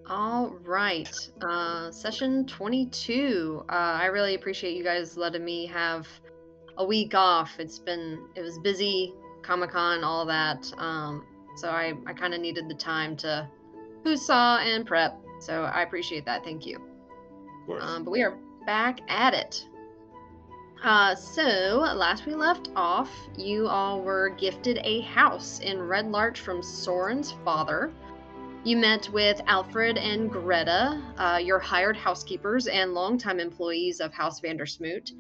All right. Session 22. I really appreciate you guys letting me have a week off. It was busy, Comic-Con, all that. So I kind of needed the time to saw and prep. So I appreciate that. Thank you. Of course. But we are back at it. So last we left off, you all were gifted a house in Red Larch from Soren's father. You met with Alfred and Greta, your hired housekeepers and longtime employees of House Vandersmoot.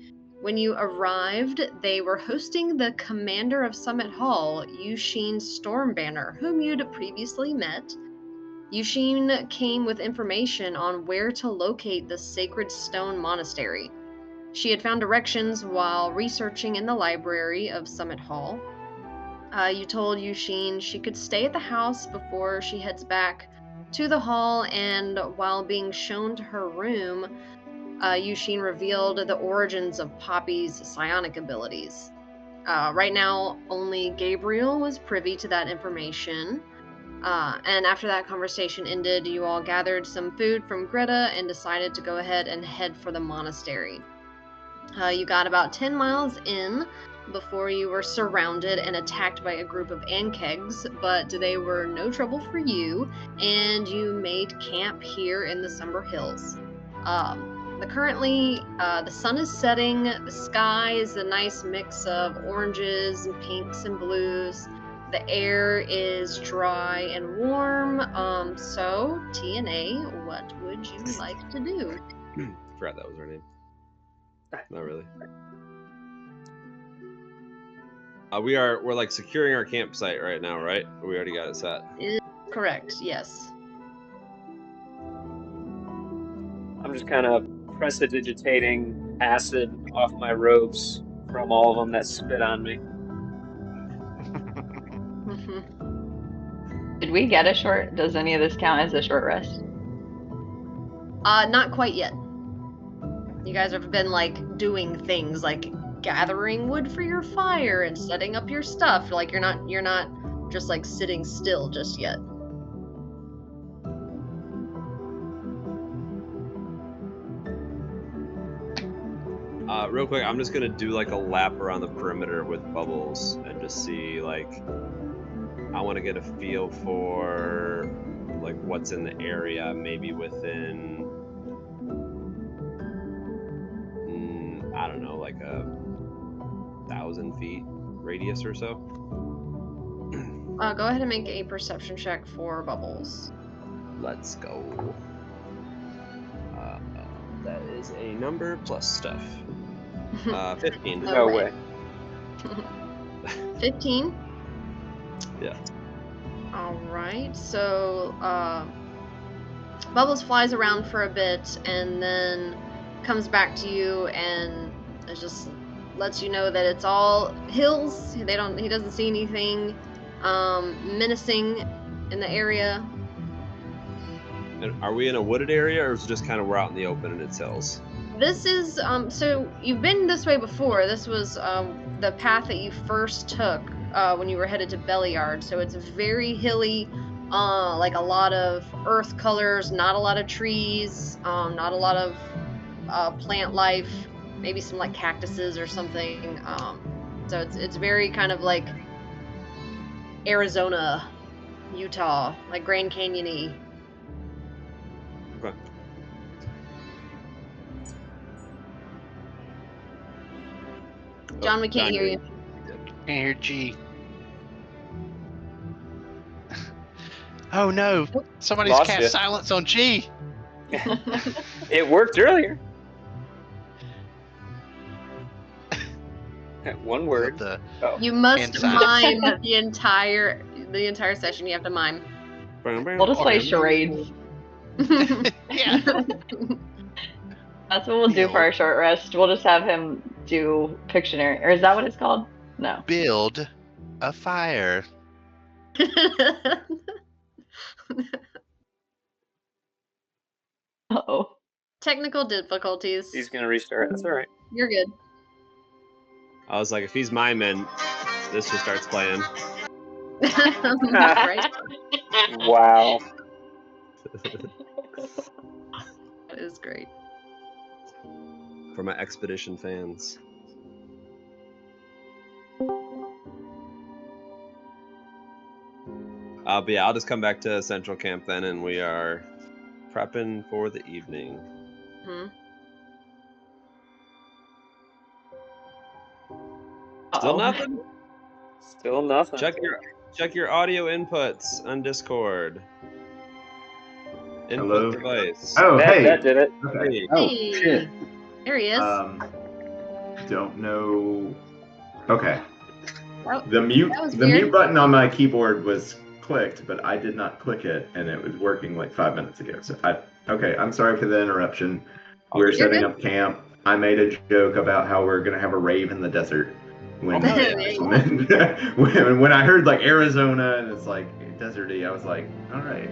When you arrived, they were hosting the commander of Summit Hall, Yusheen Stormbanner, whom you'd previously met. Yusheen came with information on where to locate the Sacred Stone Monastery. She had found directions while researching in the library of Summit Hall. You told Yusheen she could stay at the house before she heads back to the hall, and while being shown to her room, Yusheen revealed the origins of Poppy's psionic abilities. Right now, only Gabriel was privy to that information. And after that conversation ended, you all gathered some food from Greta and decided to go ahead and head for the monastery. You got about 10 miles in before you were surrounded and attacked by a group of Ankegs, but they were no trouble for you, and you made camp here in the Summer Hills. Currently, the sun is setting, the sky is a nice mix of oranges and pinks and blues. The air is dry and warm, so TNA, what would you like to do? I forgot that was her name. Not really. We're like securing our campsite right now, right? We already got it set. Correct, yes. I'm just kind of prestidigitating acid off my robes from all of them that spit on me. Did we get a short? Does any of this count as a short rest? Not quite yet. You guys have been like doing things like gathering wood for your fire and setting up your stuff. Like you're not just like sitting still just yet. Real quick, I'm just gonna do like a lap around the perimeter with Bubbles and just see like I want to get a feel for like what's in the area, maybe within I don't know, like 1,000 feet radius or so. Go ahead and make a perception check for Bubbles. Let's go. That is a number plus stuff. 15. No way. 15? Yeah. Alright, so Bubbles flies around for a bit and then comes back to you and it just lets you know that it's all hills. He doesn't see anything menacing in the area. And are we in a wooded area, or is it just kind of we're out in the open and it's hills? This is so you've been this way before. This was the path that you first took when you were headed to Belliard. So it's very hilly, like a lot of earth colors, not a lot of trees, not a lot of plant life, maybe some like cactuses or something. So it's very kind of like Arizona, Utah, like Grand Canyon-y. Okay. John, we can't hear you. Can't hear G. Oh no! Somebody's Lost cast you. silence on G. It worked earlier. One word. The Oh. You must Inside. mime the entire session. You have to mime. We'll just play charades. yeah. That's what we'll do for our short rest. We'll just have him do Pictionary. Or is that what it's called? No. Build a fire. Uh-oh. Technical difficulties. He's gonna restart. That's all right. You're good. I was like, if he's miming, this just starts playing. Right. Wow. That is great. For my expedition fans. But yeah, I'll just come back to Central Camp then, and we are prepping for the evening. Hmm. Still Uh-oh. nothing? Still nothing. Check your audio inputs on Discord. Input Hello? device. Oh, hey. That did it. Okay. Oh, Hey. shit. There he is. Don't know. Okay. That- The mute that was the weird. mute button on my keyboard was clicked, but I did not click it, and it was working like 5 minutes ago. So okay. I'm sorry for the interruption. We're You're setting good. up camp. I made a joke about how we're gonna have a rave in the desert. When Oh, There you go. when I heard like Arizona and it's like deserty, I was like, all right,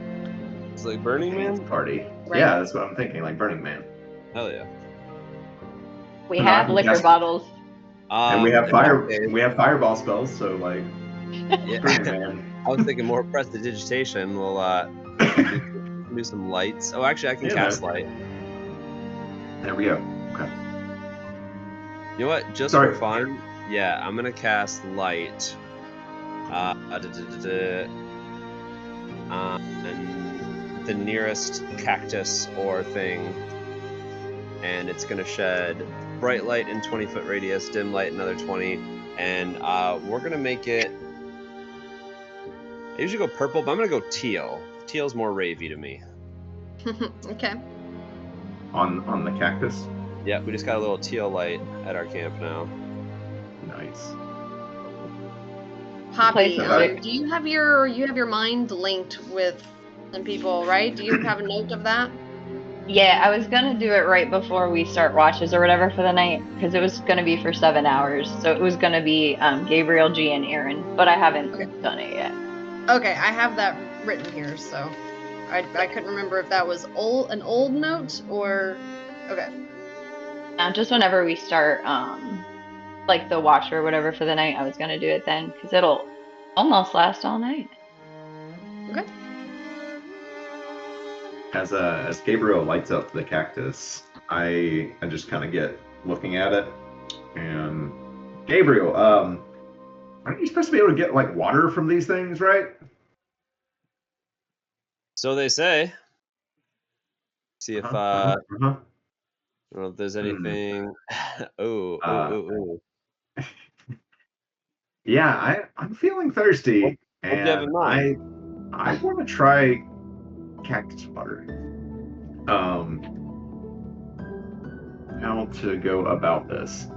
It's like Burning dance Man? party. Right. Yeah, that's what I'm thinking, like Burning Man. Hell yeah. We Come have on, liquor yes. bottles. And we have in that case, we have fireball spells, so like yeah, Burning Man. I was thinking more prestidigitation. We'll do some lights. Oh, actually, I can Yeah, cast man. light. There we go. Okay. You know what? Just Sorry. for fun, yeah, I'm gonna cast light. And the nearest cactus or thing, and it's gonna shed bright light in 20-foot radius, dim light another 20, and we're gonna make it. I usually go purple, but I'm gonna go teal. Teal's more ravey to me. Okay. On the cactus. Yeah, we just got a little teal light at our camp now. Nice. Poppy, Place music. do you have your mind linked with some people, right? Do you have a note of that? Yeah, I was gonna do it right before we start watches or whatever for the night, because it was gonna be for 7 hours. So it was gonna be Gabriel, G, and Aaron, but I haven't done it yet. Okay, I have that written here, so I couldn't remember if that was an old note or okay. Just whenever we start, like the watch or whatever for the night, I was gonna do it then, because it'll almost last all night. Okay. As Gabriel lights up the cactus, I just kind of get looking at it, and Gabriel, aren't you supposed to be able to get like water from these things, right? So they say. See if I don't know if there's anything. Oh. Yeah, I'm feeling thirsty, What do you have in and mind? I want to try cactus water. How to go about this?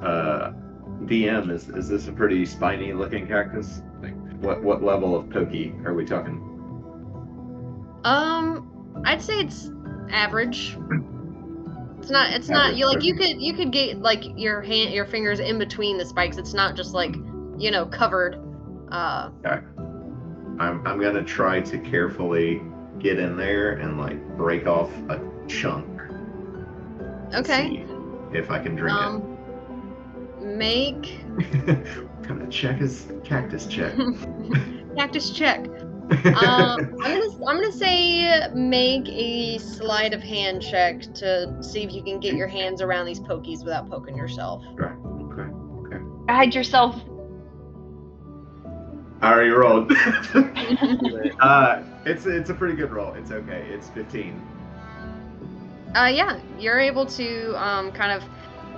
DM, is this a pretty spiny looking cactus? Like, what level of pokey are we talking? I'd say it's average. It's not you like you could get like your fingers in between the spikes. It's not just like, covered. Okay. I'm gonna try to carefully get in there and like break off a chunk. to Okay. see if I can drink Make it. What kind of check is cactus check? cactus check. I'm gonna say make a sleight of hand check to see if you can get your hands around these pokies without poking yourself. Right. Okay. Hide yourself. I already rolled. It's a pretty good roll. It's okay. It's 15. Yeah, you're able to kind of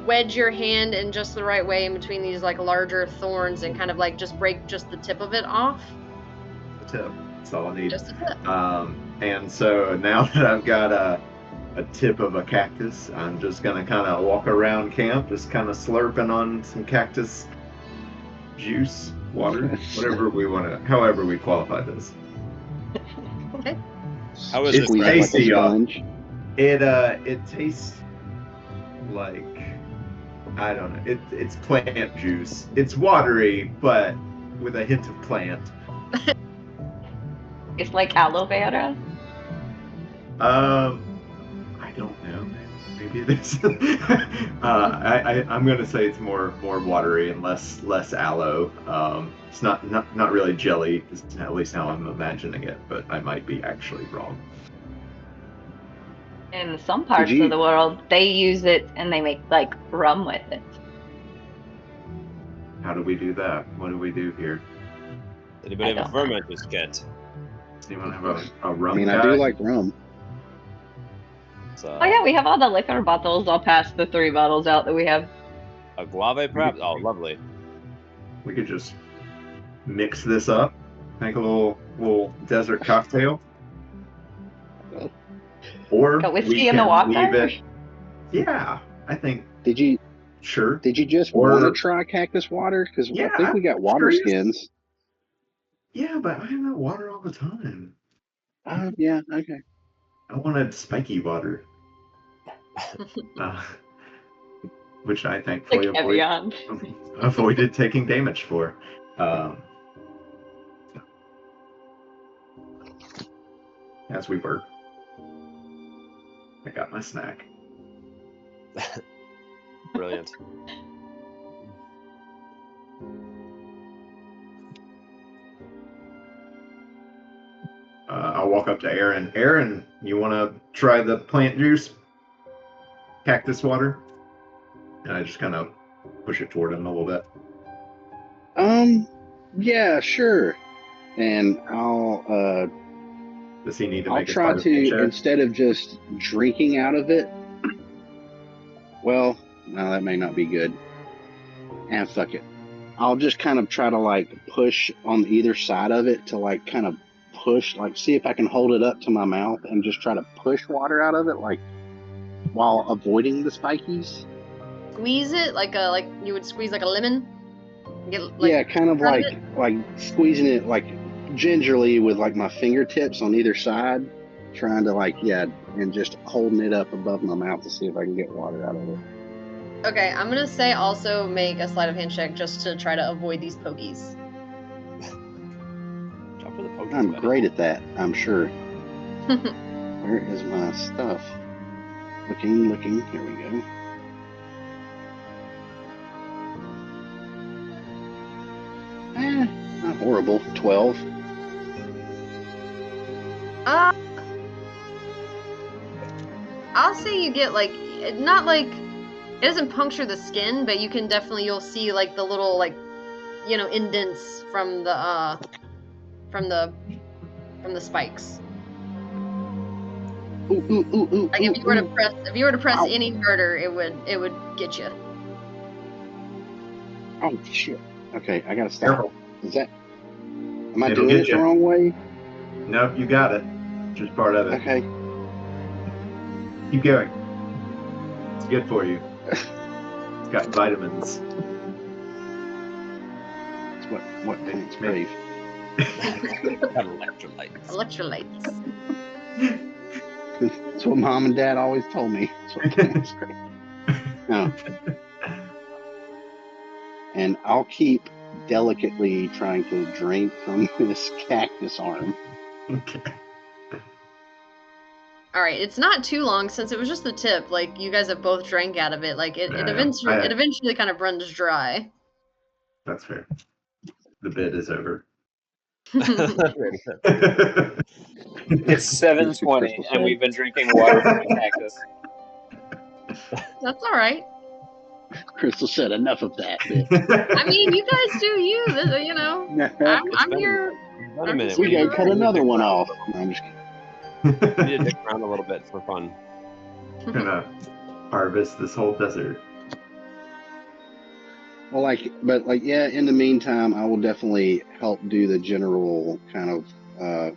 wedge your hand in just the right way in between these like larger thorns and kind of like just break just the tip of it off. The tip. That's all I need. Just a tip. And so now that I've got a tip of a cactus, I'm just gonna kind of walk around camp, just kind of slurping on some cactus juice, water, however we qualify this. Okay. How is It's this? Squeeze it like a tasty, y'all. sponge. It tastes like, I don't know. It's plant juice. It's watery, but with a hint of plant. It's like aloe vera. I don't know. Maybe it is. I'm gonna say it's more watery and less aloe. It's not really jelly. It's at least how I'm imagining it, but I might be actually wrong. In some parts you- of the world, they use it and they make like rum with it. How do we do that? What do we do here? Anybody I have a don't know. fermenter's kit? Does anyone have a I rum mean, guy? I do like rum. So, Oh yeah, we have all the liquor bottles. I'll pass the 3 bottles out that we have. a guave, perhaps? Oh, lovely. We could just mix this up, make a little desert cocktail. Or Got whiskey we in the can water? leave it. Yeah, I think Did you sure. just Or- want to try cactus water? Because Yeah, I think we got I'm water curious. skins. Yeah, but I have that water all the time. Oh yeah, okay. I wanted spiky water, which I thankfully Like Evian. avoided taking damage for. As we were. I got my snack. Brilliant. I'll walk up to Aaron. Aaron, you want to try the plant juice? Cactus water? And I just kind of push it toward him a little bit. Yeah, sure. And I'll Does he need to I'll make a try science check? to, instead of just drinking out of it. Well, no, that may not be good. And fuck it. I'll just kind of try to like push on either side of it to like kind of push, like see if I can hold it up to my mouth and just try to push water out of it, like while avoiding the spikies. Squeeze it like you would squeeze like a lemon. Get, like, Yeah, kind of part like of squeezing it like gingerly with like my fingertips on either side, trying to like and just holding it up above my mouth to see if I can get water out of it. Okay, I'm gonna say also make a sleight of hand check just to try to avoid these pokies. Drop for the pokies, I'm buddy. great at that, I'm sure. Where is my stuff? Looking, here we go. Not horrible. 12. I'll say you get like not like it doesn't puncture the skin, but you can definitely you'll see like the little like indents from the spikes. Ooh. Like if you were to press Ow. any harder, it would get you. Oh shit. Okay, I gotta stop. Careful. Is that? Am I It'll doing get it you. the wrong way? Nope, you got it. Just part of it. Okay. Keep going. It's good for you. It's got vitamins. That's what plants Maybe. crave. Got electrolytes. Electrolytes. That's what mom and dad always told me. That's what plants crave. No. And I'll keep delicately trying to drink from this cactus arm. Okay. All right, it's not too long since it was just the tip. Like you guys have both drank out of it. Like it Yeah, eventually kind of runs dry. That's fair. The bid is over. It's 7:20, and we've been drinking water from a cactus. That's all right. Crystal said enough of that. I mean, you guys do you. I'm here. Wait a minute. We need gotta to- cut another one off. No, I'm just kidding. We need to dick around a little bit for fun. Gonna harvest this whole desert. Well, in the meantime, I will definitely help do the general kind of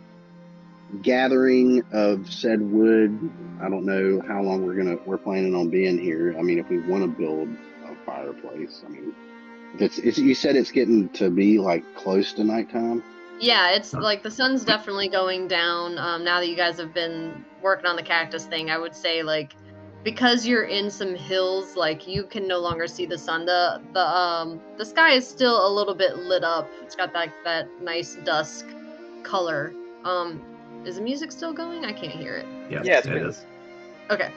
gathering of said wood. I don't know how long we're planning on being here. I mean, if we want to build a fireplace, I mean, you said it's getting to be like close to nighttime. Yeah, it's like the sun's definitely going down. Now that you guys have been working on the cactus thing, I would say like because you're in some hills, like you can no longer see the sun. The sky is still a little bit lit up. It's got that nice dusk color. Is the music still going? I can't hear it. Yes, Yeah, it's it good. is. Okay.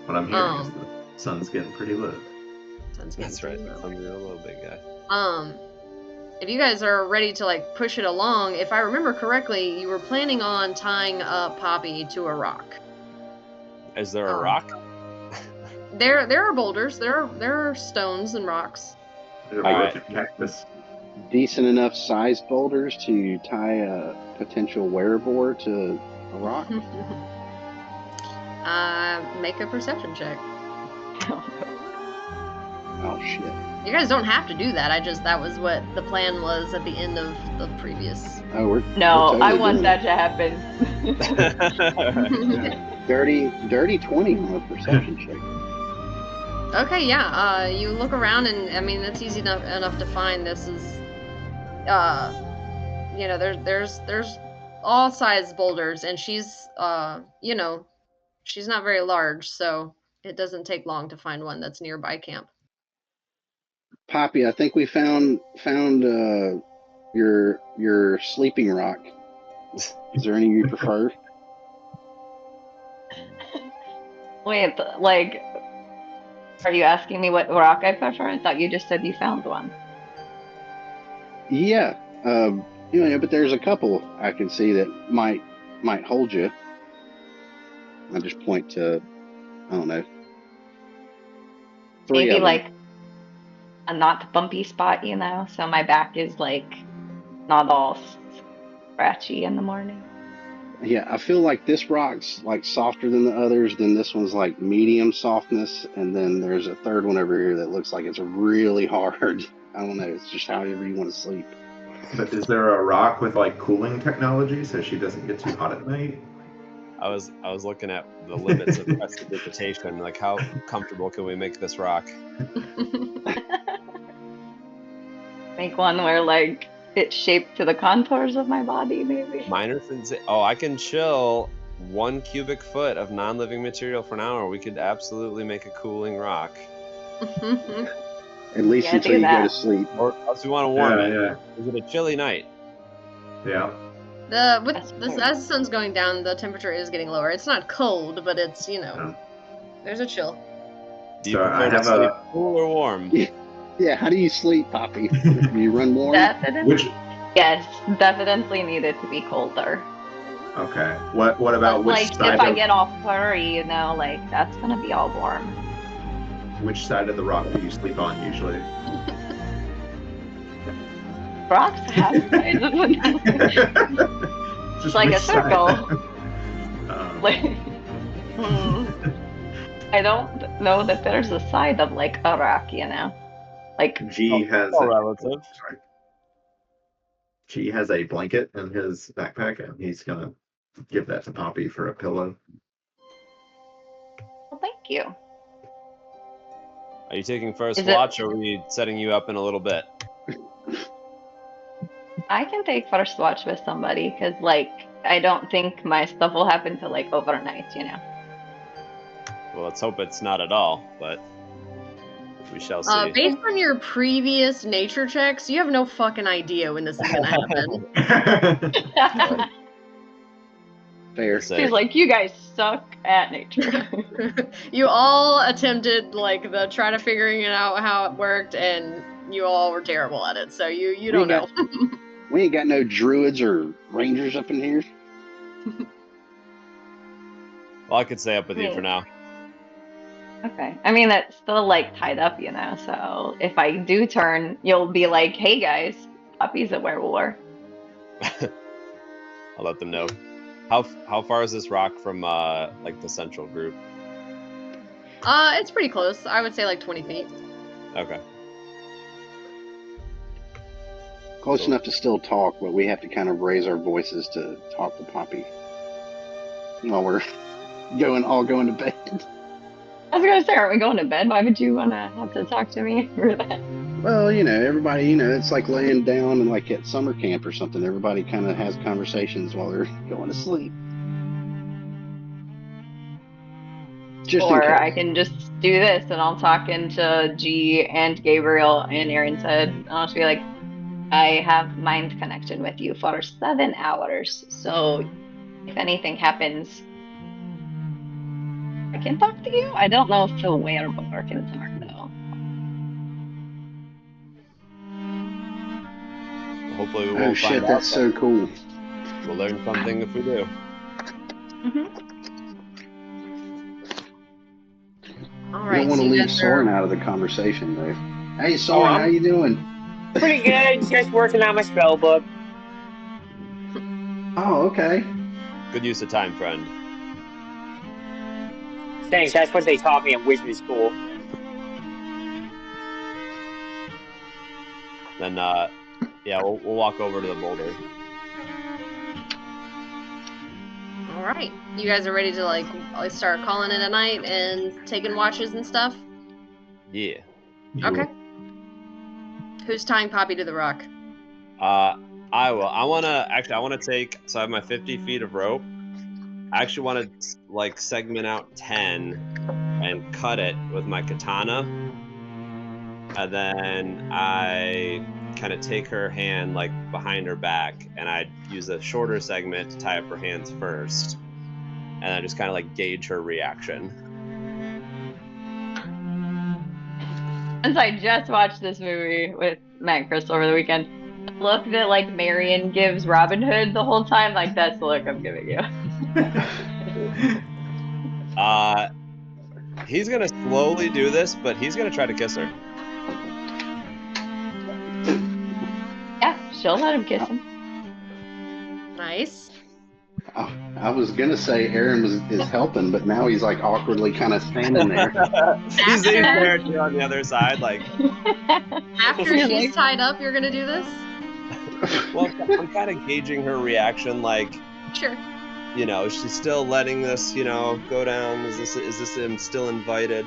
What I'm hearing is the sun's getting pretty low. Sun's getting That's right. pretty low. I'm a little big guy. If you guys are ready to like push it along, if I remember correctly, you were planning on tying up Poppy to a rock. Is there a rock? There are boulders. There are stones and rocks. There's a Alright. bunch of cactus. Decent enough sized boulders to tie a potential werebore to a rock? Make a perception check. Oh shit. You guys don't have to do that. That was what the plan was at the end of the previous. Oh, we're No, we're I totally want doing that to happen. it. Dirty 20 on a perception check. Okay, yeah. You look around, and I mean it's easy enough to find. This is, there's all size boulders, and she's, she's not very large, so it doesn't take long to find one that's nearby camp. Poppy, I think we found your sleeping rock. Is there any you prefer? Wait, like, are you asking me what rock I prefer? I thought you just said you found one. Yeah. But there's a couple I can see that might hold you. I just point to, I don't know, 3 Maybe of them. like a not bumpy spot, so my back is like not all scratchy in the morning. Yeah, I feel like this rock's like softer than the others, then this one's like medium softness, and then there's a third one over here that looks like it's really hard. I don't know, it's just however you want to sleep. But is there a rock with like cooling technology so she doesn't get too hot at night? I was looking at the limits of prestidigitation. Like, how comfortable can we make this rock? Make one where like it's shaped to the contours of my body, maybe. Minor things. Oh, I can chill 1 cubic foot of non-living material for an hour. We could absolutely make a cooling rock. At least Yeah, until do you go that. to sleep. Or else we want to warm it. Yeah, Is it a chilly night? yeah. As the sun's going down, the temperature is getting lower. It's not cold, but it's there's a chill. Do you So I prefer to have sleep a- cool or warm? Yeah, how do you sleep, Poppy? Do you run warm? Definitely. Which? Yes, definitely needed to be colder. Okay. What about which Like side? if I of, get all furry, like that's gonna be all warm. Which side of the rock do you sleep on usually? Rocks have sizes. Just like a which side? circle. Like, I don't know that there's a side of like a rock, Like G has all relative. Sorry. G has a blanket in his backpack, and he's gonna give that to Poppy for a pillow. well, thank you. Are you taking first Is it- watch, or are we setting you up in a little bit? I can take first watch with somebody because I don't think my stuff will happen till overnight, Well, let's hope it's not at all, but we shall see. Based on your previous nature checks, you have no fucking idea when this is gonna happen. Fair. Say- She's like, you guys suck at nature. You all attempted the try to figuring it out how it worked, and you all were terrible at it. So you don't know. We ain't got no druids or rangers up in here. Well, I could stay up with you for now. Okay. I mean, it's still tied up, so if I do turn, you'll be like, hey guys, Poppy's a werewolf. I'll let them know. How far is this rock from the central group? It's pretty close. I would say 20 feet. Okay. Close enough to still talk, but we have to kind of raise our voices to talk to Poppy while we're all going to bed. I was gonna say, aren't we going to bed? Why would you wanna have to talk to me for that? Well, everybody, it's like laying down and at summer camp or something. Everybody kind of has conversations while they're going to sleep. Just in Or case. I can just do this and I'll talk into G and Gabriel and Aaron's head. And I'll just be like, I have mind connection with you for 7 hours. So if anything happens, I can talk to you. I don't know if the werewolf can talk though. Hopefully we Oh won't shit, find that's out. so cool. We'll learn something if we do. don't want to so you leave guys Soren are- out of the conversation there. Hey, Soren, I'm- how you doing? Pretty good. Just working on my spell book. Oh, okay. Good use of time, friend. Thanks. That's what they taught me in wizard school. Then, yeah, we'll walk over to the boulder. All right. You guys are ready to like start calling it a night and taking watches and stuff? Yeah. Okay. Who's tying Poppy to the rock? I will. I want to take, so I have my 50 feet of rope. I actually want to, like, segment out 10 and cut it with my katana. And then I kind of take her hand, like, behind her back, and I use a shorter segment to tie up her hands first. And I just kind of, like, gauge her reaction. Since I just watched this movie with Matt and Chris over the weekend, the look that like Marion gives Robin Hood the whole time, like that's the look I'm giving you. He's going to slowly do this, but he's going to try to kiss her. Yeah, she'll let him kiss him. Nice. Oh, I was gonna say Aaron is helping, but now he's like awkwardly kind of standing there. He's there too on the other side, like. After she's tied up, you're gonna do this? Well, I'm kind of gauging her reaction, like, Sure. you know, she's still letting this, you know, go down. Is this him still invited?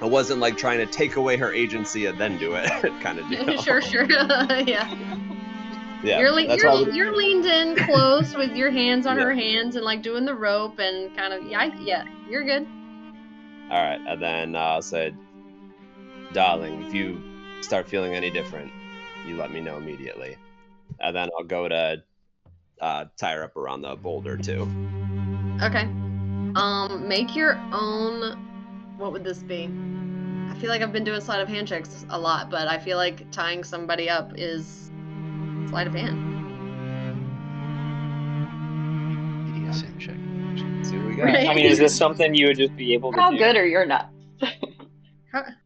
I wasn't like trying to take away her agency and then do it, kind of deal. Sure. Yeah. Yeah. You're why leaned in close with your hands on Yeah. her hands and like doing the rope and kind of yeah. You're good. All right, and then I'll say, darling, if you start feeling any different, you let me know immediately. And then I'll go to tie her up around the boulder too. Okay. Make your own. What would this be? I feel like I've been doing sleight of hand checks a lot, but I feel like tying somebody up is sleight of hand. BDSM check. See what we got. Right. I mean, is this something you would just be able to How do? good are your nuts?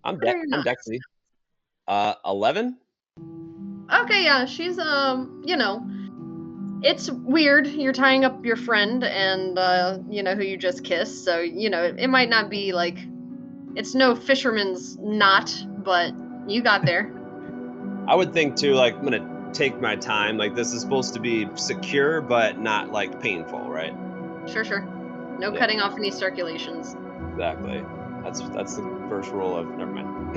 I'm What are your nuts? Dexy. 11. Okay, yeah, she's you know, it's weird. You're tying up your friend and you know who you just kissed, so you know it might not be like it's no fisherman's knot, but you got there. I would think too, like, I'm gonna take my time. Like, this is supposed to be secure, but not like painful, right? Sure. No Yeah. cutting off any circulations. Exactly. That's the first rule of. Never mind.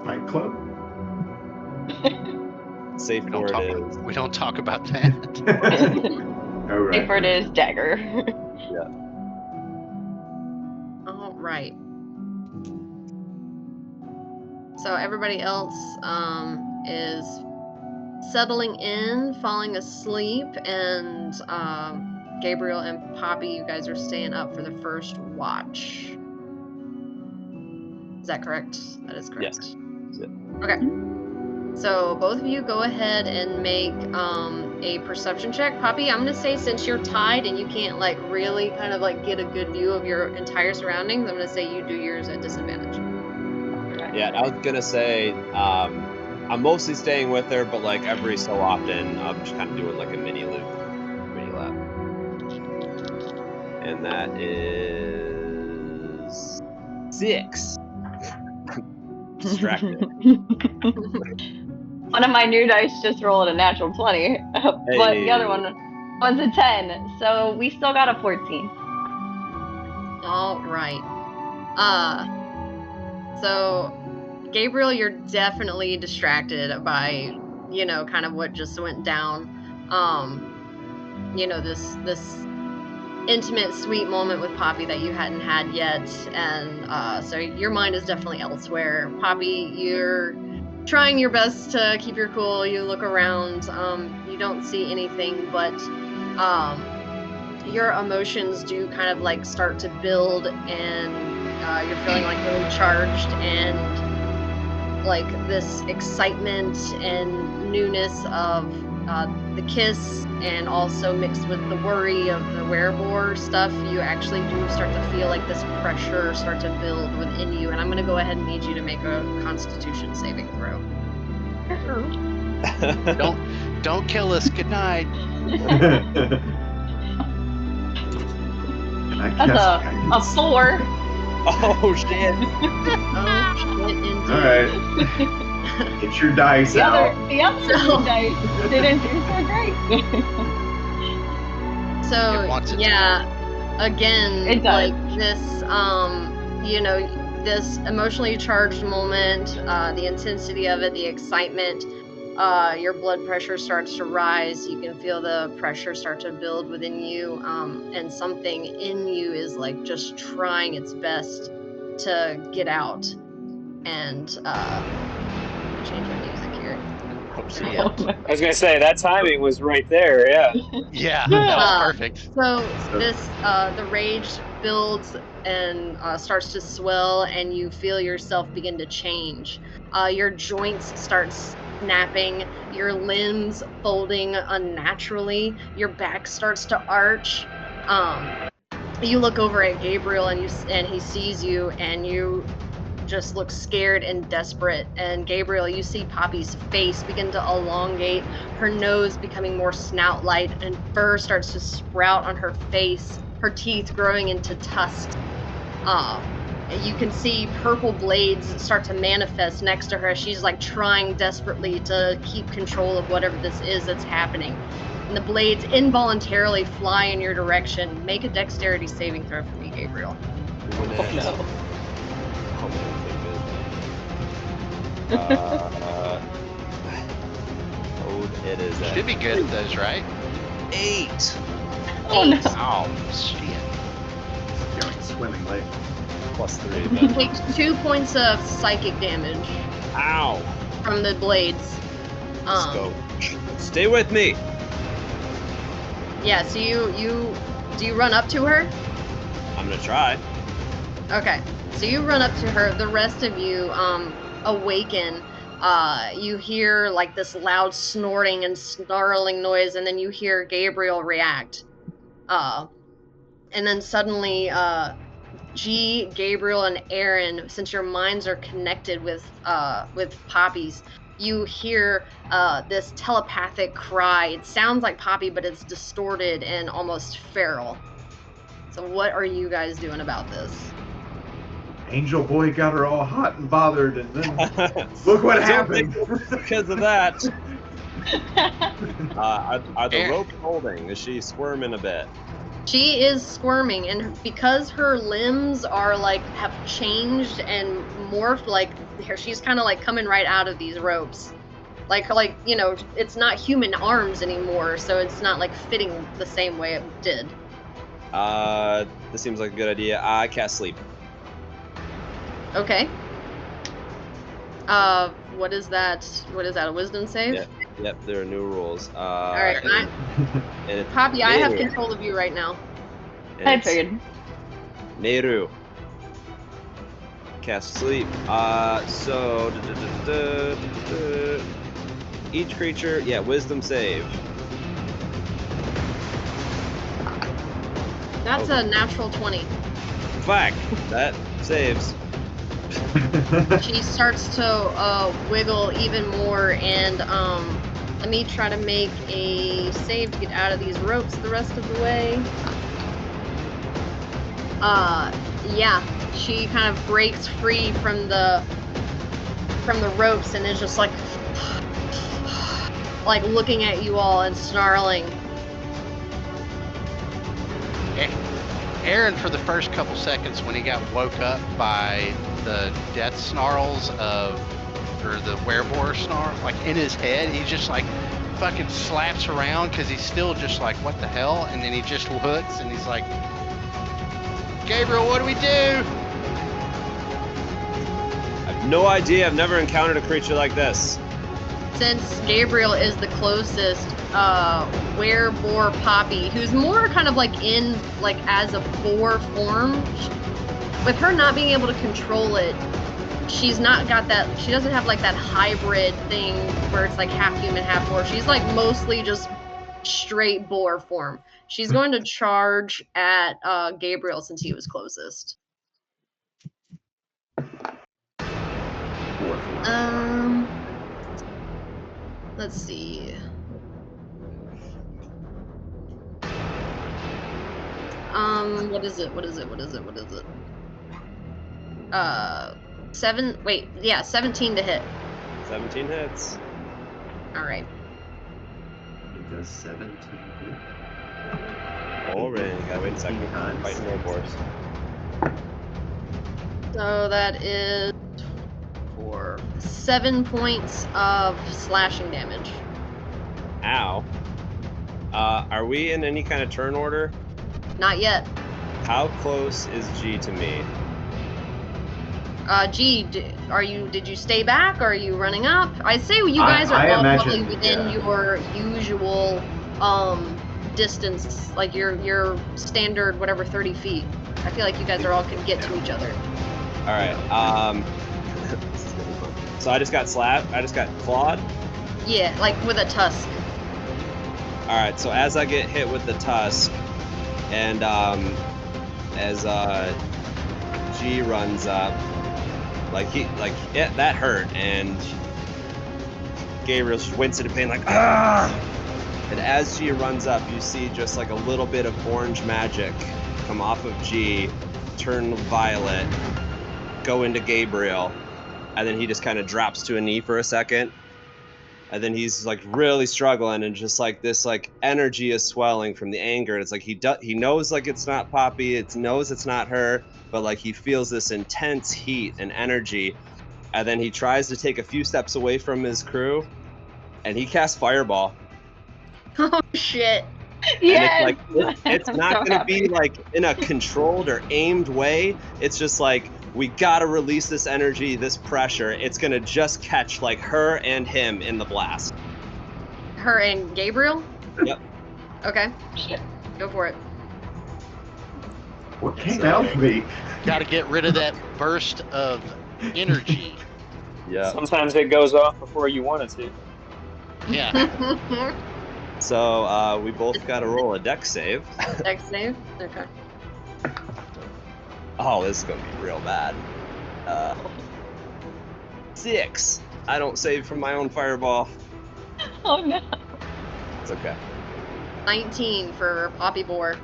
Fight Club. Safe We don't word talk. is. We don't talk about that. All right. Safe word is dagger. All right. So everybody else is settling in, falling asleep, and Gabriel and Poppy, you guys are staying up for the first watch. Is that correct? That is correct. Yes. Yeah. Okay. So both of you go ahead and make a perception check. Poppy, I'm gonna say since you're tied and you can't like really kind of like get a good view of your entire surroundings, I'm gonna say you do yours at disadvantage. Yeah, I was gonna say, I'm mostly staying with her, but like every so often, I'm just kind of doing like a mini lap. And that is 6. Distracted. One of my new dice just rolled a natural 20, but the other one's a 10, so we still got a 14. All right. So Gabriel, you're definitely distracted by, you know, kind of what just went down. You know, this intimate, sweet moment with Poppy that you hadn't had yet, and so your mind is definitely elsewhere. Poppy, you're trying your best to keep your cool. You look around, you don't see anything, but your emotions do kind of like start to build, and you're feeling like really charged, and like this excitement and newness of the kiss and also mixed with the worry of the werebore stuff, you actually do start to feel like this pressure start to build within you. And I'm going to go ahead and need you to make a Constitution saving throw. Don't kill us. Good night. That's a 4. Oh shit! Oh shit, indeed. All right. Get your dice out. The other dice didn't do so great. It wants So it yeah, again, It does. like this, this emotionally charged moment, the intensity of it, the excitement, your blood pressure starts to rise. You can feel the pressure start to build within you, and something in you is like just trying its best to get out. And change my music here. Oh shit! Oh, no. I was gonna say that timing was right there. Yeah. Yeah, that was Uh, perfect. So this, the rage builds and starts to swell, and you feel yourself begin to change. Your joints start snapping, your limbs folding unnaturally, your back starts to arch. You look over at Gabriel, and he sees you, and you just look scared and desperate. And Gabriel, you see Poppy's face begin to elongate, her nose becoming more snout-like, and fur starts to sprout on her face, her teeth growing into tusks. You can see purple blades start to manifest next to her. She's like trying desperately to keep control of whatever this is that's happening. And the blades involuntarily fly in your direction. Make a dexterity saving throw for me, Gabriel. Oh, no. It is Should be good at those, right? 8. Oh, no. Oh, shit. Going swimmingly. +3. You But... take 2 points of psychic damage Ow! from the blades. Let's go. Stay with me. Yeah, so you do you run up to her? I'm gonna try. Okay. So you run up to her. The rest of you awaken. You hear like this loud snorting and snarling noise, and then you hear Gabriel react. And then suddenly G, Gabriel, and Aaron, since your minds are connected with Poppy's, you hear this telepathic cry. It sounds like Poppy, but it's distorted and almost feral. So what are you guys doing about this? Angel Boy got her all hot and bothered, and then look what happened. Because of that. Are the Aaron- ropes holding? Is she squirming a bit? She is squirming, and because her limbs are like have changed and morphed, like she's kind of like coming right out of these ropes. Like it's not human arms anymore, so it's not like fitting the same way it did. This seems like a good idea. I cast sleep. Okay. What is that? What is that? A wisdom save? Yeah. Yep, there are new rules. All right, And it's Poppy, I have Nehru. control of you right now. And I it's figured. Nehru. Cast sleep. So each creature, wisdom save. That's a natural 20. Fuck, that saves. She starts to wiggle even more, and let me try to make a save to get out of these ropes the rest of the way. Yeah, she kind of breaks free from the ropes and is just like looking at you all and snarling. Aaron, for the first couple seconds when he got woke up by the death snarls or the werebore snarl, like in his head, he just like fucking slaps around because he's still just like, what the hell? And then he just looks and he's like, Gabriel, what do we do? I have no idea. I've never encountered a creature like this. Since Gabriel is the closest, werebore Poppy, who's more kind of like in as a boar form, with her not being able to control it, she's not got that. She doesn't have like that hybrid thing where it's like half human, half boar. She's like mostly just straight boar form. She's going to charge at Gabriel since he was closest. Let's see. What is it? 17 to hit. 17 hits. All right. It does 17 hit. Already. Gotta wait a second. Times. Fighting werewolves. So that is for 7 points of slashing damage. Ow. Are we in any kind of turn order? Not yet. How close is G to me? G, did you stay back? Or are you running up? I'd say you guys I are all imagine, probably within your usual distance, like your standard whatever 30 feet. I feel like you guys are all can get to each other. All right. This is gonna be fun. So I just got slapped. I just got clawed. Yeah, like with a tusk. All right. So as I get hit with the tusk, and as G runs up, that hurt, and Gabriel's wincing in pain, like ah. And as G runs up, you see just like a little bit of orange magic come off of G, turn violet, go into Gabriel, and then he just kind of drops to a knee for a second, and then he's like really struggling, and just like this like energy is swelling from the anger. It's like he knows like it's not Poppy, it knows it's not her, but like he feels this intense heat and energy, and then he tries to take a few steps away from his crew, and he casts Fireball. Oh shit. Yes. It's not so going to be happy. like in a controlled or aimed way. It's just like, we got to release this energy, this pressure. It's going to just catch like her and him in the blast. Her and Gabriel? Yep. Okay. Shit. Go for it. What came out of me? Got to get rid of that burst of energy. Yeah. Sometimes it goes off before you want it to. Yeah. So we both got to roll a dex save. Dex save? Okay. Oh, this is going to be real bad. 6. I don't save from my own fireball. Oh no. It's okay. 19 for Poppy Boar.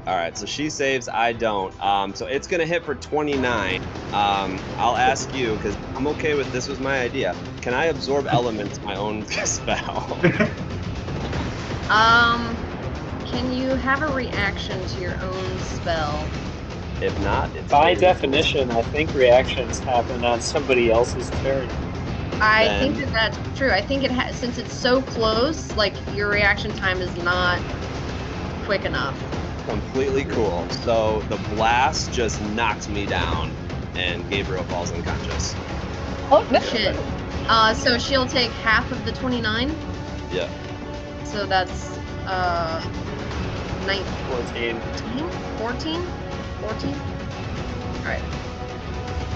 All right, so she saves, I don't. So it's gonna hit for 29. I'll ask you, because I'm okay with this was my idea. Can I absorb elements my own spell? Can you have a reaction to your own spell? If not, it's By very definition, I think reactions happen on somebody else's turn. I Then- think that's true. I think since it's so close, like your reaction time is not quick enough. completely cool. So the blast just knocks me down, and Gabriel falls unconscious. Oh no. Shit. So she'll take half of the 29. Yeah. So that's 19, 14. 14? 14? Alright.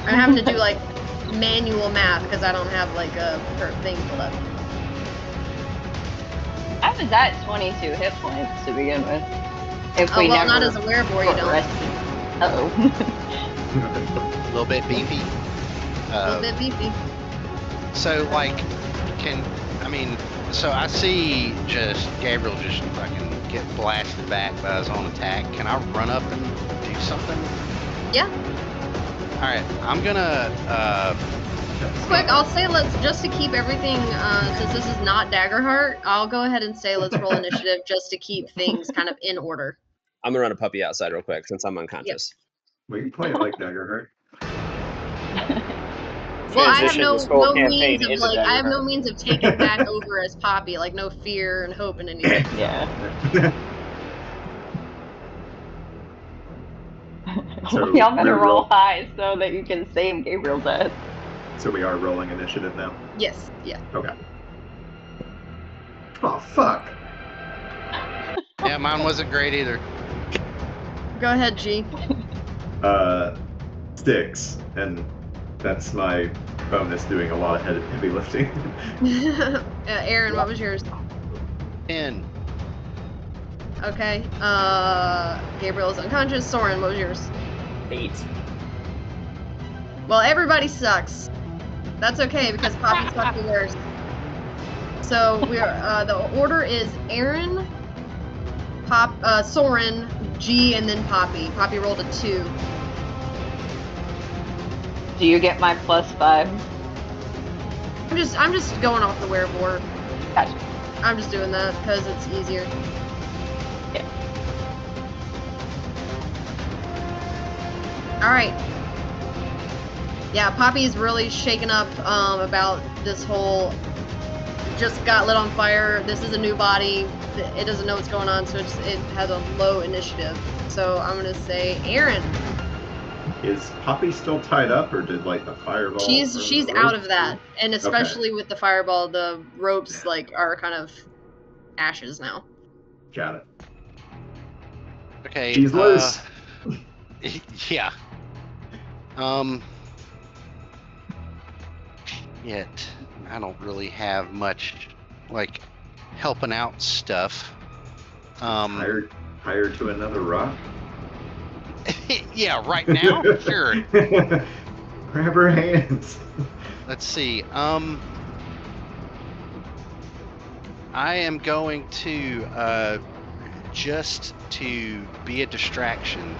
I'm having to do like manual math because I don't have like a thing pulled up. I was at 22 hit points to begin with. If Oh, we well, never not as a werebore, you got don't. rested. Uh-oh. A little bit beefy. A little bit beefy. So, like, so I see just Gabriel just fucking get blasted back by his own attack. Can I run up and do something? Yeah. Alright, I'm gonna, Quick, I'll say just to keep everything, since this is not Daggerheart, I'll go ahead and say let's roll initiative just to keep things kind of in order. I'm gonna run a puppy outside real quick since I'm unconscious. We can play it like Daggerheart. Well, I have Transition no this whole campaign means of into like I have no Daggerheart. means of taking back over as Poppy, like no fear and hope and anything. Yeah. So Y'all better we roll roll- high so that you can save Gabriel's death. So we are rolling initiative now. Yes, yeah. Okay. Oh fuck. yeah, mine wasn't great either. Go ahead, G. 6, and That's my bonus doing a lot of heavy lifting. Aaron, what was yours? 10. Okay. Gabriel is unconscious. Soren, what was yours? 8. Well, everybody sucks. That's okay because Poppy sucks the worst. So we're the order is Aaron, Soren, G, and then Poppy. Poppy rolled a 2. Do you get my +5? I'm just going off the werewolf. Gotcha. I'm just doing that because it's easier. Yeah. All right. Yeah, Poppy's really shaken up about this whole. Just got lit on fire. This is a new body. It doesn't know what's going on, so it has a low initiative. So I'm gonna say Aaron. Is Poppy still tied up, or did like the fireball? She's out of that, and especially with the fireball, the ropes like are kind of ashes now. Got it. Okay. She's loose. Yeah. Yet I don't really have much like helping out stuff. Hired to another rock. Yeah, right now, sure. Grab her hands. Let's see. I am going to just to be a distraction.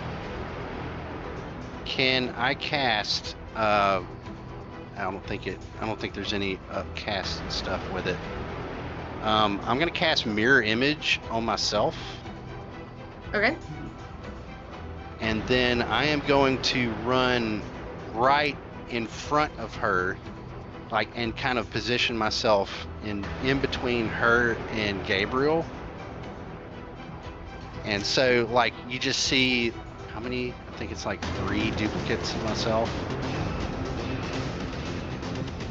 Can I cast? I don't think there's any upcast and stuff with it. I'm gonna cast Mirror Image on myself. Okay. And then I am going to run right in front of her, like, and kind of position myself in between her and Gabriel. And so, like, you just see how many? I think it's like 3 duplicates of myself.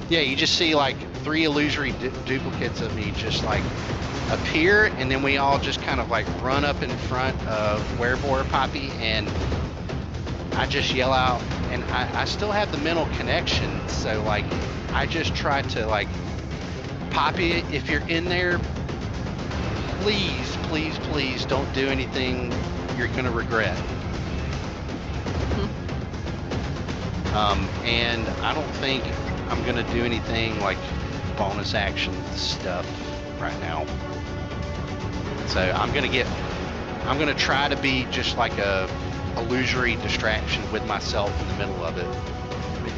Yeah, you just see like 3 illusory duplicates of me just like appear, and then we all just kind of like run up in front of Wereboar Poppy, and I just yell out, and I still have the mental connection, so like I just try to like, Poppy, if you're in there, please don't do anything you're gonna regret. And I don't think I'm gonna do anything like bonus action stuff right now. So I'm gonna try to be just like a illusory distraction with myself in the middle of it.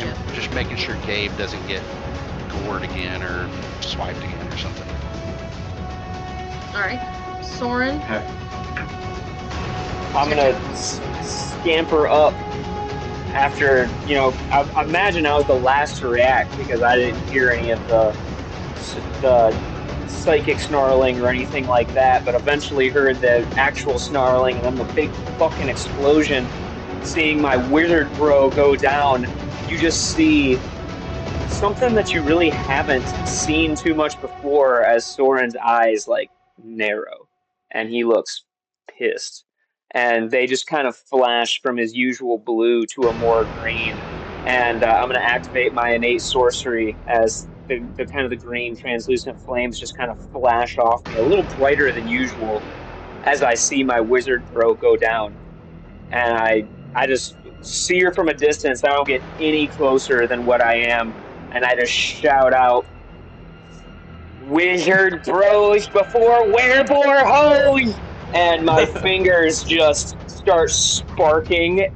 And just making sure Gabe doesn't get gored again or swiped again or something. Alright. Soren? I'm gonna scamper up after, I imagine I was the last to react because I didn't hear any of the psychic snarling or anything like that, but eventually heard the actual snarling and then the big fucking explosion. Seeing my wizard bro go down, you just see something that you really haven't seen too much before as Soren's eyes like narrow and he looks pissed. And they just kind of flash from his usual blue to a more green. And I'm going to activate my innate sorcery as the kind of the green translucent flames just kind of flash off me a little brighter than usual as I see my wizard bro go down. And I just see her from a distance. I don't get any closer than what I am. And I just shout out, "Wizard bros before Wereboar hoes!" And my fingers just start sparking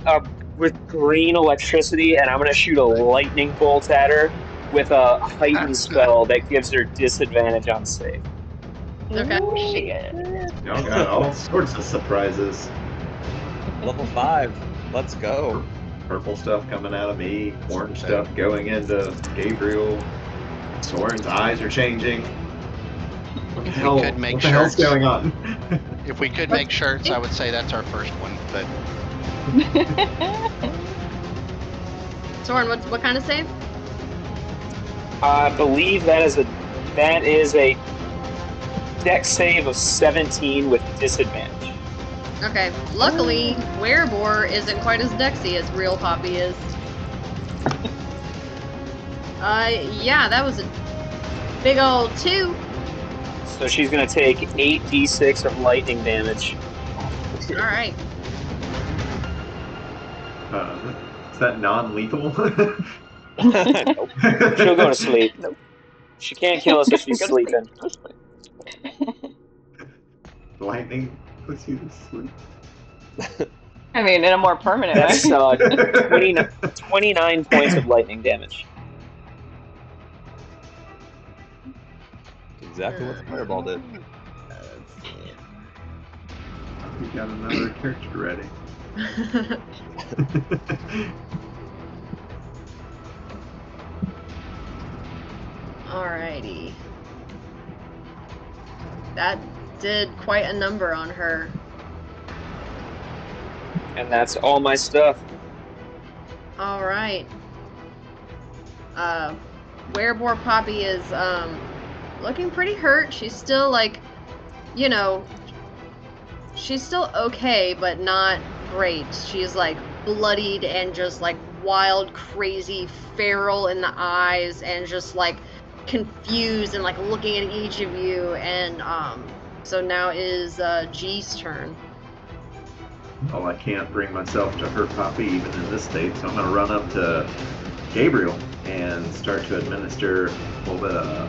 with green electricity, and I'm going to shoot a lightning bolt at her with a heightened spell that gives her disadvantage on save. Okay. Shit. Y'all got all sorts of surprises. Level 5. Let's go. Purple stuff coming out of me, orange stuff going into Gabriel. Soren's eyes are changing. What the hell? Could make what the hell's shirts. going on? If we could make shirts, I would say that's our first one, but Soren, what kind of save? I believe that is a dex save of 17 with disadvantage. Okay. Luckily, Wereboar isn't quite as dexy as real Poppy is. Yeah, that was a big old 2. So she's gonna take 8d6 of lightning damage. All right. Is that non-lethal? Nope. She'll go to sleep. Nope. She can't kill us if she's Go to sleep. sleeping. Go to sleep. Lightning puts you to sleep. I mean, in a more permanent way. That's 29 points of lightning damage. Exactly what the fireball did. Let's see. We got another character ready. Alrighty. That did quite a number on her. And that's all my stuff. Alright. Wereboar Poppy is looking pretty hurt. She's still she's still okay, but not great. She's bloodied and just wild, crazy, feral in the eyes, and just confused and looking at each of you. And so now is G's turn. Well, I can't bring myself to hurt Poppy even in this state, so I'm going to run up to Gabriel and start to administer a little bit of...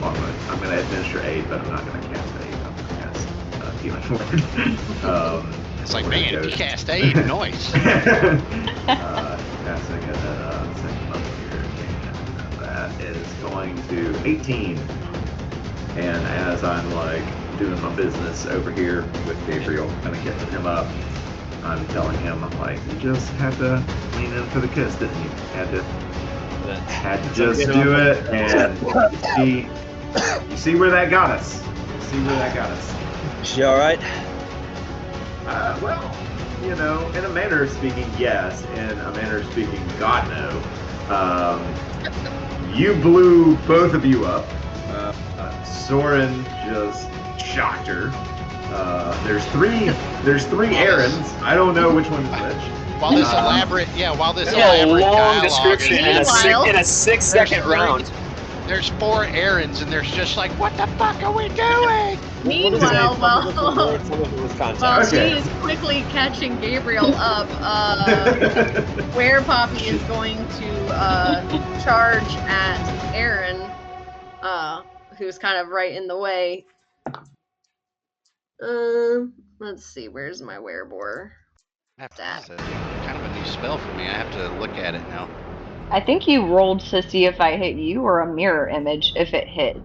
Well, I'm going to administer aid, but I'm not going to cast aid. I'm going to cast healing word. It's like, man, if you cast aid, noise. Passing it at second level here, and that is going to 18. And as I'm doing my business over here with Gabriel, kind of getting him up, I'm telling him, you just had to lean in for the kiss, didn't you? Had to just do it, and you see where that got us. She all right? Well, in a manner of speaking, yes. In a manner of speaking, God no. You blew both of you up. Soren just shocked her. There's three errands. I don't know which one's which. While this elaborate long dialogue description in a 6-second round. There's 4 errands, and there's just what the fuck are we doing? Meanwhile, while Okay. she is quickly catching Gabriel up, Were Poppy is going to charge at Aaron, who's kind of right in the way. Let's see, where's my Werebore? That's kind of a new spell for me. I have to look at it now. I think you rolled to see if I hit you or a mirror image if it hits.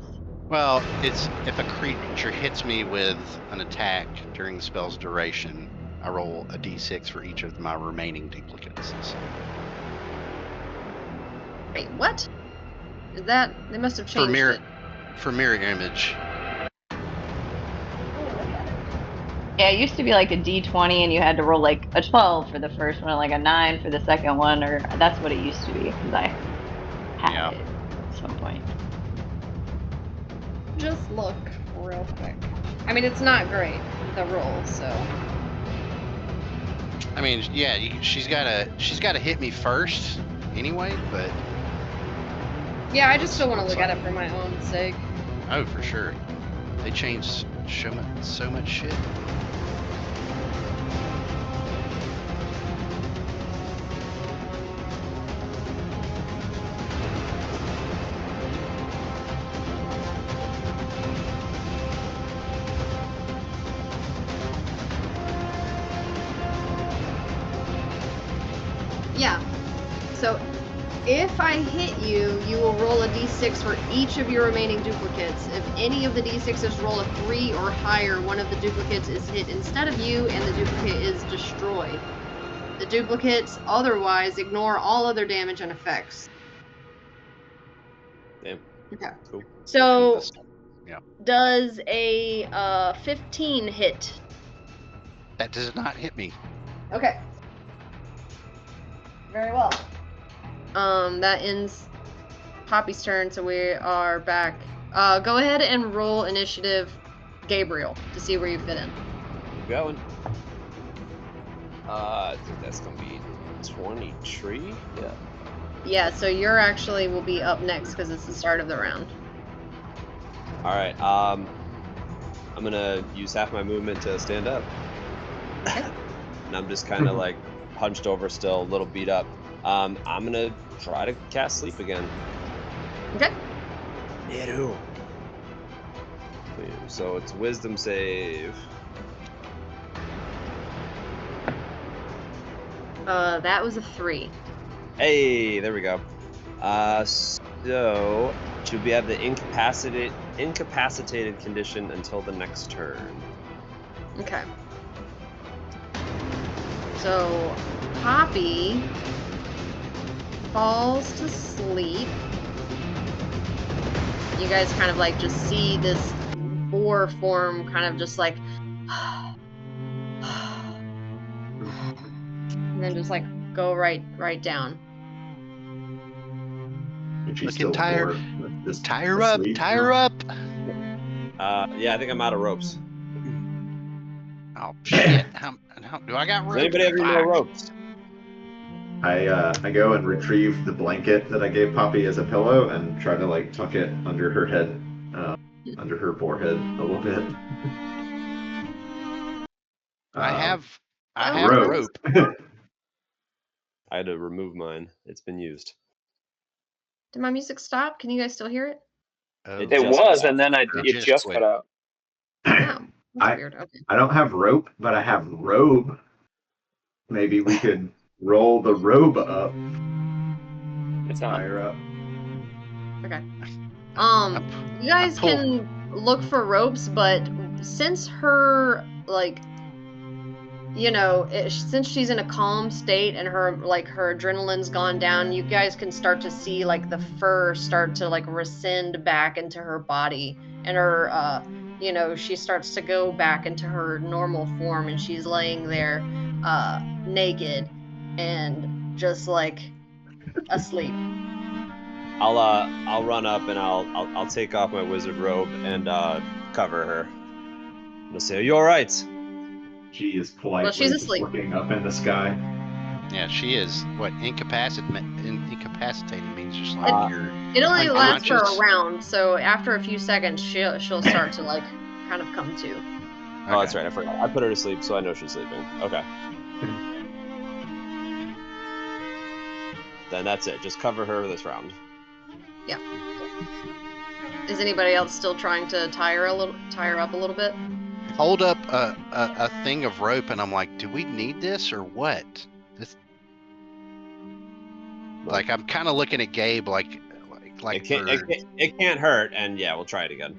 Well, it's if a creature hits me with an attack during the spell's duration, I roll a d6 for each of my remaining duplicates. So. Wait, what? Is that... They must have changed it. For mirror image. Yeah, it used to be a d20 and you had to roll a 12 for the first one and a 9 for the second one, or that's what it used to be, because I had it at some point. Just look real quick. I mean, it's not great, the roll, so... I mean, yeah, she's gotta hit me first anyway, but... Yeah, I just still want to look at it for my own sake. Oh, for sure. They changed so much shit. Yeah. So, if I hit you, you will roll a d6 for each of your remaining duplicates. If any of the d6s roll a 3 or higher, one of the duplicates is hit instead of you, and the duplicate is destroyed. The duplicates otherwise ignore all other damage and effects. Damn. Okay. Cool. So, Yeah. does a 15 hit? That does not hit me. Okay. Very well. That ends Poppy's turn, so we are back. Go ahead and roll initiative, Gabriel, to see where you fit in. Keep going. I think that's gonna be 23. Yeah. Yeah, so you're actually will be up next because it's the start of the round. All right. I'm gonna use half my movement to stand up, and I'm just kind of like hunched over, still a little beat up. I'm gonna try to cast sleep again. Okay. Neru. So it's wisdom save. That was a 3. Hey, there we go. So should we have the incapacitated condition until the next turn? Okay. So Poppy falls to sleep. You guys kind of like just see this boar form kind of just like and then just like go right down. And she's Look still at tire. bored, just Tie her up. asleep Tie now. her up. Yeah, I think I'm out of ropes. Oh shit! How do I got Does rope? anybody have any more Fuck. ropes? I go and retrieve the blanket that I gave Poppy as a pillow and try to like tuck it under her head, under her forehead a little bit. I have rope. rope. I had to remove mine. It's been used. Did my music stop? Can you guys still hear it? It It just was, cut and then it just just quit. cut out. Oh, that's weird. Okay. I don't have rope, but I have robe. Maybe we could roll the robe up, It's not. higher up. Okay. You guys can look for ropes, but since her like, you know, since she's in a calm state and her adrenaline's gone down, you guys can start to see like the fur start to like rescind back into her body, and her, you know, she starts to go back into her normal form, and she's laying there, naked, and just like asleep. I'll run up and I'll take off my wizard robe and cover her. I'm gonna say, "Are you all right?" She is politely Well, she's just asleep. looking up in the sky. Yeah, she is. What incapacitated means? Just like you're. It only lasts for a unconscious? round, so after a few seconds, she'll start to like kind of come to. Oh, that's right. I forgot. I put her to sleep, so I know she's sleeping. Okay. Then that's it. Just cover her this round. Yeah. Is anybody else still trying to tie her up a little bit? Hold up a thing of rope, and I'm like, do we need this or what? Like I'm kind of looking at Gabe like It can't hurt, and yeah, we'll try it again.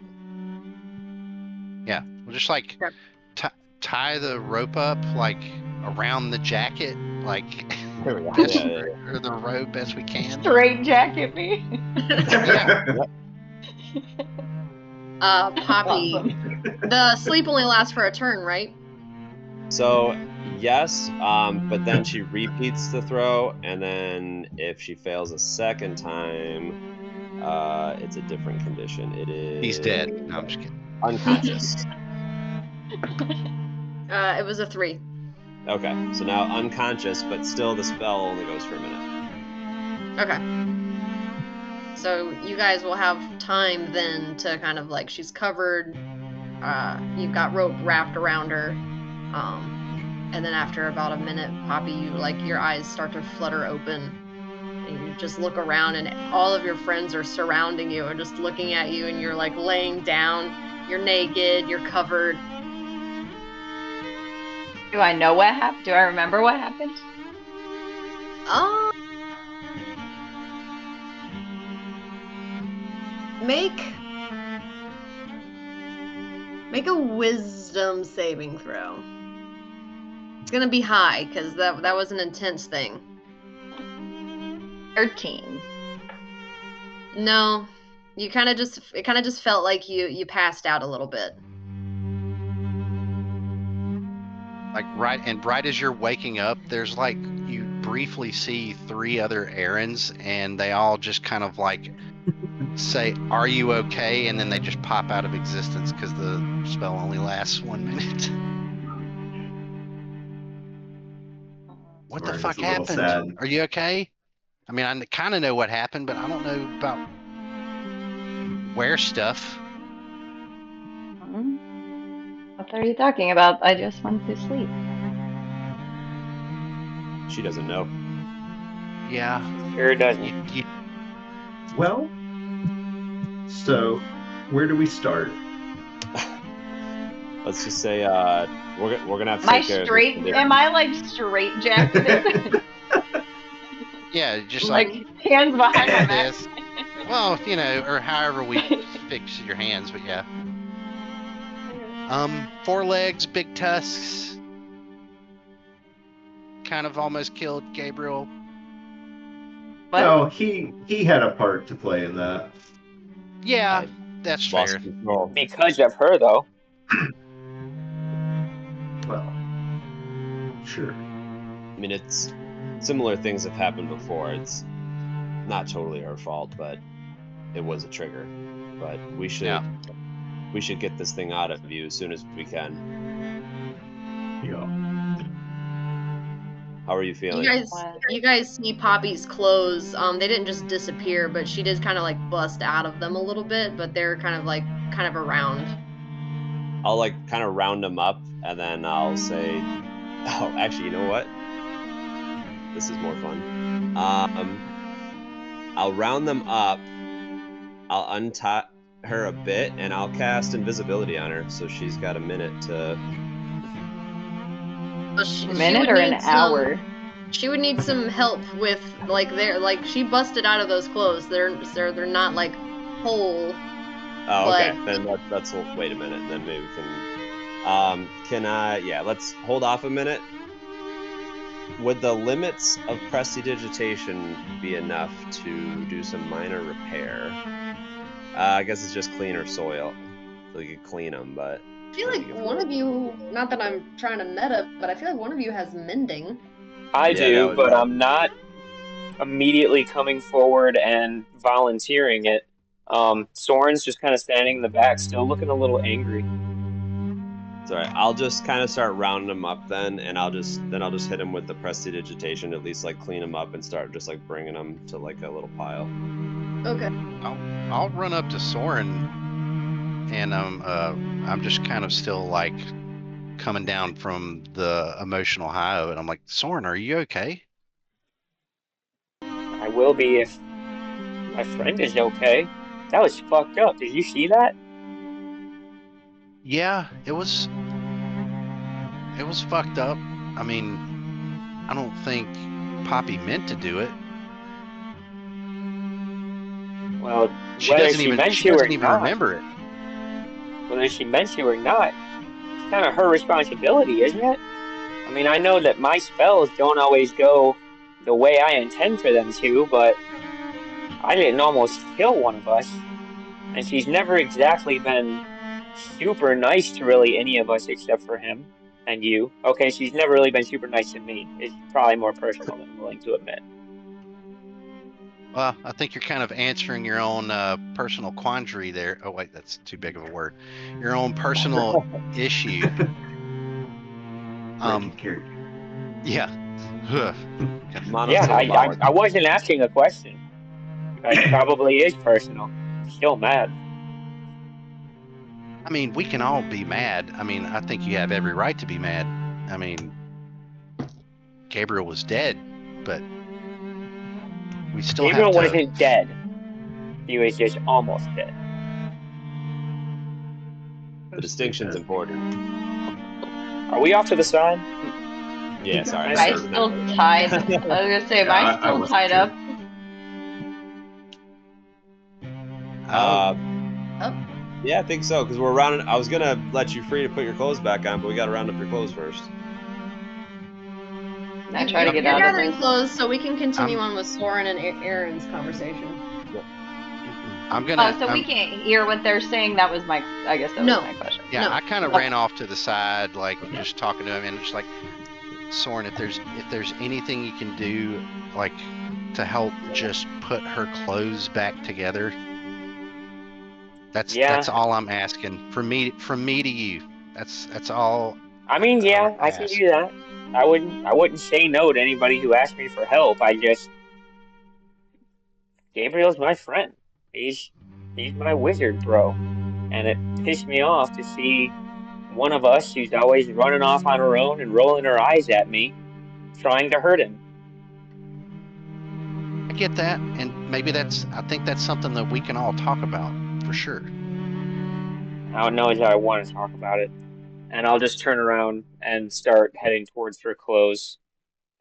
Yeah, we'll just like Okay. tie the rope up like around the jacket, like There we go. best, Yeah. or the rope best we can. Straight jacket me. Poppy, Awesome. the sleep only lasts for a turn, right? So yes, but then she repeats the throw, and then if she fails a second time, it's a different condition. It is. He's dead. No, I'm just kidding. Unconscious. It was a 3. Okay, so now unconscious, but still the spell only goes for a minute. Okay. So you guys will have time then to kind of like, she's covered, you've got rope wrapped around her, and then after about a minute, Poppy, you like your eyes start to flutter open, and you just look around, and all of your friends are surrounding you and just looking at you, and you're like laying down, you're naked, you're covered. Do I know what happened? Do I remember what happened? Make a wisdom saving throw. It's gonna be high because that was an intense thing. 13. No, it kind of just felt like you passed out a little bit. Like right as you're waking up, there's like you briefly see 3 other errands, and they all just kind of like say, "Are you okay?" And then they just pop out of existence because the spell only lasts 1 minute. What the Orin fuck is a little happened? sad. Are you okay? I mean, I kind of know what happened, but I don't know about where stuff. What are you talking about? I just went to sleep. She doesn't know. Yeah. Sure doesn't. Well, so where do we start? Let's just say we're gonna have to Am I take care straight? of this. Am I like straight jacketed? Yeah, just like hands behind my like back? this. Well, you know, or however we fix your hands, but yeah. 4 legs, big tusks. Kind of almost killed Gabriel. What? No, he had a part to play in that. Yeah, that's Lost fair. control. Because of her, though. Well, sure. I mean, it's similar things have happened before. It's not totally her fault, but it was a trigger. But we should get this thing out of you as soon as we can. Yeah. How are you feeling? You guys see Poppy's clothes. They didn't just disappear, but she did kind of like bust out of them a little bit, but they're kind of around. I'll like kind of round them up, and then I'll say, oh, actually, you know what? This is more fun. I'll round them up. I'll untie her a bit, and I'll cast invisibility on her, so she's got a minute to. A minute or an hour? She would need some help with she busted out of those clothes. They're not like whole. Oh, okay. Then that's wait a minute. Then maybe we can. Let's hold off a minute. Would the limits of prestidigitation be enough to do some minor repair? I guess it's just cleaner soil, so you could clean them, but. I feel like one of you, not that I'm trying to meta, but I feel like one of you has mending. I do, but I'm not immediately coming forward and volunteering it. Soren's just kind of standing in the back, still looking a little angry. It's all right. I'll just kind of start rounding them up then, and I'll just hit him with the prestidigitation, at least like clean them up and start just like bringing them to like a little pile. Okay. I'll run up to Soren, and I'm just kind of still like coming down from the emotional high of it. I'm like, Soren, are you okay? I will be if my friend is okay. That was fucked up. Did you see that? Yeah, it was fucked up. I mean, I don't think Poppy meant to do it. Well, she doesn't even remember it. Whether she meant to or not, it's kind of her responsibility, isn't it? I mean, I know that my spells don't always go the way I intend for them to, but I didn't almost kill one of us, and she's never exactly been super nice to really any of us except for him and you. Okay, she's never really been super nice to me. It's probably more personal than I'm willing to admit. Well, I think you're kind of answering your own personal quandary there. Oh, wait, that's too big of a word. Your own personal issue. Yeah. I wasn't asking a question. It probably is personal. I'm still mad. I mean, we can all be mad. I mean, I think you have every right to be mad. I mean, Gabriel was dead, but we still Gabriel have to... wasn't dead. He was just almost dead. The distinction's important. Are we off to the side? Yeah, sorry. Am I still tied? I was gonna say, am I still tied up? Yeah, I think so, because we're rounding. I was gonna let you free to put your clothes back on, but we gotta round up your clothes first. I try to get out of this. Clothes so we can continue on with Soren and Aaron's conversation. Yep. We can't hear what they're saying. That was my. I guess that was my question. Yeah, I kind of ran off to the side, like just talking to him, and just like, Soren, if there's anything you can do, like, to help just put her clothes back together. That's all I'm asking. From me to you. That's all. I mean, yeah, I can do that. I wouldn't say no to anybody who asked me for help. I just Gabriel's my friend. He's my wizard bro. And it pissed me off to see one of us who's always running off on her own and rolling her eyes at me, trying to hurt him. I get that, and maybe I think that's something that we can all talk about for sure. I don't know as I want to talk about it. And I'll just turn around and start heading towards her clothes.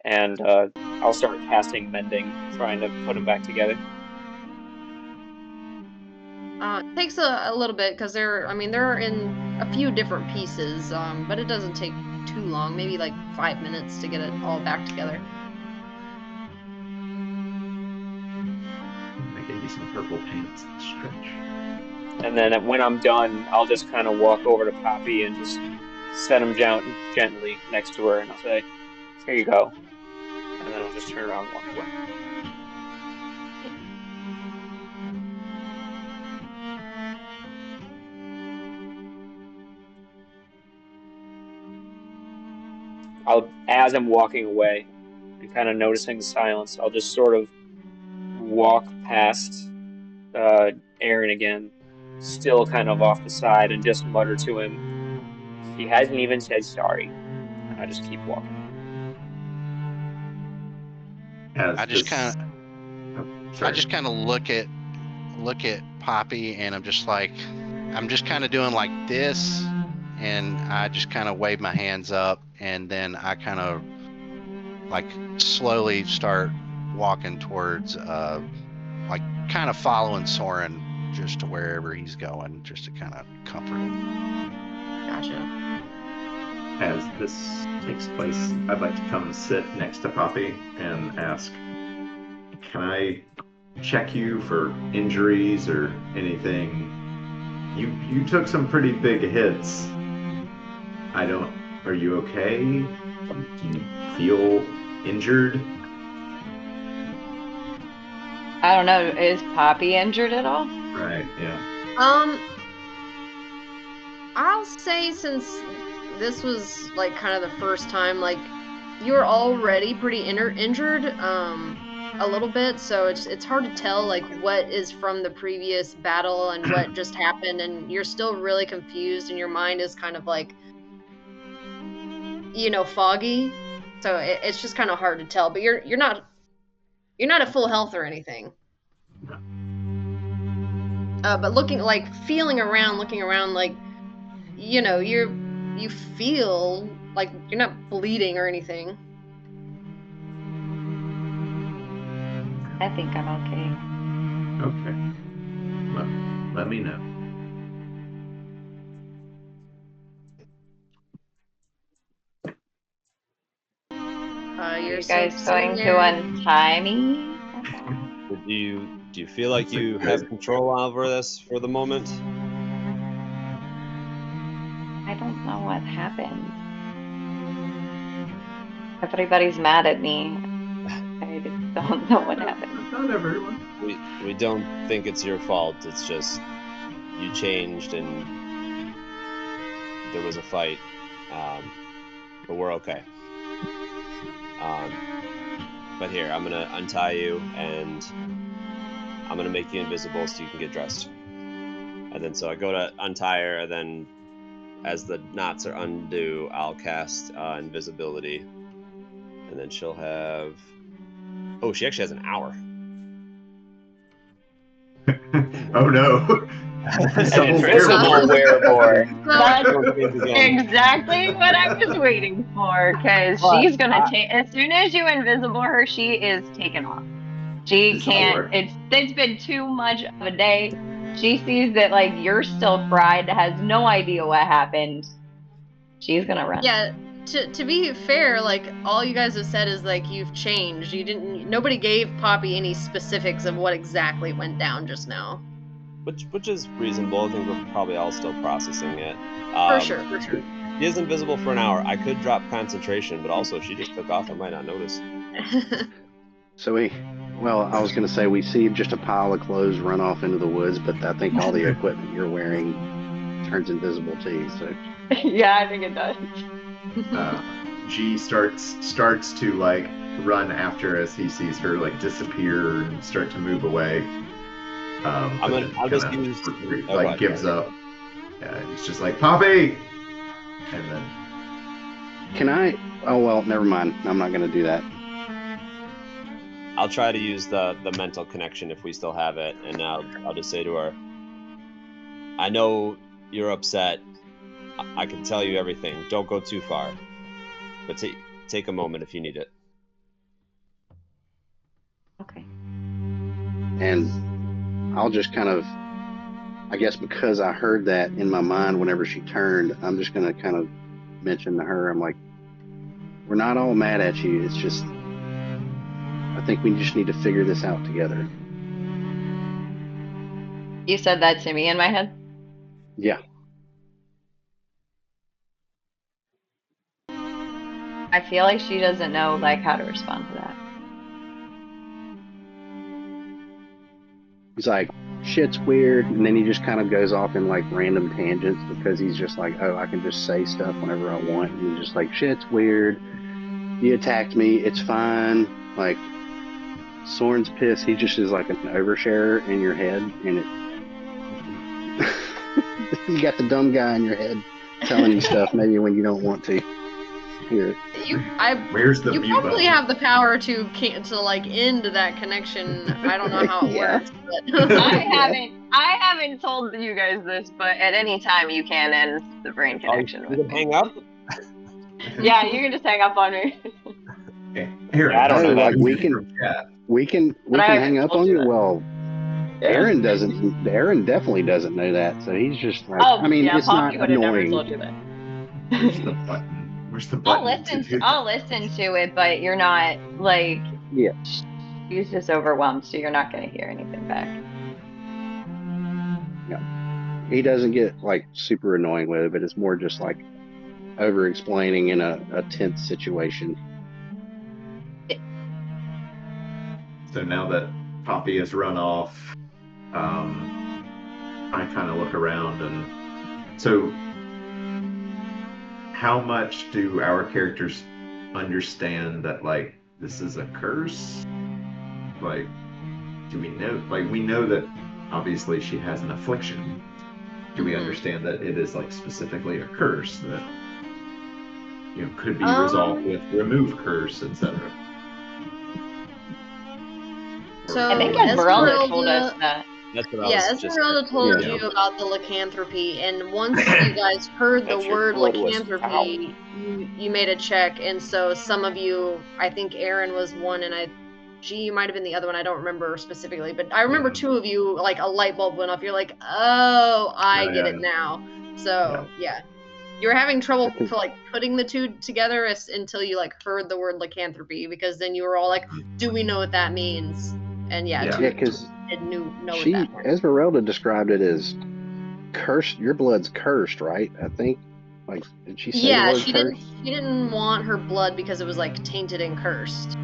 And I'll start casting mending, trying to put them back together. It takes a little bit because they're in a few different pieces, but it doesn't take too long, maybe like 5 minutes to get it all back together. I gave you some purple pants to stretch. And then when I'm done, I'll just kind of walk over to Poppy and just set him down gently next to her, and I'll say, "Here you go." And then I'll just turn around and walk away. As I'm walking away and kind of noticing the silence, I'll just sort of walk past Aaron again, still kind of off the side, and just mutter to him, "He hasn't even said sorry." And I just keep walking. I just kind of look at Poppy, and I'm just kind of doing like this, and I just kind of wave my hands up, and then I kind of like slowly start walking towards like kind of following Soren just to wherever he's going, just to kind of comfort him. Gotcha. As this takes place, I'd like to come and sit next to Poppy and ask, can I check you for injuries or anything? You took some pretty big hits. Are you okay? Do you feel injured? I don't know. Is Poppy injured at all? Right, yeah. I'll say since this was like kind of the first time, like you were already pretty injured, a little bit, so it's hard to tell like what is from the previous battle and what just happened, and you're still really confused, and your mind is kind of like, foggy. So it's just kind of hard to tell. But you're not at full health or anything. But looking around, like, you feel like you're not bleeding or anything. I think I'm okay. Okay. Well, let me know. Are you guys going to untie me? Do you feel like you have control over this for the moment? I don't know what happened. Everybody's mad at me. I don't know what happened. Not everyone. We don't think it's your fault. It's just you changed and there was a fight. But we're okay. But here, I'm gonna untie you and I'm gonna make you invisible so you can get dressed. And then so I go to untie her, and then as the knots are undue, I'll cast invisibility. And then she'll have... Oh, she actually has an hour. Oh no. An invisible werebore. That's exactly what I was waiting for, because she's gonna take, as soon as you invisible her, she is taken off. She can't, it's been too much of a day. She sees that like you're still fried, has no idea what happened. She's gonna run. Yeah, to be fair, like all you guys have said is like you've changed. Nobody gave Poppy any specifics of what exactly went down just now. Which is reasonable. I think we're probably all still processing it. For sure. She is invisible for an hour. I could drop concentration, but also if she just took off, I might not notice. So I was going to say we see just a pile of clothes run off into the woods, but I think all the equipment you're wearing turns invisible to you. So yeah, I think it does. G starts to like run after as he sees her like disappear and start to move away. I'll just use gives up. Yeah, he's just like Poppy, and then Can I? Oh well, never mind. I'm not gonna do that. I'll try to use the mental connection if we still have it, and I'll just say to her, I know you're upset. I can tell you everything. Don't go too far, but take a moment if you need it. Okay. And I'll just kind of, I guess because I heard that in my mind whenever she turned, I'm just gonna kind of mention to her, I'm like, we're not all mad at you. It's just, I think we just need to figure this out together. You said that to me in my head? Yeah. I feel like she doesn't know like how to respond to that. He's like, shit's weird, and then he just kind of goes off in like random tangents because he's just like, oh, I can just say stuff whenever I want. And he's just like, shit's weird. You attacked me. It's fine. Like, Soren's pissed. He just is like an oversharer in your head, and it. You got the dumb guy in your head telling you stuff maybe when you don't want to hear it. where's the You mute probably button? have the power to like end that connection. I don't know how it Yeah. works, but I haven't told you guys this, but at any time you can end the brain connection You with can me. hang up. Yeah, you can just hang up on me. Here, I don't know that. we can But I hang haven't up told on you you. that. Well, Aaron definitely doesn't know that, so he's just like, Oh, I mean, yeah, it's not Poppy would have never annoying. told you that. Where's the button? Where's the button? I'll listen to it, but you're not like. Yeah. She's just overwhelmed, so you're not going to hear anything back. He doesn't get like super annoying with it, but it's more just like over explaining in a tense situation. So now that Poppy has run off, I kind of look around, and so how much do our characters understand that like this is a curse? Like, do we know? Like, we know that obviously she has an affliction. Do we understand that it is like specifically a curse that could be resolved with remove curse, etc.? So I think Esmeralda told us that. That's what I was just. Esmeralda told Yeah. you about the lycanthropy, and once you guys heard the That your word blood was lycanthropy, you made a check, and so some of you, I think Aaron was one, and G might have been the other one. I don't remember specifically, but I remember two of you, like a light bulb went off. You're like, oh, I get it now. So yeah. You were having trouble for like putting the two together until you like heard the word lycanthropy, because then you were all like, do we know what that means? And because know what she that meant. Esmeralda described it as cursed. Your blood's cursed, right? I think. Like, did she say the word she cursed? didn't want her blood because it was like tainted and cursed.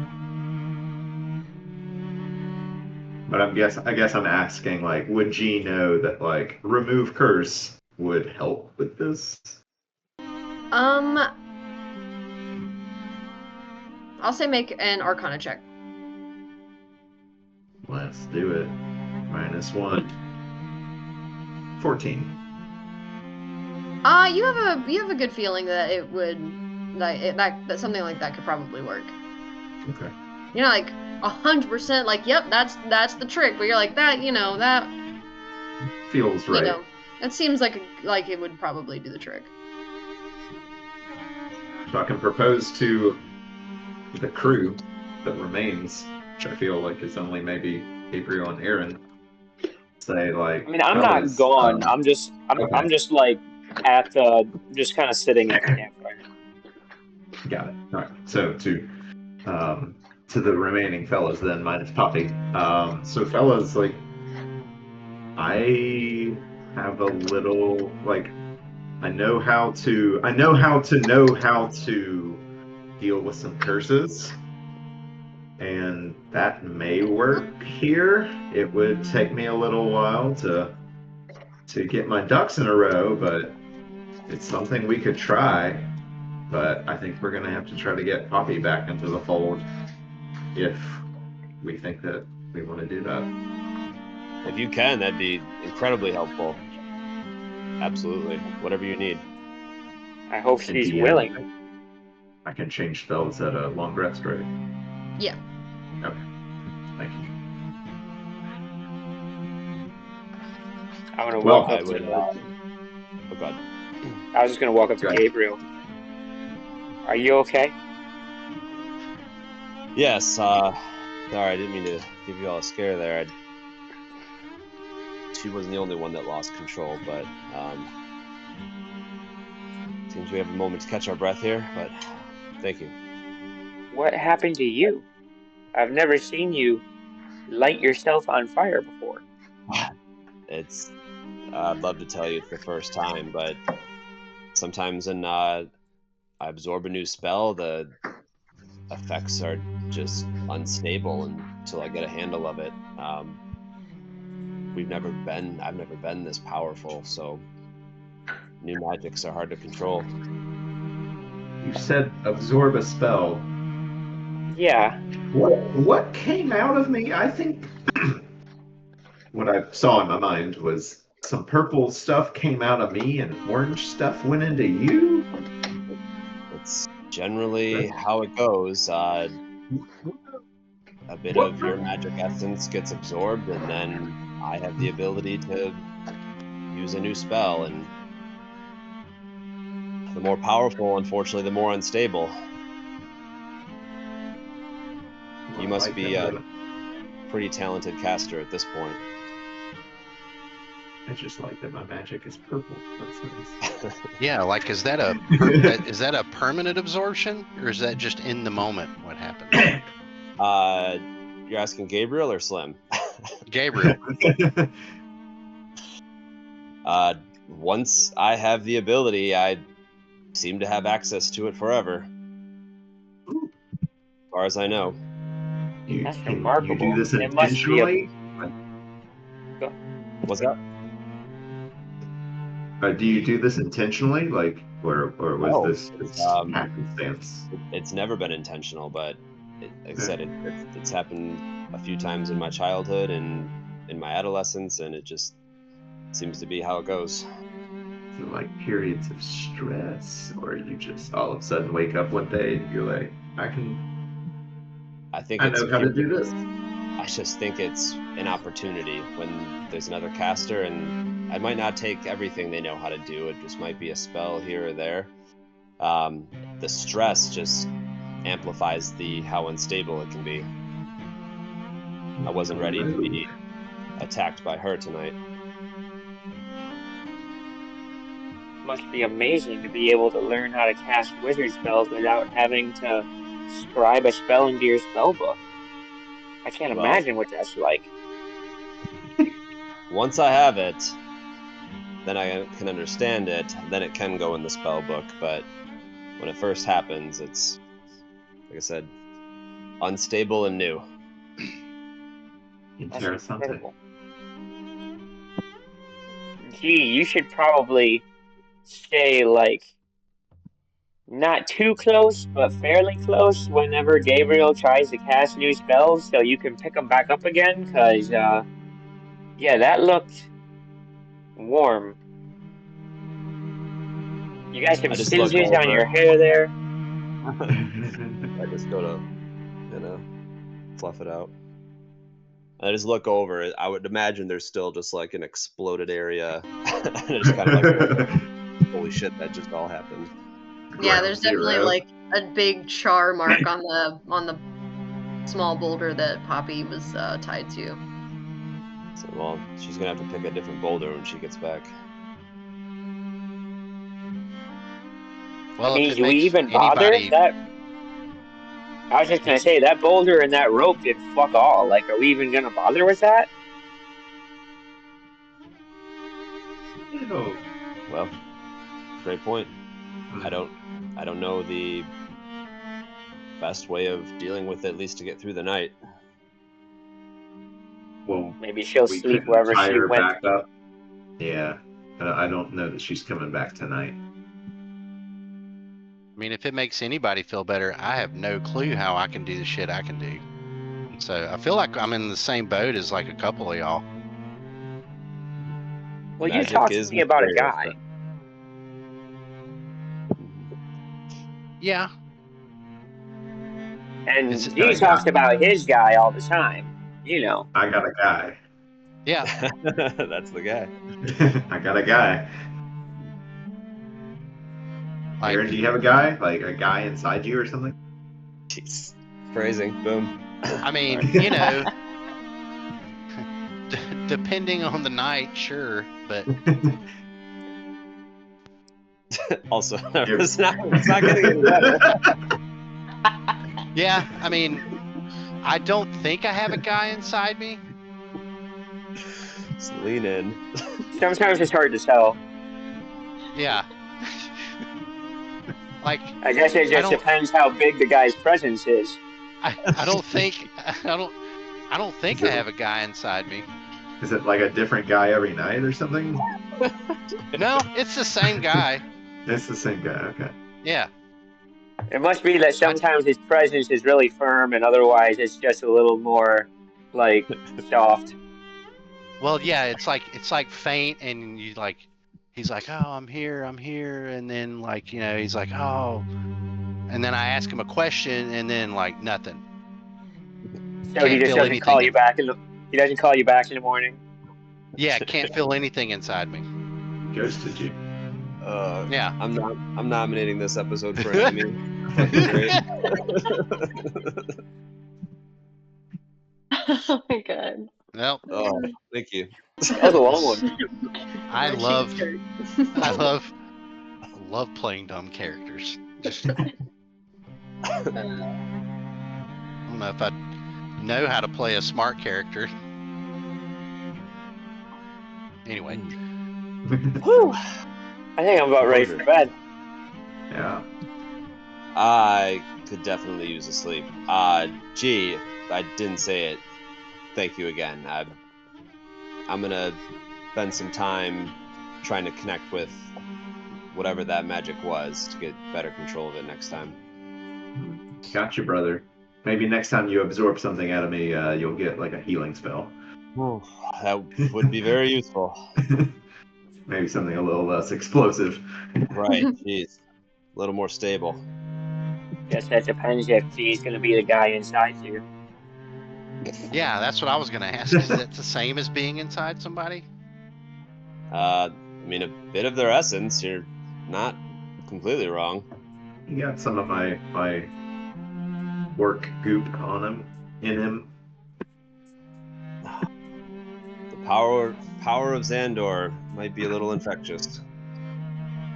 But I guess I'm asking, like, would G know that like remove curse would help with this? I'll say make an Arcana check. Let's do it. -1. 14. You have a good feeling that it would, that something like that could probably work. Okay. You're not like 100% like, yep, that's the trick, but you're like that Feels right. That seems like it would probably do the trick. So I can propose to the crew that remains, which I feel like is only maybe Gabriel and Aaron. Say like, I mean, I'm not gone. I'm just like at just kind of sitting at the campfire. Got it. All right. So to the remaining fellas then, minus Poppy. So fellas, like, I have a little like, I know how to deal with some curses, and that may work here. It would take me a little while to get my ducks in a row, but it's something we could try. but I think we're gonna have to try to get Poppy back into the fold if we think that we want to do that. If you can, that'd be incredibly helpful. Absolutely. Whatever you need. I hope And she's DM, willing. I can change spells at a long rest, right? Yeah. Okay. Thank you. I'm gonna Well, walk I up would. to. Oh God. I was just gonna walk up to Go ahead. Gabriel. Are you okay? Yes. Sorry, I didn't mean to give you all a scare there. She wasn't the only one that lost control, but seems we have a moment to catch our breath here. But thank you. What happened to you? I've never seen you light yourself on fire before. It's. I'd love to tell you it's the first time, but sometimes when I absorb a new spell, the effects are just unstable until I get a handle of it. I've never been this powerful, so new magics are hard to control. You said absorb a spell. Yeah. What came out of me? I think what I saw in my mind was some purple stuff came out of me and orange stuff went into you. It's generally how it goes. A bit What? of your magic essence gets absorbed, and then I have the ability to use a new spell, and the more powerful, unfortunately, the more unstable. You must be a pretty talented caster at this point. I just like that my magic is purple. That's nice. Yeah, like is that a permanent absorption, or is that just in the moment what happened? You're asking Gabriel or Slim? Gabriel. Once I have the ability, I seem to have access to it forever. As far as I know. That's Can remarkable. you do this It must be intentionally? What's that? Do you do this intentionally, like, or was No, this it's, happenstance? It's never been intentional, but like I said, it's happened a few times in my childhood and in my adolescence, and it just seems to be how it goes. So, like periods of stress, or you just all of a sudden wake up one day and you're like, I know how to do this. I just think it's an opportunity when there's another caster, and I might not take everything they know how to do. It just might be a spell here or there. The stress just amplifies how unstable it can be. I wasn't ready to be attacked by her tonight. must be amazing to be able to learn how to cast wizard spells without having to scribe a spell into your spell book. I can't Well, imagine what that's like. Once I have it, then I can understand it, then it can go in the spell book, but when it first happens, it's, like I said, unstable and new. That's Interessante. incredible. Gee, you should probably stay, like, not too close, but fairly close whenever Gabriel tries to cast new spells so you can pick them back up again, because, yeah, that looked warm. You got some I just look singes on over. your hair there. I just go to, fluff it out. I just look over it. I would imagine there's still just like an exploded area. And it's kind of like, holy shit, that just all happened. Yeah, there's definitely like a big char mark on the small boulder that Poppy was tied to. So, well, she's gonna have to pick a different boulder when she gets back. Well, I mean, if it do we makes even bother? anybody, I was just gonna say, that boulder and that rope did fuck all. Like, are we even gonna bother with that? Ew. Well, great point. I don't know the best way of dealing with it, at least to get through the night. Well, Maybe she'll we sleep couldn't wherever tie she her went. back up. Yeah, I don't know that she's coming back tonight. mean, if it makes anybody feel better, I have no clue how I can do the shit I can do. So I feel like I'm in the same boat as like a couple of y'all. Well, you Magic talked to is me about a mysterious, guy. Yeah. And It's- he talks about his guy all the time. You know. I got a guy. Yeah. That's the guy. I got a guy. Like, Aaron, do you have a guy? Like a guy inside you or something? Jeez. Phrasing. Boom. I mean, Sorry. you know, depending on the night, sure, but Also, it's not getting any better. yeah, I mean, I don't think I have a guy inside me. Just lean in. Sometimes it's hard to tell. Yeah. Like, I guess it I just don't- depends how big the guy's presence is. I don't think I don't think I have a guy inside me. Is it like a different guy every night or something? No, it's the same guy. It's the same guy. Okay. Yeah. It must be that sometimes his presence is really firm, and otherwise it's just a little more like soft. Well, yeah, it's like faint, and you like, he's like, oh, I'm here, and then like, you know, he's like, oh, and then I ask him a question, and then like nothing. So he Can't just feel doesn't anything call you in- back he doesn't call you back in the morning. Yeah, can't feel anything inside me. Ghosted you. Yeah. I'm nominating this episode for an Emmy. Fucking great. Oh my god. Well, Oh, thank you. That was a long one. I My love cheeks I hurt. love playing dumb characters. Just I don't know if I know how to play a smart character. Anyway, Whew. I think I'm about ready for bed. Yeah. I could definitely use a sleep. Gee, I didn't say it. Thank you again. I'm gonna spend some time trying to connect with whatever that magic was to get better control of it next time. Gotcha, brother. Maybe next time you absorb something out of me, you'll get like a healing spell. That would be very useful. Maybe something a little less explosive. Right, jeez. A little more stable. Guess that depends if he's gonna be the guy inside you. yeah, that's what I was gonna ask. Is it the same as being inside somebody? I mean, a bit of their essence. You're not completely wrong. You got some of my work goop on him, in him. The power of Xandor might be a little infectious.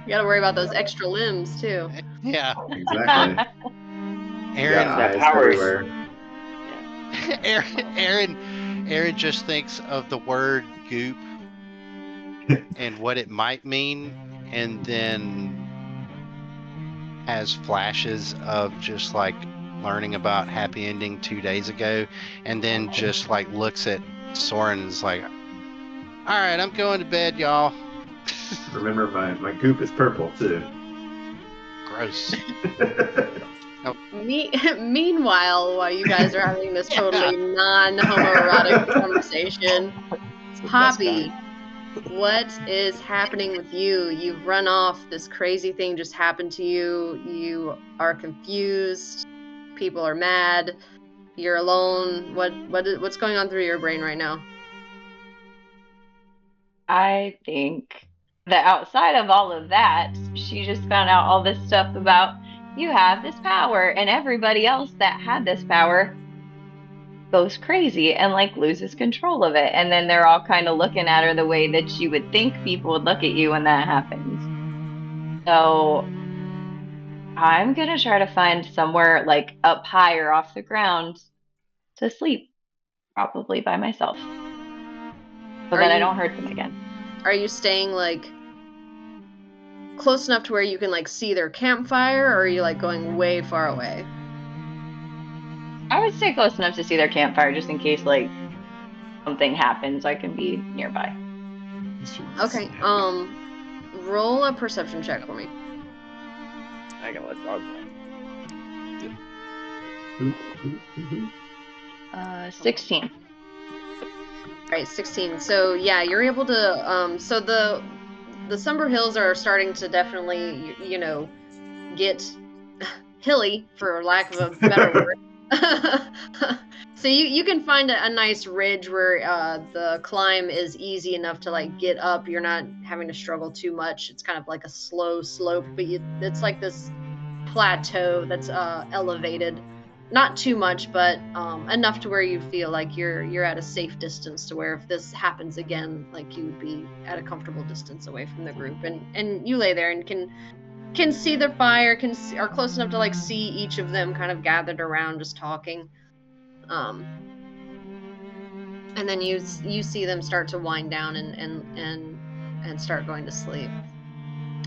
You gotta worry about those extra limbs too. Yeah. Exactly. Aaron, Got that eyes powers. everywhere. Aaron just thinks of the word goop and what it might mean, and then has flashes of just like learning about Happy Ending 2 days ago, and then just like looks at Soren and is like, all right, I'm going to bed, y'all. Remember, my goop is purple too. Gross. Meanwhile, while you guys are having this totally non-homoerotic conversation, It's the best Poppy, kind. what is happening with you? You've run off. This crazy thing just happened to you. You are confused. People are mad. You're alone. What's going on through your brain right now? I think that outside of all of that, she just found out all this stuff about you have this power, and everybody else that had this power goes crazy and like loses control of it. And then they're all kind of looking at her the way that you would think people would look at you when that happens. So I'm gonna try to find somewhere like up higher off the ground to sleep, probably by myself, so Are that I you- don't hurt them again. Are you staying like close enough to where you can like see their campfire, or are you like going way far away? I would stay close enough to see their campfire just in case like something happens. I can be nearby. Okay. Roll a perception check for me. I can let dogs out. 16. Right, 16. So yeah, you're able to. So the Summer Hills are starting to definitely, get hilly, for lack of a better word. So you can find a nice ridge where the climb is easy enough to like get up. You're not having to struggle too much. It's kind of like a slow slope, but it's like this plateau that's elevated. Not too much, but enough to where you feel like you're at a safe distance to where if this happens again, like you would be at a comfortable distance away from the group, and you lay there and can see their fire, are close enough to like see each of them kind of gathered around just talking, and then you see them start to wind down and start going to sleep.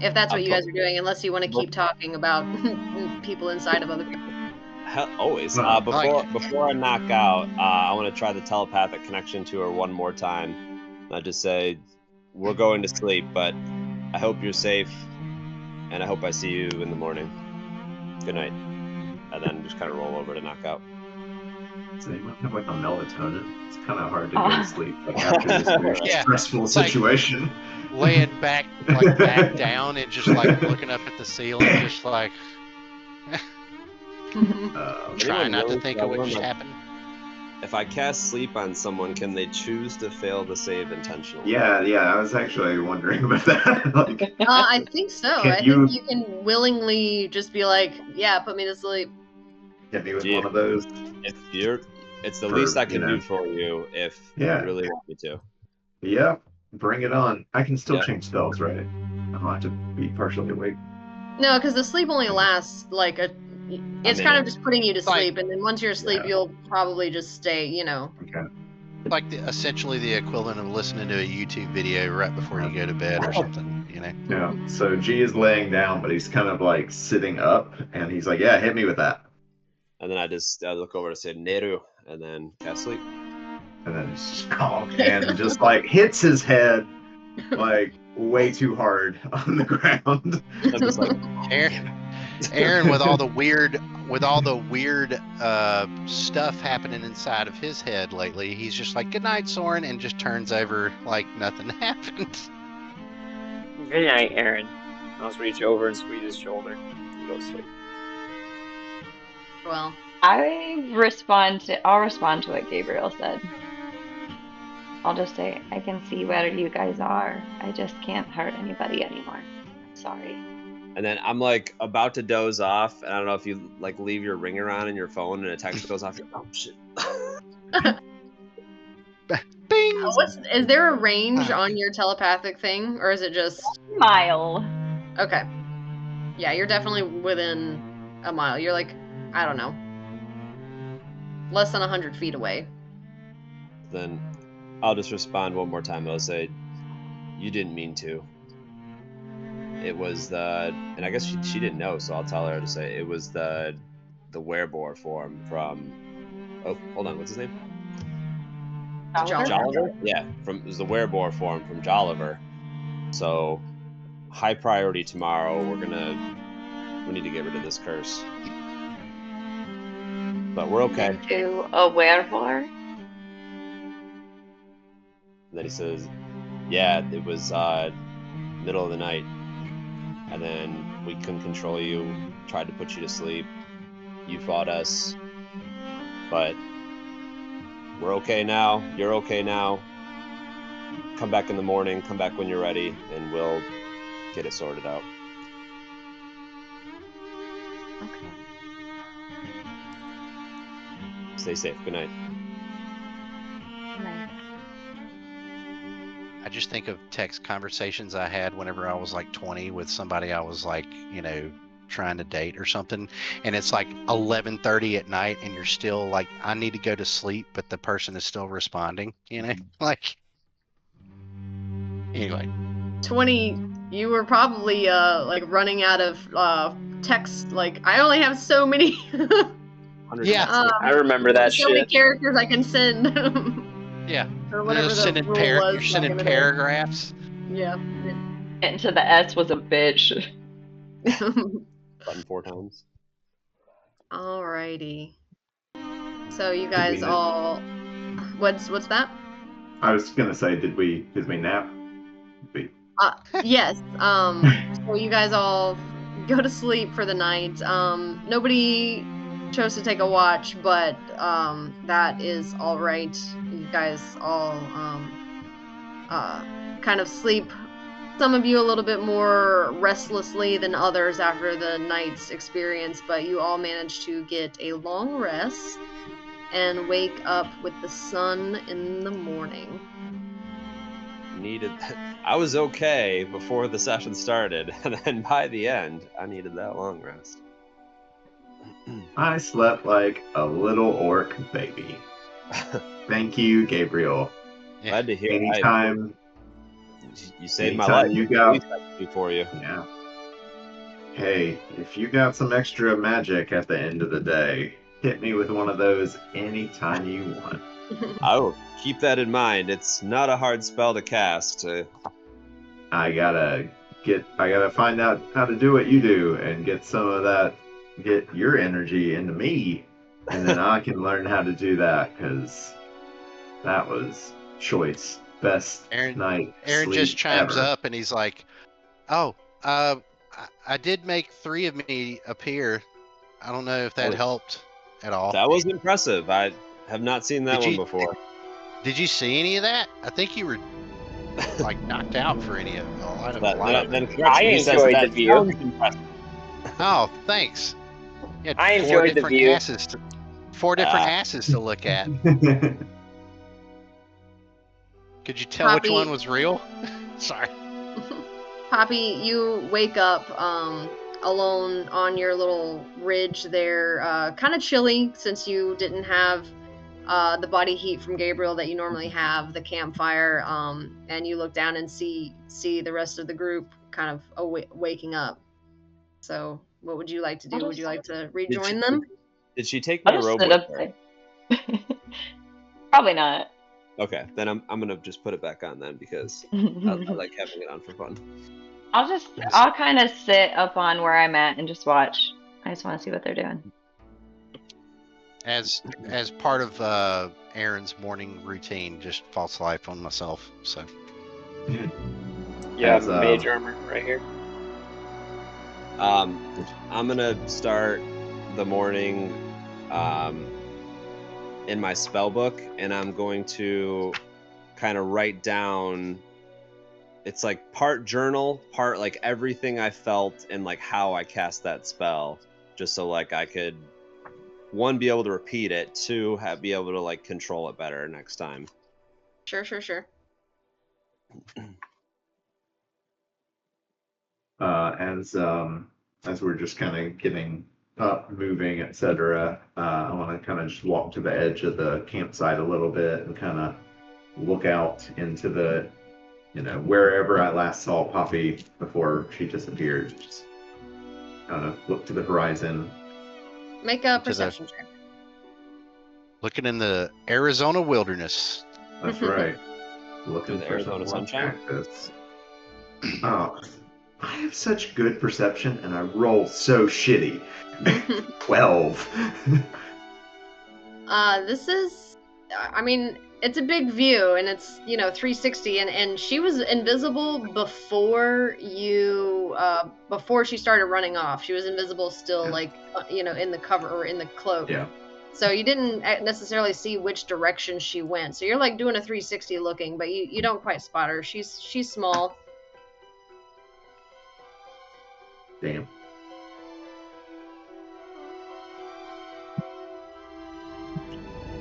If that's what you guys are doing, unless you want to keep talking about people inside of other people. Always. Well, Before I knock out, I want to try the telepathic connection to her one more time. I just say, we're going to sleep, but I hope you're safe, and I hope I see you in the morning. Good night. And then just kind of roll over to knock out. So you might have like a melatonin. It's kind of hard to go to sleep like, after this very Yeah, stressful it's like- situation. Laying back down and just like looking up at the ceiling, just like trying not to think of what just happened. If I cast sleep on someone, can they choose to fail the save intentionally? Yeah, I was actually wondering about that. Like, I think so. Can I you- think you can willingly just be like, yeah, put me to sleep. hit me with Yeah. one of those. It's the For, least I can you know. do for you if Yeah. you really want me to. Yeah, bring it on. I can still Yeah. change spells, right? I don't have to be partially awake. No, because the sleep only lasts like it's kind minute. of just putting you to Like- sleep, and then once you're asleep, Yeah. you'll probably just stay, Okay. Like essentially the equivalent of listening to a YouTube video right before you go to bed or something, you know? Yeah. So G is laying down, but he's kind of like sitting up, and he's like, "Yeah, hit me with that." And then I look over to say Neru, and then cast sleep. And then he's just calm and just like hits his head like way too hard on the ground. I'm just like, Aaron with all the weird stuff happening inside of his head lately, he's just like, "Good night, Soren," and just turns over like nothing happened. Good night, Aaron. I'll just reach over and squeeze his shoulder and go to sleep. Well, I'll respond to what Gabriel said. I'll just say, I can see where you guys are. I just can't hurt anybody anymore. Sorry. and then I'm like about to doze off, and I don't know if you like leave your ringer on in your phone and a text goes off. You're like, oh shit. Bing! is there a range on your telepathic thing, or is it just Mile. okay? Yeah, you're definitely within a mile. You're like, I don't know, less than 100 feet away. Then I'll just respond one more time. I'll say, you didn't mean to. It was and I guess she didn't know, so I'll tell her to say it was the werebore form from. Oh, hold on, what's his name? Jolliver? Yeah, it was the werebore form from Jolliver. So, high priority tomorrow. We need to get rid of this curse. But we're okay. To a werewolf? And then he says, yeah, it was middle of the night. And then we couldn't control you, tried to put you to sleep. You fought us. But we're okay now. You're okay now. Come back in the morning. Come back when you're ready, and we'll get it sorted out. Okay. Stay safe. Good night. Nice. I just think of text conversations I had whenever I was like 20 with somebody I was like, trying to date or something, and it's like 11:30 at night and you're still like, I need to go to sleep, but the person is still responding, like anyway. 20, you were probably like running out of text. Like, I only have so many. 100 Yeah. texts. I remember that so many shit. characters I can send. Yeah, Or whatever you're the sending, rule was you're back sending in the day. paragraphs. Yeah. Into the S was a bitch. button 4 times. Alrighty. So you we guys nap? all, what's that? I was gonna say, did we nap? Yes. So you guys all go to sleep for the night. Nobody chose to take a watch, but that is all right. You guys all kind of sleep. Some of you a little bit more restlessly than others after the night's experience, but you all managed to get a long rest and wake up with the sun in the morning. Needed. I was okay before the session started, and then by the end, I needed that long rest. I slept like a little orc baby. Thank you, Gabriel. Glad to hear. Anytime You saved my anytime life. you At got- least I can do for you. Yeah. Hey, if you got some extra magic at the end of the day, hit me with one of those anytime you want. I will keep that in mind. It's not a hard spell to cast. I gotta find out how to do what you do and get some of that, get your energy into me, and then I can learn how to do that, because that was choice. Best night Aaron sleep just chimes ever. up and he's like, "Oh, I did make 3 of me appear. I don't know if that helped at all." That was impressive. I have not seen that Did one you- before. Did you see any of that? I think you were like knocked out for any of a lot of Then it. correction, he says enjoyed that the view. sounds impressive. Oh, thanks. You had I 4 enjoyed the different view. asses. 4 different Ah. asses to look at. Could you tell which Poppy. one was real? Sorry. Poppy, you wake up alone on your little ridge there, kind of chilly since you didn't have the body heat from Gabriel that you normally have, the campfire, and you look down and see the rest of the group kind of waking up. So what would you like to do? Would you like to rejoin them? Did she take my I'll just robe sit with up her? there. Probably not. Okay, then I'm gonna just put it back on then because I like having it on for fun. I'll kind of sit up on where I'm at and just watch. I just want to see what they're doing. As part of Aaron's morning routine, just false life on myself. So Yeah, As, mage armor right here. I'm gonna start the morning in my spell book, and I'm going to kind of write down. It's like part journal, part like everything I felt and like how I cast that spell, just so like I could, 1, be able to repeat it, 2, be able to like control it better next time. Sure. As we're just kind of getting up, moving, etc., I want to kind of just walk to the edge of the campsite a little bit and kind of look out into the, wherever I last saw Poppy before she disappeared. Just kind of look to the horizon. Make a the- perception check. looking in the Arizona wilderness. That's right. Looking The for Arizona some sunshine? cactus. Oh, I have such good perception, and I roll so shitty. 12. This is, I mean, it's a big view, and it's 360, and she was invisible before before she started running off. She was invisible still, like in the cover or in the cloak. Yeah. So you didn't necessarily see which direction she went. So you're like doing a 360 looking, but you don't quite spot her. She's small. Damn.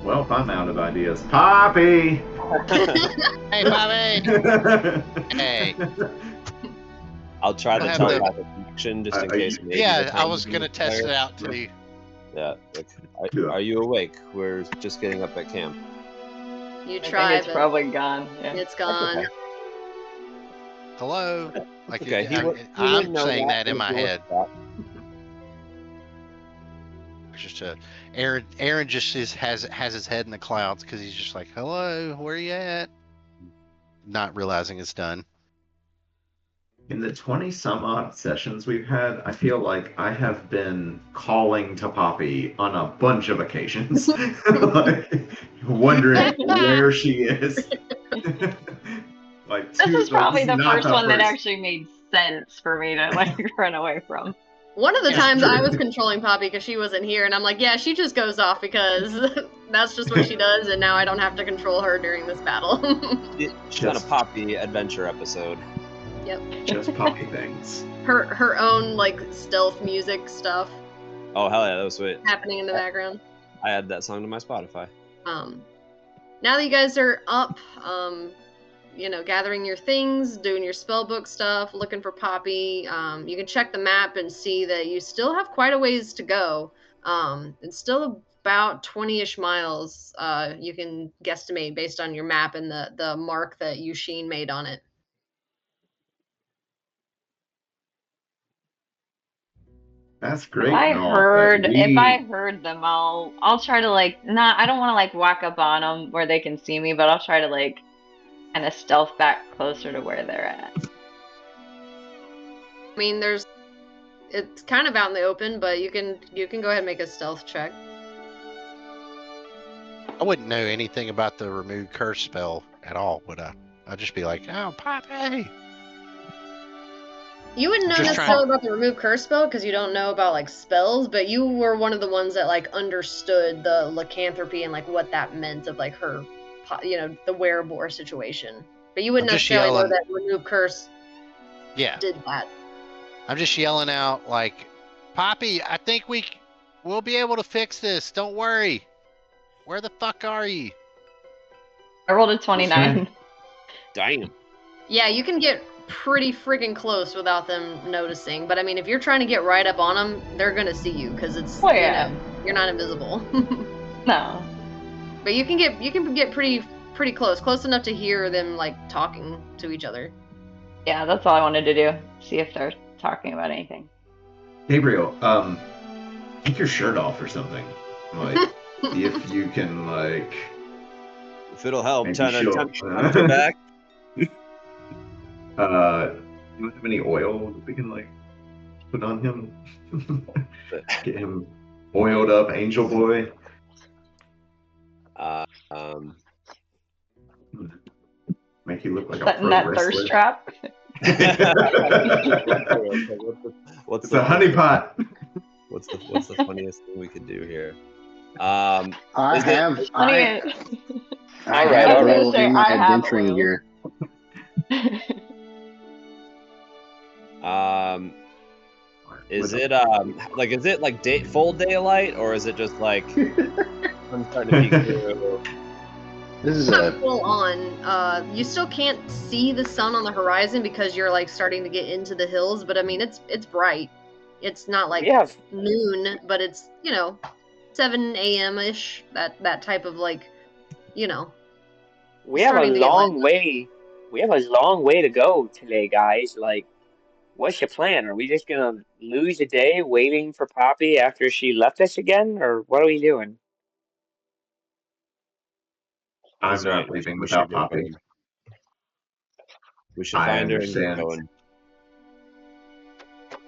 Well, if I'm out of ideas, Poppy! Hey, Bobby! Hey. I'll try the I'll have the- telepathic connection just in Are case. you- maybe Yeah, the I was time gonna test player- it out too. Yeah. Like, Yeah. are you awake? We're just getting up at camp. You I try, think it's but probably gone. Yeah. it's gone. okay. Hello. Like Okay, I'm wouldn't know saying that in if my you were head. stopped. Just Aaron just has his head in the clouds because he's just like, "Hello, where you at?" Not realizing it's done. In the 20 some odd sessions we've had, I feel like I have been calling to Poppy on a bunch of occasions, like, wondering where she is. Like, This is probably the not first one that first. actually made sense for me to like run away from. One of the It's times I true. was controlling Poppy because she wasn't here, and I'm like, yeah, she just goes off because that's just what she does, and now I don't have to control her during this battle. She's on a Poppy adventure episode. Yep. Just Poppy things. Her own like stealth music stuff Oh hell yeah, that was sweet. happening in the background. I added that song to my Spotify. Now that you guys are up, gathering your things, doing your spellbook stuff, looking for Poppy, you can check the map and see that you still have quite a ways to go. It's still about 20-ish miles, you can guesstimate based on your map and the mark that Yushin made on it. That's great. If I and all, heard but them, I'll try to like not. I don't want to like walk up on them where they can see me, but I'll try to like kind of stealth back closer to where they're at. I mean, it's kind of out in the open, but you can go ahead and make a stealth check. I wouldn't know anything about the remove curse spell at all, would I? I'd just be like, oh, Poppy. You wouldn't know Just necessarily trying- about the remove curse spell because you don't know about like spells, but you were one of the ones that like understood the lycanthropy and like what that meant of like her, the werebore situation. But you wouldn't I'm just necessarily know yelling. that remove curse Yeah, did that. I'm just yelling out like, Poppy, I think we'll be able to fix this. Don't worry. Where the fuck are you? I rolled a 29. Damn. Yeah, you can get pretty freaking close without them noticing. But I mean, if you're trying to get right up on them, they're gonna see you because it's Oh, yeah. you're not invisible. No. But you can get pretty close enough to hear them like talking to each other. Yeah, that's all I wanted to do. See if they're talking about anything. Gabriel, take your shirt off or something. Like, see if you can, like. If it'll help, Maybe trying to she'll- tempt her back. Do you have any oil that we can, like, put on him? Get him oiled up, Angel Boy. Make you look like a Setting pro that wrestler. thirst trap. What's It's a honeypot. What's the funniest thing we could do here? I Is it- have Honey, All right, a all right. little say, in my I have adventuring oil. gear. Is it like full daylight, or is it just like I'm starting to peek through? This is Not a full on. You still can't see the sun on the horizon because you're like starting to get into the hills. But I mean, it's bright. It's not like We have noon, but it's 7 a.m. ish. That type of like, we have a starting to get long light. way. We have a long way to go today, guys. Like, what's your plan? Are we just gonna lose a day waiting for Poppy after she left us again, or what are we doing? I'm That's not right, leaving we without should get Poppy. going. We should I find her and get understand. going.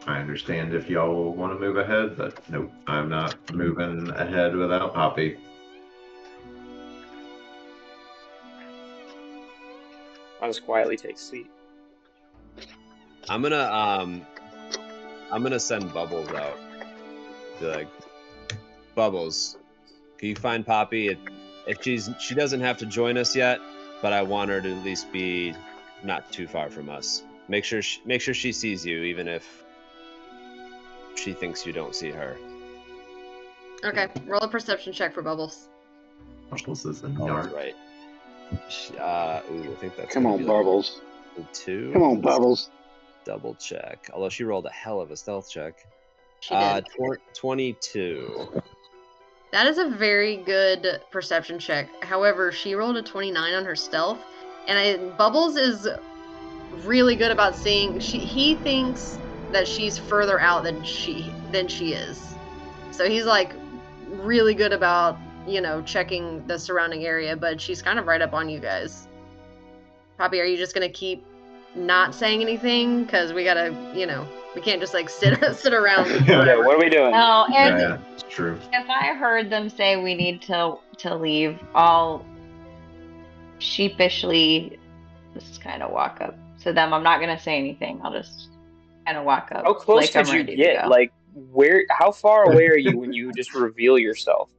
I understand if y'all want to move ahead, but nope, I'm not moving ahead without Poppy. I'll just quietly take a seat. I'm gonna send Bubbles out. Be like, Bubbles, can you find Poppy? She doesn't have to join us yet, but I want her to at least be not too far from us. Make sure she sees you, even if she thinks you don't see her. Okay, roll a perception check for Bubbles. Bubbles is a Oh, that's narc. right. I think that's come gonna on, be like Bubbles. a 2. Come on, Let's Bubbles. double check. Although she rolled a hell of a stealth check. She did. 22. That is a very good perception check. However, she rolled a 29 on her stealth, and Bubbles is really good about seeing. He thinks that she's further out than she is. So he's like really good about checking the surrounding area, but she's kind of right up on you guys. Poppy, are you just gonna keep not saying anything because we gotta, we can't just like sit around. Yeah, what are we doing? No, and Yeah, it's true. if I heard them say we need to leave, I'll sheepishly just kind of walk up to them. I'm not gonna say anything. I'll just kind of walk up. How close like did I'm you ready to get? go. Like, how far away are you when you just reveal yourself?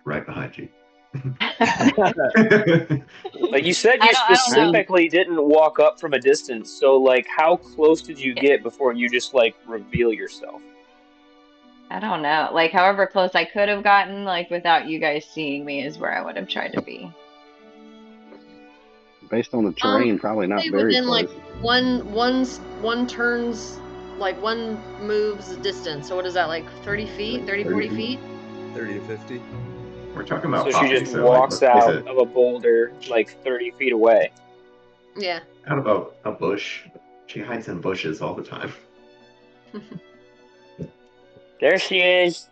Right behind you. Like you said, I you don't know. specifically didn't walk up from a distance. So, like, how close did you get before you just like reveal yourself? I don't know. Like, however close I could have gotten, like, without you guys seeing me is where I would have tried to be. Based on the terrain, probably not Say very within close. like one turns, like one moves distance. So what is that, like 30 feet, 30, 40 feet? 30 to 50. We're talking about So Poppy, she just so walks like, out is it of a boulder like 30 feet away. Yeah. out of a bush? She hides in bushes all the time. There she is.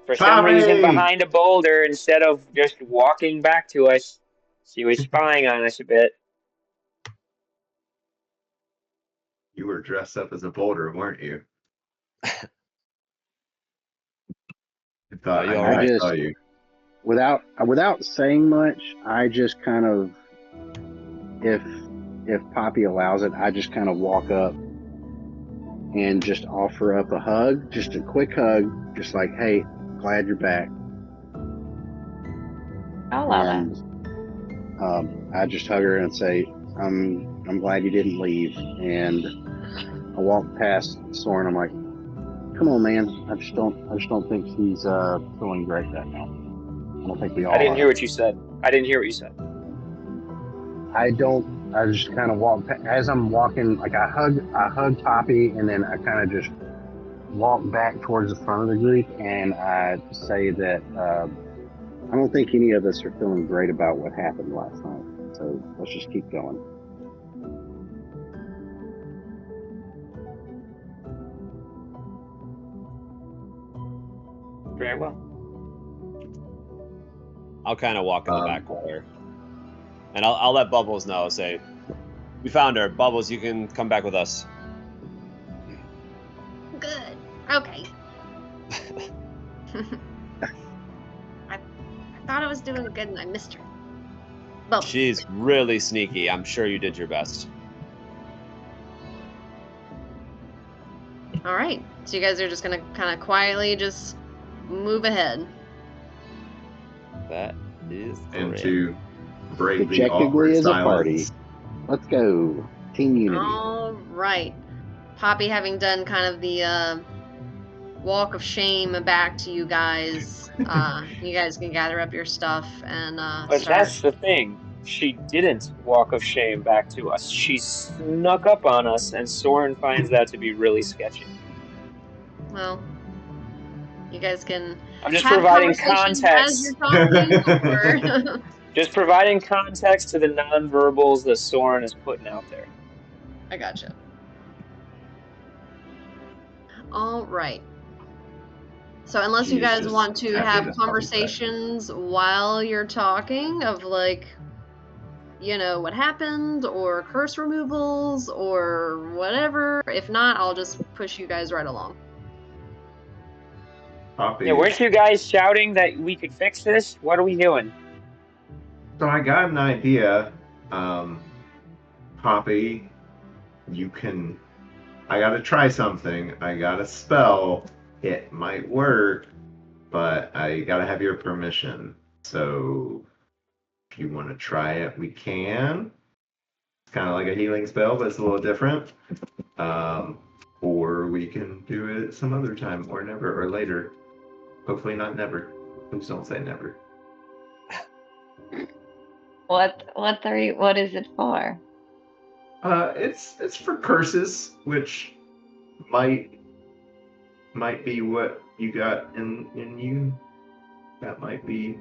For some Poppy! reason, behind a boulder instead of just walking back to us. She was spying on us a bit. You were dressed up as a boulder, weren't you? I thought you I alright? just saw you. Without saying much, I just kind of, if Poppy allows it, I just kind of walk up and just offer up a hug, just a quick hug, just like, hey, glad you're back. I'll allow that. And I just hug her and say, I'm glad you didn't leave. And I walk past Soren. I'm like, come on, man. I just don't think he's feeling great right now. I don't think we all I didn't are. hear what you said. I just kind of walk as I'm walking. Like I hug Poppy, and then I kind of just walk back towards the front of the group, and I say that I don't think any of us are feeling great about what happened last night. So let's just keep going. Very well. I'll kind of walk in the back with her. And I'll let Bubbles know, say, we found her. Bubbles, you can come back with us. Good. Okay. I thought I was doing good and I missed her. Well, She's really sneaky. I'm sure you did your best. all right. So you guys are just gonna kind of quietly just move ahead. That is And great. to break the Dejectedly awkward as a party. silence. Let's go. Team Unity. All right. Poppy, having done kind of the walk of shame back to you guys, you guys can gather up your stuff and But start. that's the thing. She didn't walk of shame back to us. She snuck up on us, and Soren finds that to be really sketchy. Well, you guys can I'm just have providing conversations context. as you're talking. Or... Just providing context to the nonverbals that Soren is putting out there. I gotcha. All right. So unless you She is guys just want to happy have to conversations while you're talking of like, what happened or curse removals or whatever. If not, I'll just push you guys right along. Poppy. Yeah, weren't you guys shouting that we could fix this? What are we doing? So I got an idea. Poppy, I gotta try something. I got a spell. It might work, but I gotta have your permission. So if you want to try it, we can. It's kind of like a healing spell, but it's a little different. Or we can do it some other time, or never, or later. Hopefully not never. Please don't say never. What is it for? It's for curses, which might be what you got in you. That might be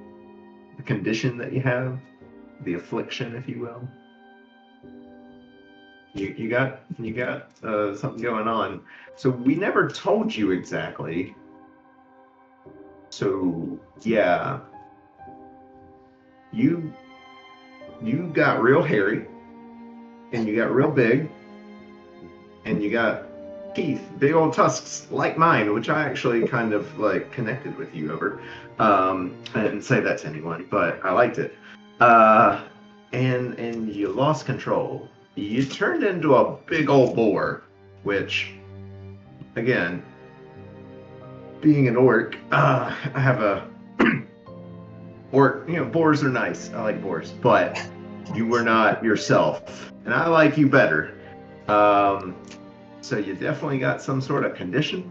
the condition that you have, the affliction, if you will. You got something going on. So we never told you exactly. So yeah, you you got real hairy, and you got real big, and you got teeth, big old tusks like mine, which I actually kind of like connected with you over. I didn't say that to anyone, but I liked it. And you lost control. You turned into a big old boar, which, again, being an orc, I have a orc. Boars are nice. I like boars, but you were not yourself, and I like you better. So you definitely got some sort of condition.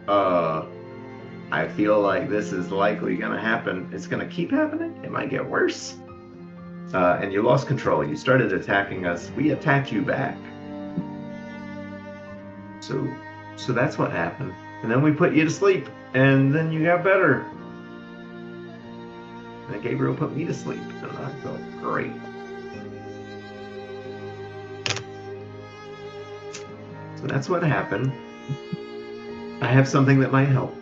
I feel like this is likely going to happen. It's going to keep happening. It might get worse. And you lost control. You started attacking us. We attacked you back. So that's what happened. And then we put you to sleep, and then you got better. And then Gabriel put me to sleep, and I felt great. So that's what happened. I have something that might help.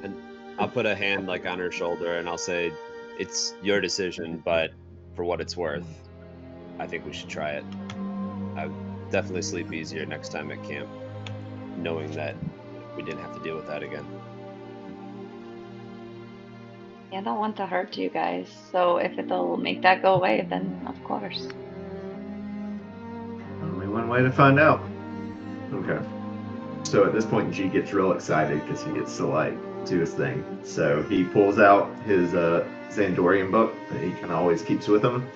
And I'll put a hand like on her shoulder, and I'll say, "It's your decision, but for what it's worth, I think we should try it. I would definitely sleep easier next time at camp, knowing that we didn't have to deal with that again." I don't want to hurt you guys, so if it'll make that go away, then of course. Only one way to find out. Okay. So at this point, G gets real excited because he gets to like do his thing. So he pulls out his Xandorian book that he kind of always keeps with him,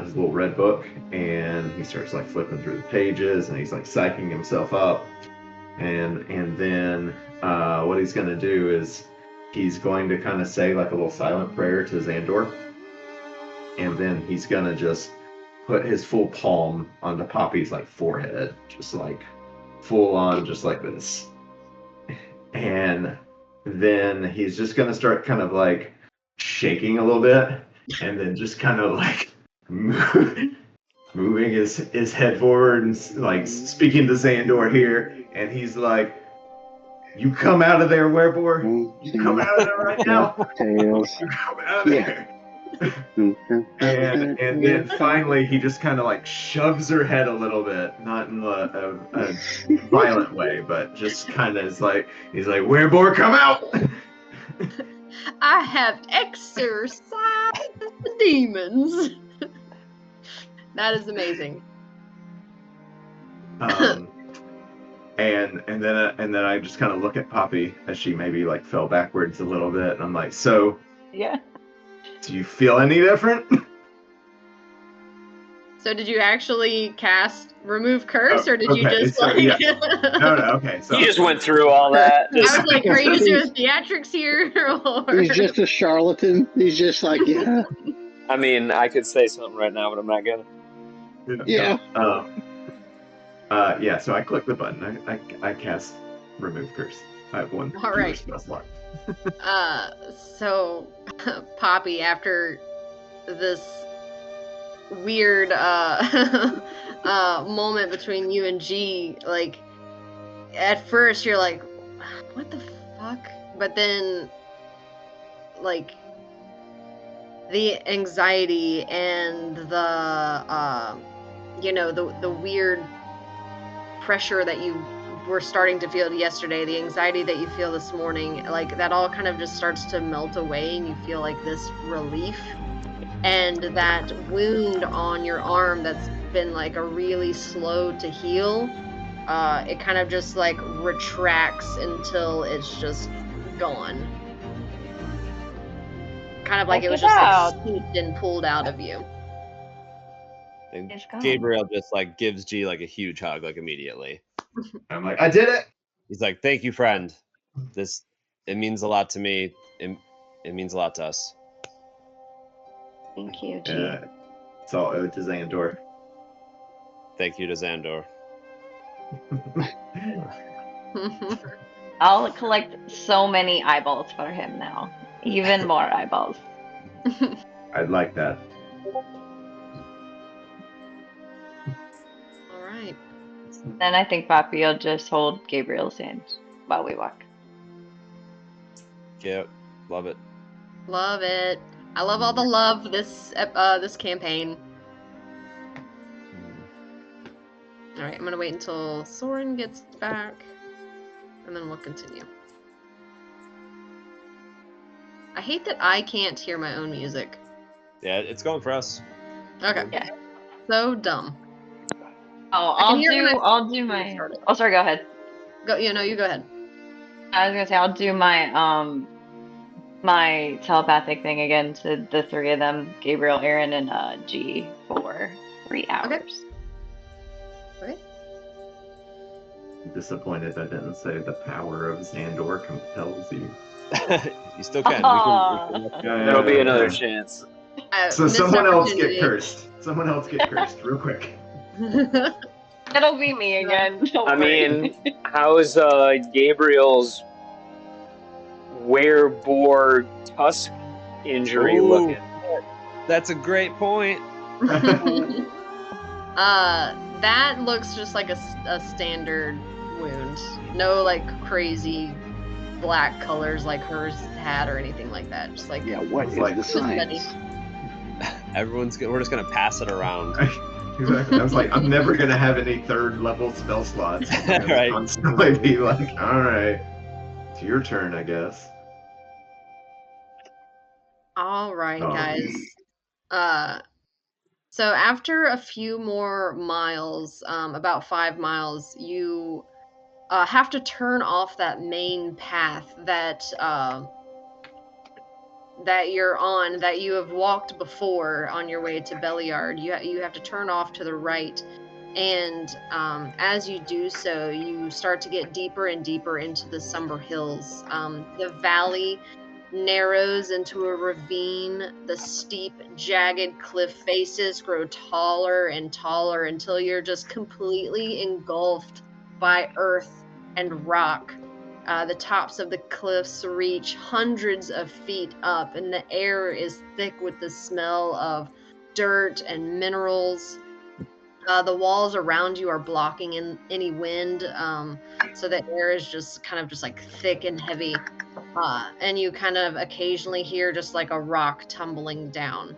his little red book, and he starts like flipping through the pages, and he's like psyching himself up. And then what he's going to do is he's going to kind of say like a little silent prayer to Xandor, and then he's going to just put his full palm onto Poppy's like forehead, just like full on, just like this. And then he's just going to start kind of like shaking a little bit, and then just kind of like moving his head forward and like speaking to Xandor here. And he's like, "You come out of there, Werebore. You come out of there right now. Tails. You come out of there." And then finally he just kind of like shoves her head a little bit, not in a violent way, but just kind of is like, he's like, "Werebore, come out." I have exorcised the demons. That is amazing. And then I just kind of look at Poppy as she maybe like fell backwards a little bit, and I'm like, "So, Yeah. do you feel any different?" So did you actually cast Remove Curse, or did you okay, just so, like... yeah. No, okay. So You just went through all that. I was like, are you just doing theatrics here? Or... He's just a charlatan. He's just like, yeah. I mean, I could say something right now, but I'm not gonna. Yeah. Yeah, so I click the button. I cast Remove Curse. I have one All right. spell slot. So Poppy, after this weird moment between you and G, like at first you're like, what the fuck? But then like the anxiety and the the weird pressure that you were starting to feel yesterday, the anxiety that you feel this morning, like that all kind of just starts to melt away, and you feel like this relief. And that wound on your arm that's been like a really slow to heal, it kind of just like retracts until it's just gone. Kind of like it was just like scooped and pulled out of you. And It's gone. Gabriel just like gives G like a huge hug like immediately. I'm like, "I did it." He's like, "Thank you, friend. It means a lot to me. It means a lot to us." Thank you, G. It's all owed to Xandor. Thank you to Xandor. I'll collect so many eyeballs for him now. Even more eyeballs. I'd like that. All right. Then I think Poppy will just hold Gabriel's hand while we walk. Yep, love it. Love it. I love all the love this campaign. All right, I'm gonna wait until Soren gets back, and then we'll continue. I hate that I can't hear my own music. Yeah, it's going for us. Okay. Yeah. So dumb. Oh, I can hear when I'll do my. started. Oh, sorry. Go ahead. Go. Yeah, no, you go ahead. I was gonna say I'll do my my telepathic thing again to the three of them, Gabriel, Aaron, and G, for 3 hours. Okay. I'm disappointed I didn't say the power of Xandor compels you. You still can. We can There'll be another chance. So Missed someone else get opportunity. cursed. Someone else get cursed, real quick. It'll be me again. Don't I worry. mean, how's Gabriel's wereboar tusk injury Ooh. looking? That's a great point. That looks just like a standard wound. No like crazy black colors like hers had or anything like that. Just like Yeah, what is Like, the just steady. science? We're just gonna pass it around. Exactly. I was like, I'm never gonna have any third level spell slots. I'm gonna Right. constantly be like, all right, it's your turn, I guess. All right, Oh. guys. So after a few more miles, about 5 miles, you have to turn off that main path that that you're on, that you have walked before on your way to Belliard. You have to turn off to the right, and as you do so, you start to get deeper and deeper into the Somber Hills. The valley narrows into a ravine. The steep, jagged cliff faces grow taller and taller until you're just completely engulfed by earth and rock. The tops of the cliffs reach hundreds of feet up, and the air is thick with the smell of dirt and minerals. The walls around you are blocking in any wind, so the air is just kind of just like thick and heavy. And you kind of occasionally hear just like a rock tumbling down.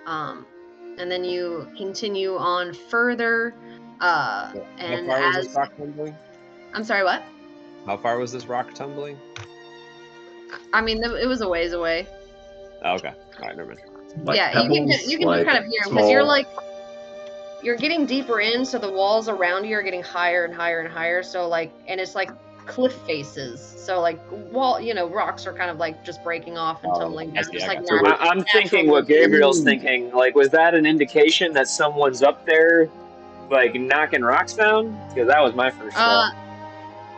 And then you continue on further. And How far was as this rock tumbling? I'm sorry, what? How far was this rock tumbling? I mean, it was a ways away. Oh, okay. All right, never mind. Like Yeah, pebbles, you can like kind of hear because you're small- like you're getting deeper in, so the walls around you are getting higher and higher and higher. So like, and it's like cliff faces. So like rocks are kind of like just breaking off and Oh, tumbling I down, see, just I like got you. natural. I'm thinking what Gabriel's thinking. Like, was that an indication that someone's up there, like knocking rocks down? Because that was my first thought.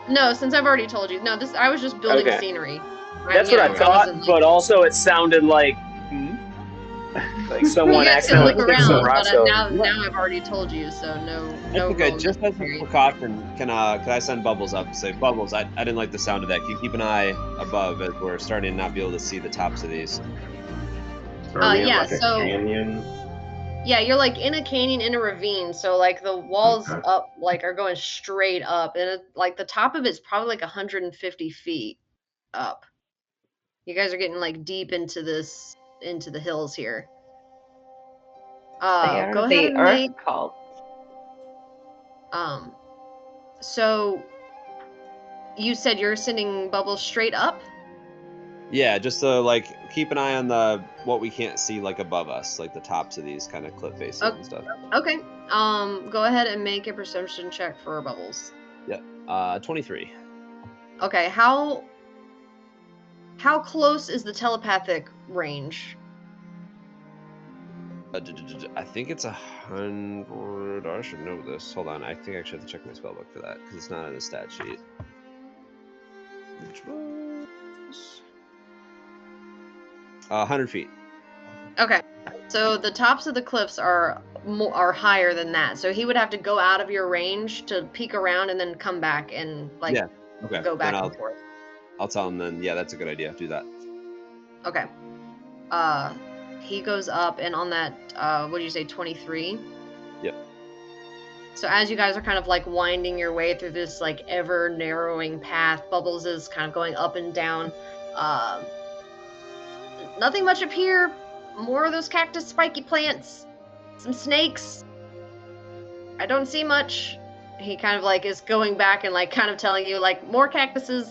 No, since I've already told you. No, I was just building Okay. scenery. That's what I thought, wasn't, like, but also it sounded like like someone you guys can accidentally look kicked some around, rocks but over. now I've already told you, so no. Okay, real just as a necessary. precaution, can I send Bubbles up and say, Bubbles, I didn't like the sound of that. Can you keep an eye above as we're starting to not be able to see the tops of these? Are we in yeah, like a so- canyon? Yeah, you're like in a canyon, in a ravine, so like the walls Okay. up like are going straight up, and like the top of it's probably like 150 feet up. You guys are getting like deep into the hills here. They are Go the ahead and Earth make cult. So you said you're sending Bubbles straight up? Yeah, just to like keep an eye on what we can't see like above us, like the tops of these kind of cliff faces and stuff. Okay. Go ahead and make a perception check for Bubbles. 23. Okay, how close is the telepathic range? I think it's 100. I should know this. Hold on. I think I actually have to check my spellbook for that because it's not on the stat sheet. Which was 100 feet. Okay, so the tops of the cliffs are higher than that. So he would have to go out of your range to peek around and then come back and like Yeah. Okay. go back Then and forth. I'll tell him then. Yeah, that's a good idea. Do that. Okay. He goes up, and on that, what did you say, 23? Yep. So as you guys are kind of like winding your way through this like ever narrowing path, Bubbles is kind of going up and down. Nothing much up here. More of those cactus spiky plants. Some snakes. I don't see much. He kind of like is going back and like kind of telling you like more cactuses,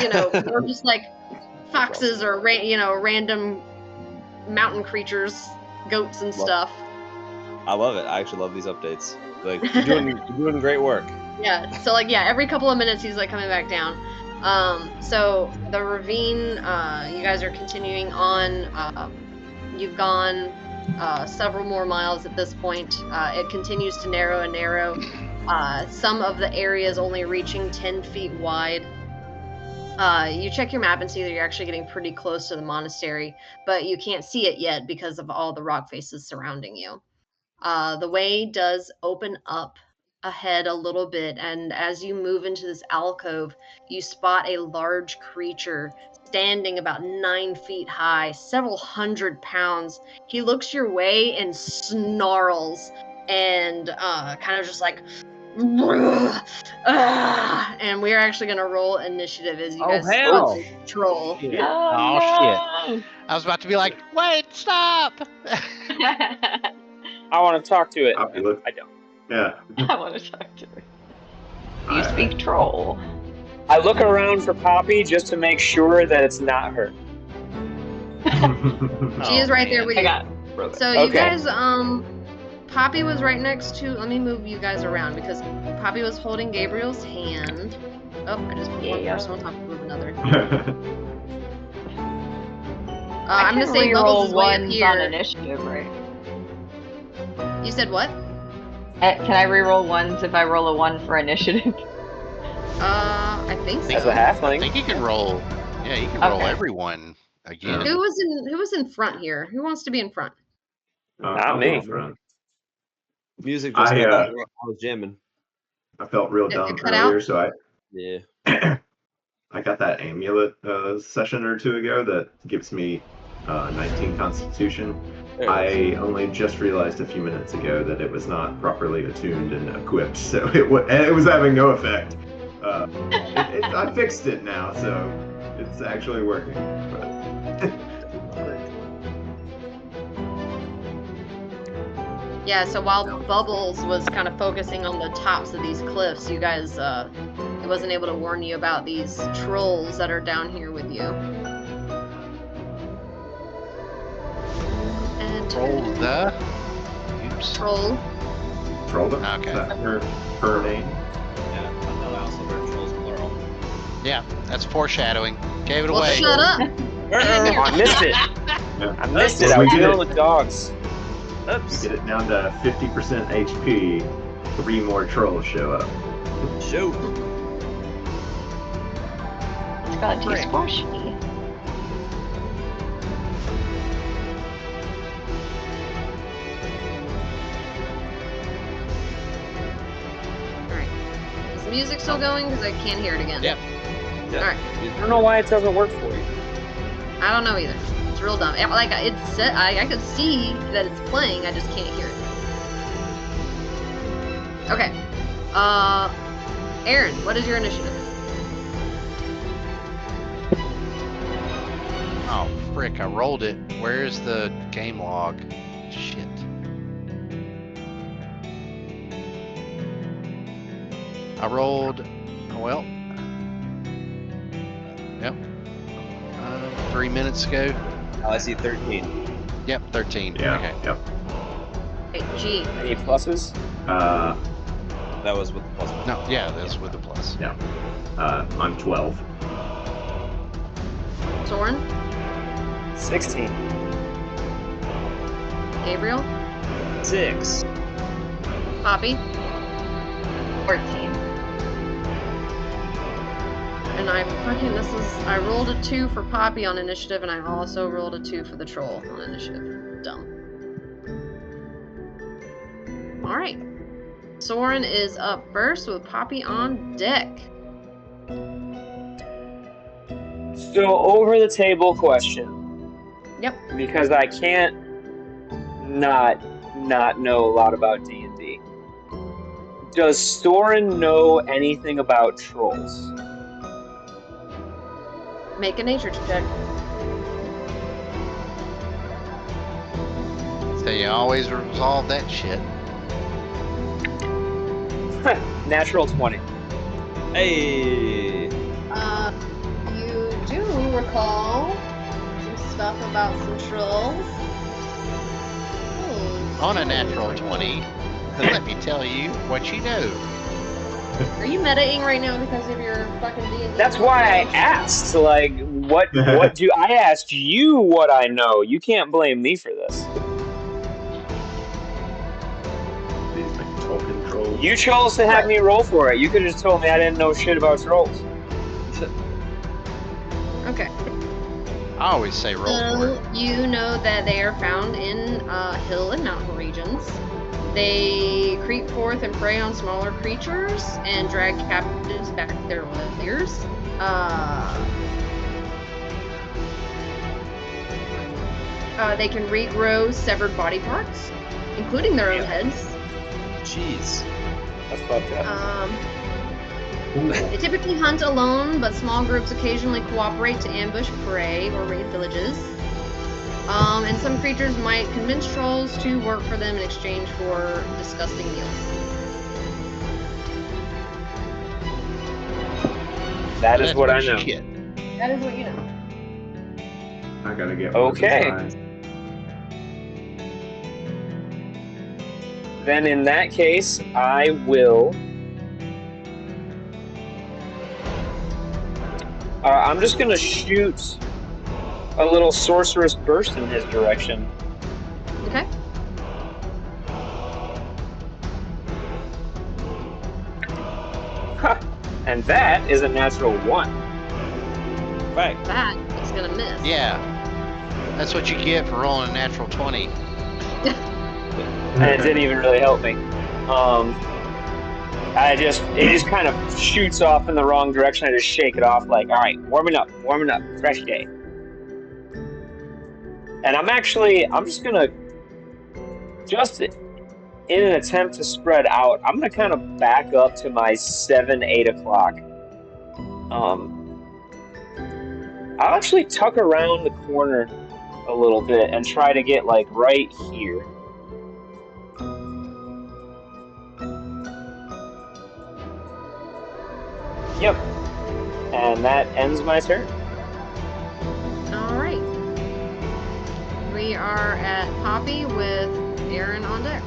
you know, more just like foxes or random mountain creatures, goats and stuff. I love it. I actually love these updates. Like you're doing great work. Yeah. So like every couple of minutes he's like coming back down. So the ravine, you guys are continuing on. You've gone several more miles at this point. It continues to narrow and narrow. Some of the areas only reaching 10 feet wide. You check your map and see that you're actually getting pretty close to the monastery, but you can't see it yet because of all the rock faces surrounding you. The way does open up ahead a little bit, and as you move into this alcove, you spot a large creature standing about 9 feet high, several hundred pounds. He looks your way and snarls and kind of just like and we're actually gonna roll initiative as you guys hell. troll. Oh, no. shit. I was about to be like, wait, stop! I want to talk to it. Poppy, look. I don't. Yeah. I want to talk to her. You speak troll. I look around for Poppy just to make sure that it's not her. She is right there with I you. got So you Okay. guys, Poppy was right next to. Let me move you guys around because Poppy was holding Gabriel's hand. Oh, I just put one Yeah. person on top of another. I I'm gonna can say Bubbles reroll is way up ones on here. initiative, right? You said what? Can I reroll ones if I roll a 1 for initiative? I think so. As a I halfling. think you can roll. Yeah, you can roll Okay. everyone again. Who was in front here? Who wants to be in front? I'll me. be in front. Music just got I was jamming. I felt real It dumb cut earlier, out? so Yeah. I got that amulet session or two ago that gives me 19 Constitution. There it is. I only just realized a few minutes ago that it was not properly attuned and equipped, so it was having no effect. I fixed it now, so it's actually working. But Yeah, so while Bubbles was kind of focusing on the tops of these cliffs, you guys, he wasn't able to warn you about these trolls that are down here with you. And Roll the. Oops. troll. Troll them? Okay. Is that her name? Yeah, I know I also heard trolls plural. Yeah, that's foreshadowing. Gave it Well, away. shut up. I missed it. Yeah. I missed it. I was dealing with dogs. Oops. You get it down to 50% HP, 3 more trolls show up. Shoot. It's got too squashy. Alright. Is the music still going? Because I can't hear it again. Yep. Alright. I don't know why it doesn't work for you. I don't know either. It's real dumb. Like, it's set. I could see that it's playing, I just can't hear it. Okay. Aaron, what is your initiative? Oh, frick, I rolled it. Where's the game log? Shit. I rolled. Well. Yep. 3 minutes ago. Oh, I see 13. Yep, 13. Yeah. Okay. Yep. Okay, G. Any pluses? That was with the plus one. No, yeah, that's with the plus. I'm 12. Soren? 16. Gabriel? 6. Poppy? 14. And I rolled a 2 for Poppy on initiative, and I also rolled a 2 for the troll on initiative. Dumb. Alright. Soren is up first with Poppy on deck. So over the table question. Yep. Because I can't not know a lot about D&D. Does Soren know anything about trolls? Make a nature check. They always resolve that shit. Natural 20. Hey. You do recall some stuff about some trolls. On a natural 20, let me tell you what you know. Are you meditating right now because of your fucking D&D? That's why I asked. Like, what do I asked you what I know? You can't blame me for this. These big talking trolls. You chose to have me roll for it. You could have just told me I didn't know shit about trolls. Okay. I always say roll for it. You know that they are found in hill and mountain regions. They creep forth and prey on smaller creatures and drag captives back to their lairs. They can regrow severed body parts, including their own heads. Jeez. That's fucked up. They typically hunt alone, but small groups occasionally cooperate to ambush prey or raid villages. And some creatures might convince trolls to work for them in exchange for disgusting meals. That is what I know. Shit. That is what you know. I gotta get Okay. one of the size. Then in that case, I will. I'm just gonna shoot a little sorceress burst in his direction. Okay. Ha! And that is a natural 1. Right. That is gonna miss. Yeah. That's what you get for rolling a natural 20. And it didn't even really help me. It just kind of shoots off in the wrong direction. I just shake it off like, all right, warming up, fresh day. And I'm just gonna, in an attempt to spread out, I'm gonna kind of back up to my 7-8 o'clock. I'll actually tuck around the corner a little bit and try to get like right here. Yep. And that ends my turn. Alright. We are at Poppy with Aaron on deck.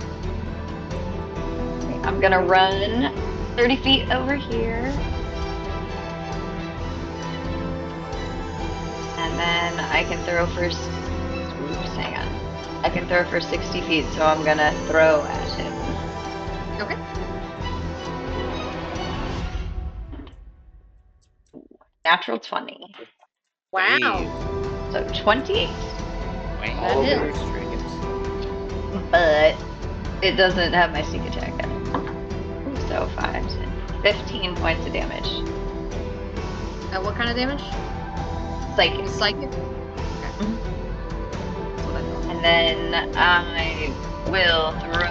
I'm gonna run 30 feet over here. And then I can throw for... Oops, hang on. I can throw for 60 feet, so I'm gonna throw at him. Okay. Natural 20. Wow. So 28. That All over hits. the streams. But it doesn't have my sneak attack in it. So 5, 10, 15 points of damage. What kind of damage? Psychic. Psychic? Okay. That's what I thought. And then I will throw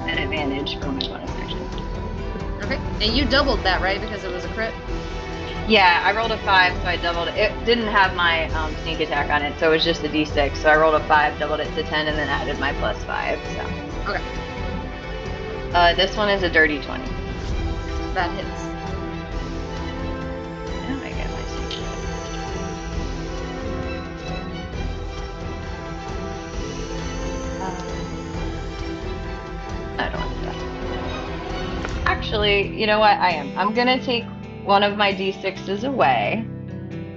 at advantage for my bonus action. Okay. And you doubled that, right? Because it was a crit? Yeah, I rolled a 5, so I doubled it. It didn't have my sneak attack on it, so it was just a d6. So I rolled a 5, doubled it to 10, and then added my plus 5. So. Okay. This one is a dirty 20. That hits. How do I get my sneak attack? I don't want that. Actually, you know what? I'm gonna take one of my d6s away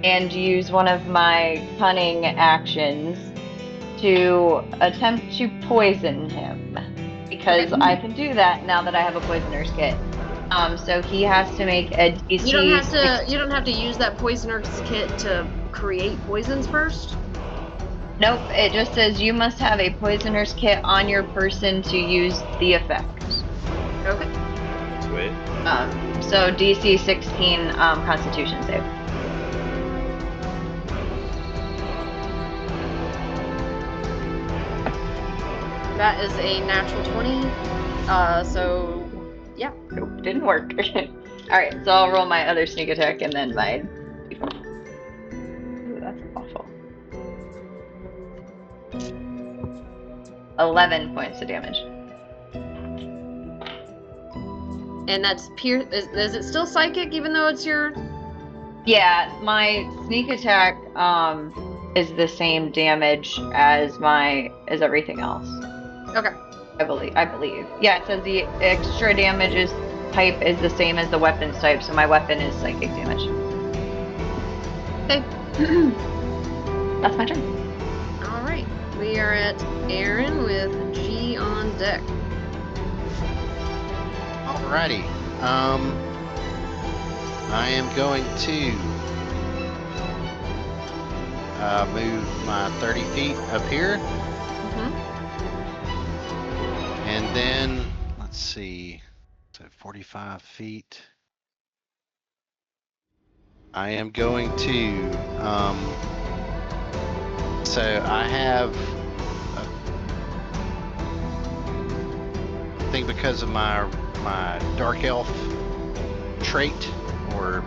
and use one of my cunning actions to attempt to poison him, because I can do that now that I have a poisoner's kit. So he has to make a DC. You don't have to use that poisoner's kit to create poisons first? Nope, it just says you must have a poisoner's kit on your person to use the effect. Okay. Sweet. So DC 16 Constitution save. That is a natural 20. So yeah. Nope, didn't work. Alright, so I'll roll my other sneak attack and then my... Ooh, that's awful. 11 points of damage. And that's is it still psychic even though it's your... Yeah, my sneak attack is the same damage as everything else. Okay. I believe. Yeah, it says the extra damage type is the same as the weapon's type, so my weapon is psychic damage. Okay. That's my turn. All right. We are at Aaron with G on deck. Alrighty. I am going to move my 30 feet up here. Mm-hmm. And then, let's see, so 45 feet. I am going to, so I have, I think because of my dark elf trait or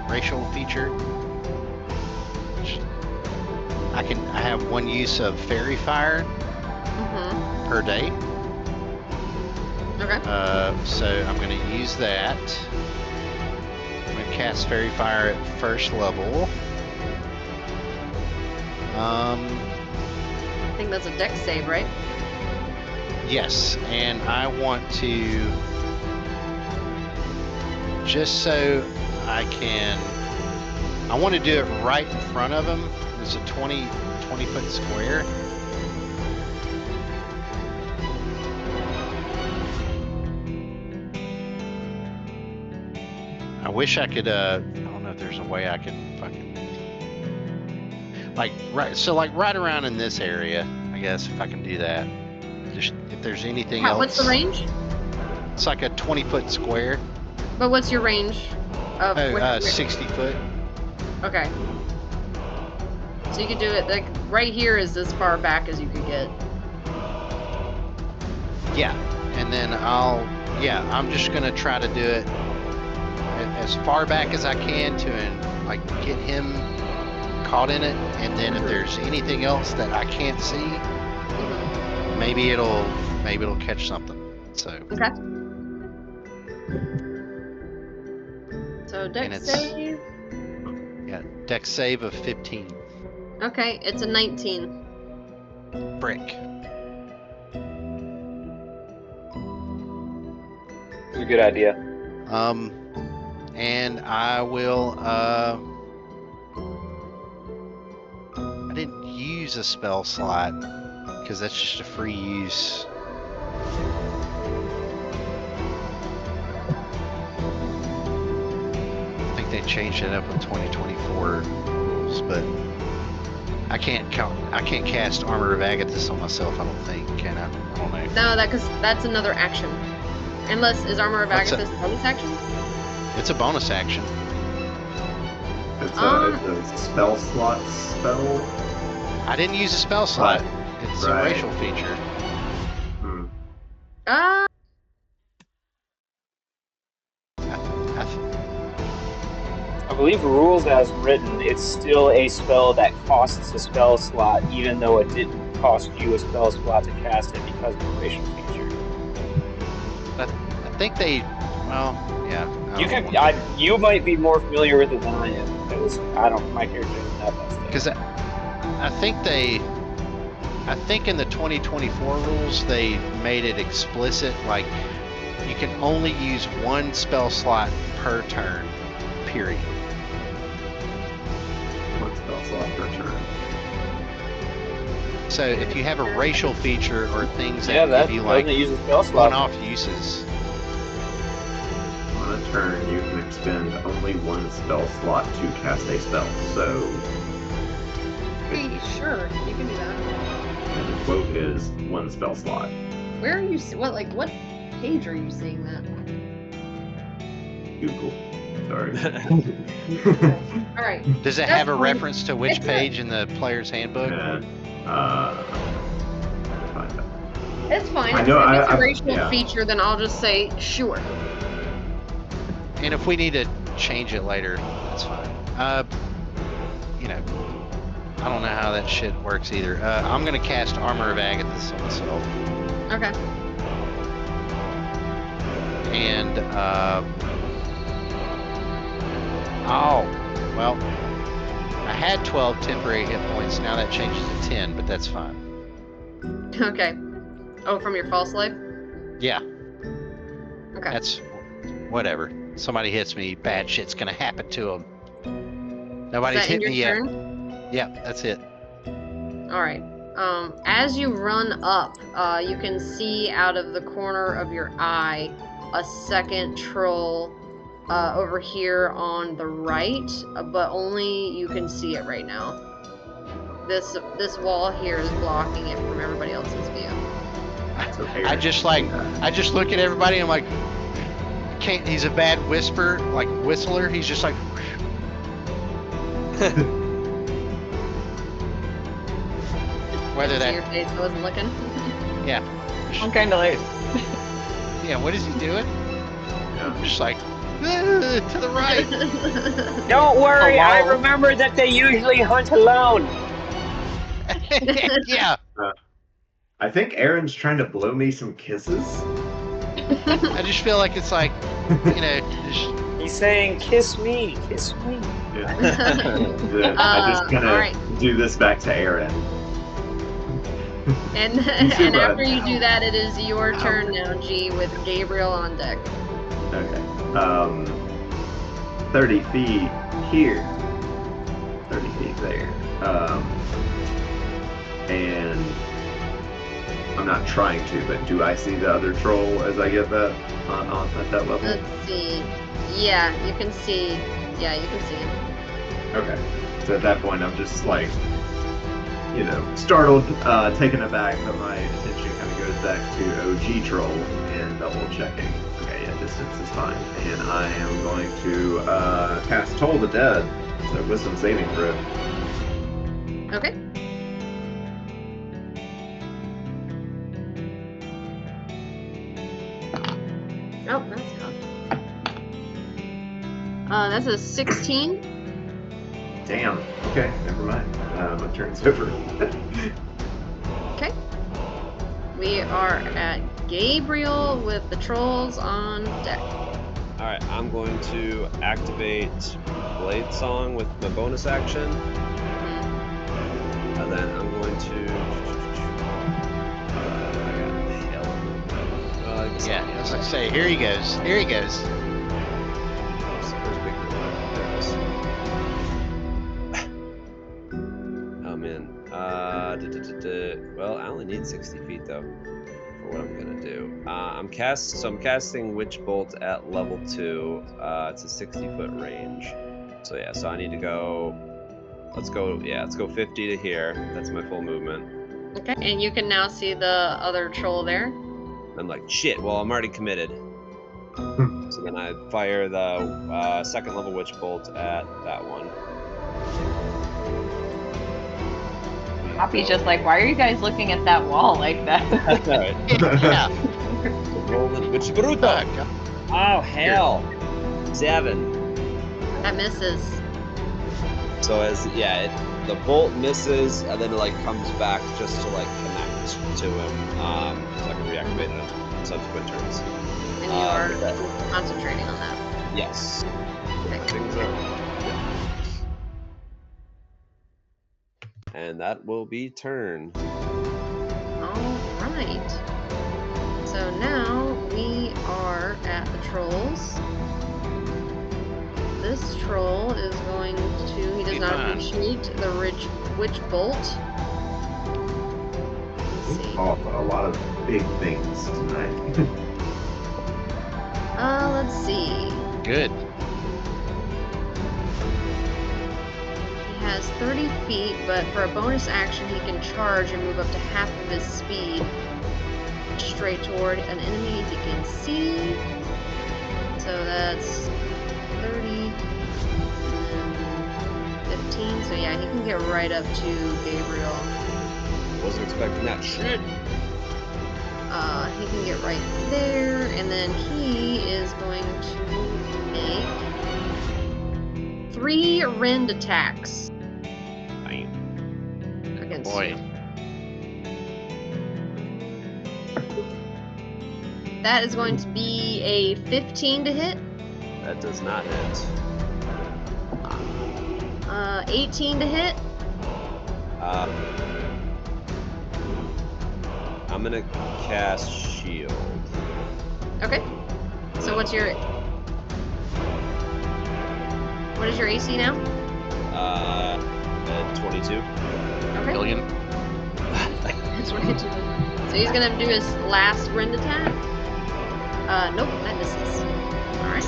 racial feature, I have one use of fairy fire Mm-hmm. per day. Okay. So I'm going to use that. I'm going to cast fairy fire at first level. I think that's a dex save, right? Yes, and I want to, just so I want to do it right in front of him. It's a 20 foot square. I wish I could, I don't know if there's a way I can fucking, like right around in this area, I guess, if I can do that. Just, if there's anything else. What's the range? It's like a 20 foot square. But what's your range? Of 60 foot. Okay. So you could do it, like, right here is as far back as you could get. Yeah, and then I'm just gonna try to do it as far back as I can to like get him caught in it, and then if there's anything else that I can't see, Mm-hmm. maybe it'll catch something. So Okay. So dex save. Yeah, dex save of 15. Okay, it's a 19. Brick. It's a good idea. And I will, I didn't use a spell slot because that's just a free use. I think they changed it up in 2024 rules, but I can't cast Armor of Agathis on myself, I don't think, can I? I don't know. No, because that's another action. Unless, is Armor of Agathis a bonus action? It's a bonus action. It's a spell slot spell. I didn't use a spell slot. It's a Right. racial feature. Hmm. I believe rules as written, it's still a spell that costs a spell slot, even though it didn't cost you a spell slot to cast it because of a racial feature. I think they, well, yeah. You might be more familiar with it than I am, because my character doesn't have that stuff. Because I think in the 2024 rules they made it explicit, like you can only use one spell slot per turn, period. One spell slot per turn. So if you have a racial feature or things that give you doesn't like use a spell slot. one-off uses, On a turn, you can expend only one spell slot to cast a spell. So, Hey, sure, you can do that. and the quote is one spell slot. Where are you? What page are you seeing that? Google. Sorry. All right. does it That's have a fine. reference to which It's a- page in the player's handbook? And, find out. It's fine. I know, If it's a I- racial yeah. feature, then I'll just say sure. And if we need to change it later, that's fine. You know, I don't know how that shit works either. I'm gonna cast Armor of Agathis on myself. Okay. And, oh, well, I had 12 temporary hit points. Now that changes to 10, but that's fine. Okay. Oh, from your false life? Yeah, Okay. that's whatever. Somebody hits me, bad shit's gonna happen to them. Nobody's Is that hit in me your yet. turn? Yeah, that's it. All right. As you run up, you can see out of the corner of your eye a second troll over here on the right, but only you can see it right now. This wall here is blocking it from everybody else's view. So I just look at everybody and I'm like, can't. He's a bad whistler. He's just like, whether See that, your face, I wasn't looking. yeah, I'm kind of like, yeah. What is he doing? Yeah. Just like to the right. Don't worry, I Hello? remember that they usually hunt alone. Yeah. I think Aaron's trying to blow me some kisses. I just feel like it's like, you know, just, He's saying, "Kiss me, kiss me." Yeah. Then I just all gonna right. do this back to Aaron. And Too after bad. you do that, it is your turn now, G, with Gabriel on deck. Okay. 30 feet here. 30 feet there. And I'm not trying to, but do I see the other troll as I get that on at that level? Let's see. Yeah, you can see. Yeah, you can see him. Okay. So at that point, I'm just like, you know, startled, taken aback, but my attention kind of goes back to OG troll and double checking. Okay, yeah, distance is fine. And I am going to cast Toll the Dead. So wisdom saving throw. Okay. Oh, that's how. That's a 16. Damn. Okay, never mind. My turn's over. Okay. We are at Gabriel with the trolls on deck. Alright, I'm going to activate Blade Song with my bonus action. And then I'm going to. yeah. I was like, say, here he goes. Here he goes. Oh man. Well, I only need 60 feet though for what I'm gonna do. I'm casting Witch Bolt at level 2. It's a 60-foot range. So yeah, so I need to go. Let's go 50 to here. That's my full movement. Okay. And you can now see the other troll there. I'm like, shit, well, I'm already committed. So then I fire the second level Witch Bolt at that one. Poppy's just like, why are you guys looking at that wall like that? Alright. Yeah. Rolling Witch Bruto. Oh, hell. 7. That misses. So the bolt misses, and then it like comes back just to like connect to him, so I can reactivate it on subsequent turns. And you are concentrating on that. Yes. Okay. Things up. Yeah. And that will be turn. Alright. So now we are at the trolls. This troll is going to, he does not appreciate the Witch Bolt. Let's see. Oh, a lot of big things tonight. Let's see. Good. He has 30 feet, but for a bonus action, he can charge and move up to half of his speed straight toward an enemy he can see. So that's 30 and then 15. So yeah, he can get right up to Gabriel. Wasn't expecting that shit. He can get right there, and then he is going to make 3 rend attacks. Bam. boy. That is going to be a 15 to hit, That does not hit. 18 to hit, I'm gonna cast shield. okay. So what is your AC now? At 22. Okay. Billion. 22. So he's gonna do his last rend attack. Nope, that misses. Alright.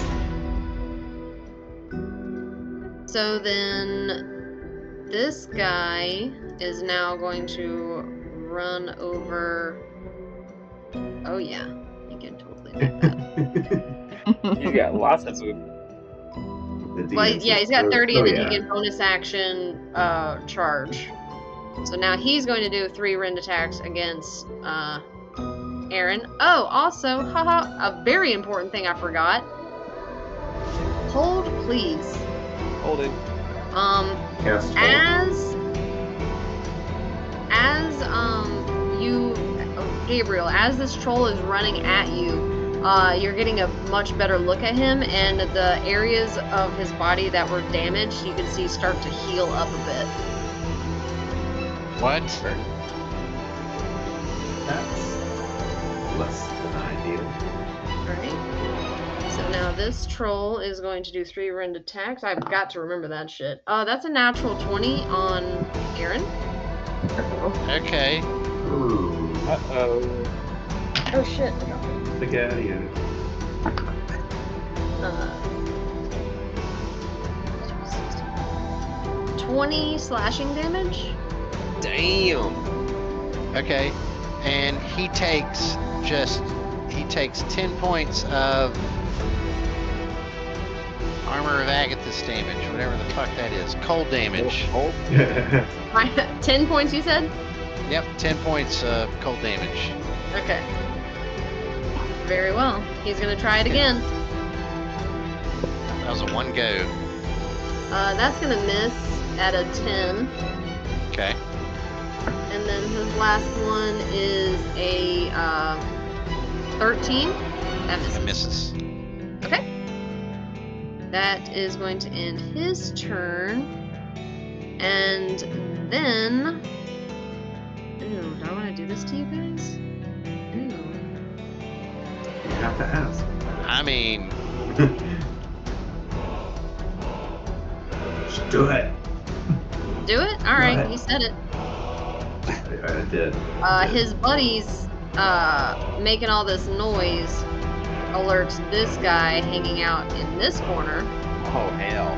So then this guy is now going to run over. Oh yeah, he can totally do that. You got lots of movement. Well, yeah, he's got 30 and then he can bonus action charge. So now he's going to do 3 rend attacks against Aaron. Oh, also, haha, a very important thing I forgot. Hold, please. Holding. Cast Gabriel, as this troll is running at you, you're getting a much better look at him, and the areas of his body that were damaged, you can see start to heal up a bit. What? That's less than ideal. Alright. So now this troll is going to do 3 rend attacks. I've got to remember that shit. That's a natural 20 on Aaron. Okay. Ooh. Uh-oh. Oh shit. Spaghetti. 20 slashing damage. Damn. Okay. And he takes 10 points of Armor of Agathis damage, whatever the fuck that is. Cold damage. Hold. 10 points, you said? Yep, 10 points of cold damage. Okay. Very well. He's gonna try it again. That was a 1 go. That's gonna miss at a 10. Okay. And then his last one is a 13. That misses. That misses. Okay. That is going to end his turn. And then... Ooh, do I want to do this to you guys? Ooh. You have to ask. I mean, Just do it. Do it? Alright, What? he said it. I did. His buddies making all this noise alerts this guy hanging out in this corner. Oh hell.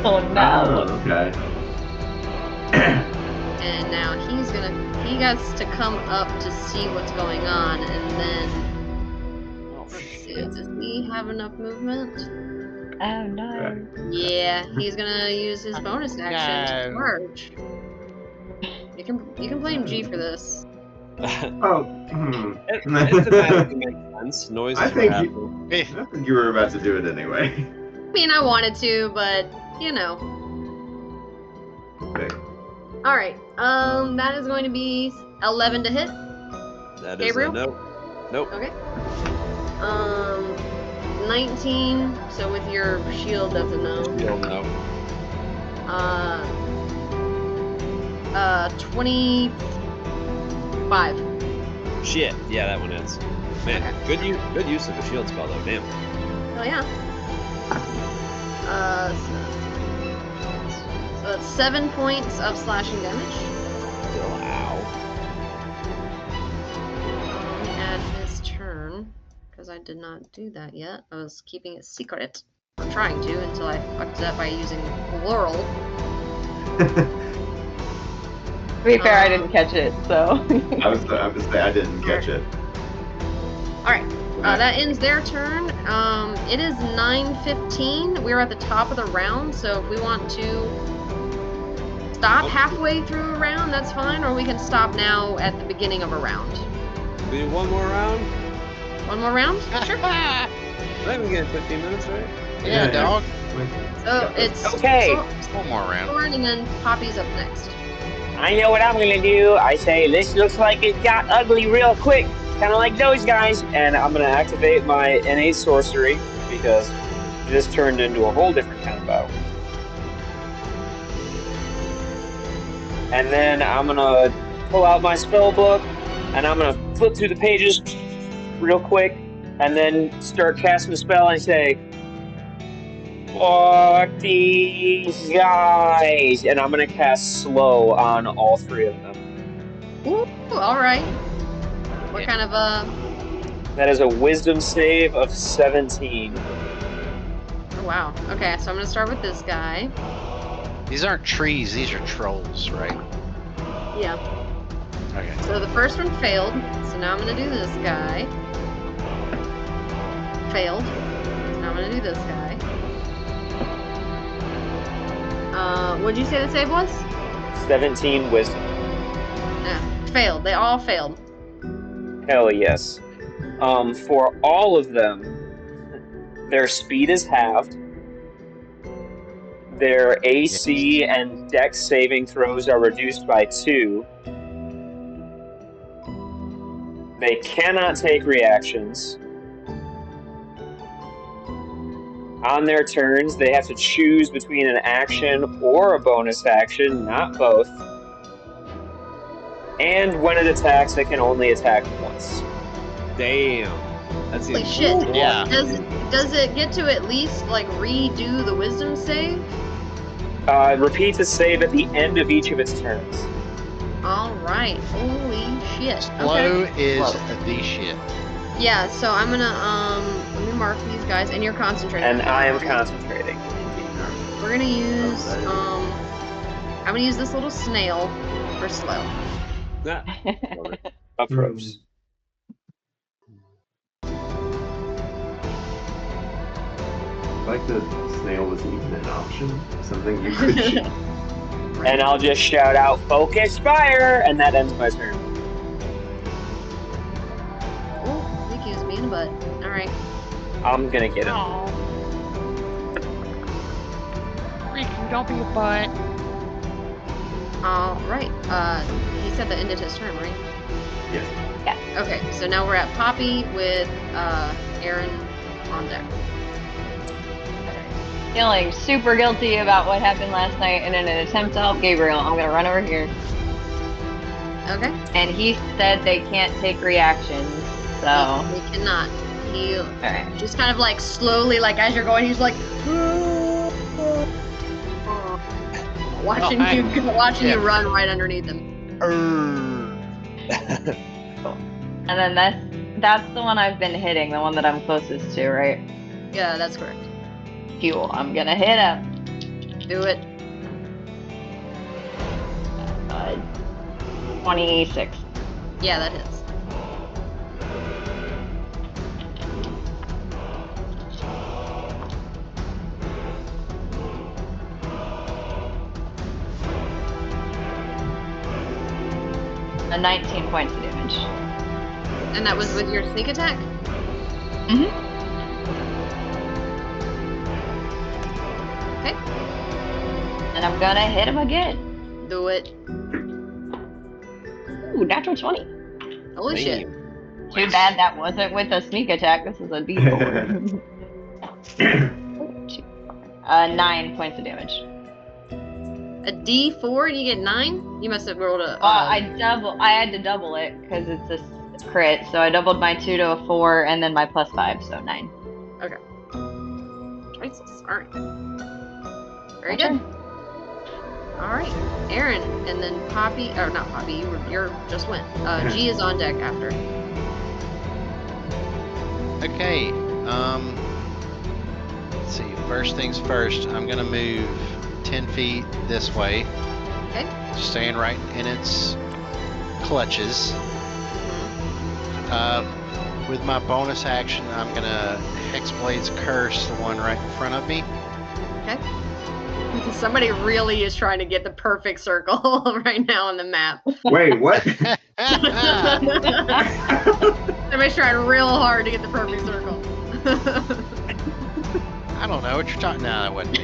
Oh no. Oh, okay. And now he gets to come up to see what's going on, and then Oh let's see, shit. does he have enough movement? Oh no. Yeah, he's gonna use his bonus action to No. charge. You can blame G for this. Oh, It thematically makes sense. Noises I were think happening. I think you were about to do it anyway. I mean, I wanted to, but you know. Okay. All right. That is going to be 11 to hit. That is Gabriel? a no. Nope. Okay. 19. So with your shield, that's a no. Shield, no. 25. Shit. Yeah, that one is. Man, good use of the shield spell though. Damn. Oh yeah. So that's 7 points of slashing damage. Still ow. Let me add his turn, because I did not do that yet. I was keeping it secret. I'm trying to until I fucked it up by using Laurel. To be fair, I didn't catch it, so. I was say I didn't catch it. Alright. That ends their turn. It is 9:15. We're at the top of the round, so if we want to stop halfway through a round, that's fine, or we can stop now at the beginning of a round. We do one more round. One more round? Sure. I think we get 15 minutes, right? Yeah, dog. So it's Okay. One more round. Soren and then Poppy's up next. I know what I'm gonna do. I say, this looks like it got ugly real quick, kind of like those guys. And I'm gonna activate my innate sorcery because this turned into a whole different kind of battle. And then I'm gonna pull out my spell book and I'm gonna flip through the pages real quick and then start casting a spell and say, fuck these guys! And I'm gonna cast slow on all three of them. Ooh, all right. What Yeah. kind of That is a wisdom save of 17. Oh, wow. Okay, so I'm gonna start with this guy. These aren't trees, these are trolls, right? Yeah. Okay. So the first one failed. So now I'm gonna do this guy. Failed. So now I'm gonna do this guy. What'd you say the save was? 17 wisdom. Yeah. Failed. They all failed. Hell yes. For all of them, their speed is halved. Their AC and Dex saving throws are reduced by 2. They cannot take reactions. On their turns, they have to choose between an action or a bonus action, not both. And when it attacks, they can only attack once. Damn. That's Holy even shit. more. Yeah. Does it get to at least like redo the wisdom save? Repeat the save at the end of each of its turns. All right. Holy shit. Slow Okay. is Slow. the shit. Yeah. So I'm gonna let me mark these guys, and you're concentrating. And I am concentrating. We're gonna use I'm gonna use this little snail for slow. Ah, Approach. Like the snail was even an option, something you could shoot. And I'll just shout out, focus fire! And that ends my turn. Oh, Nikki's me in the butt. All right. I'm gonna get him. Freaking don't be a butt. All right. He said that ended his turn, right? Yes. Okay. So now we're at Poppy with Aaron on deck. Feeling super guilty about what happened last night, and in an attempt to help Gabriel, I'm gonna run over here. Okay. And he said they can't take reactions, so. He cannot. He Alright. just kind of like slowly, like as you're going, he's like watching you run right underneath him. And then that's the one I've been hitting, the one that I'm closest to, right? Yeah, that's correct. Cool. I'm gonna hit him. Do it. 26. Yeah, that hits. A 19 points of damage. And that was with your sneak attack? Mhm. Okay. And I'm gonna hit him again. Do it. Ooh, natural 20. Holy shit. Too bad that wasn't with a sneak attack. This is a D4. 9 points of damage. A D4 and you get 9? You must have rolled a. I had to double it because it's a crit, so I doubled my 2 to a 4 and then my +5, so 9. Jesus. Alright. Very My good. turn. Alright. Aaron, and then Poppy, or not Poppy, you're just went. G is on deck after. Okay, let's see, first things first, I'm gonna move 10 feet this way. Okay. Staying right in its clutches. With my bonus action, I'm gonna Hexblade's Curse the one right in front of me. Okay. Somebody really is trying to get the perfect circle right now on the map. Wait, what? Somebody's trying real hard to get the perfect circle. I don't know what you're talking. No, that wasn't.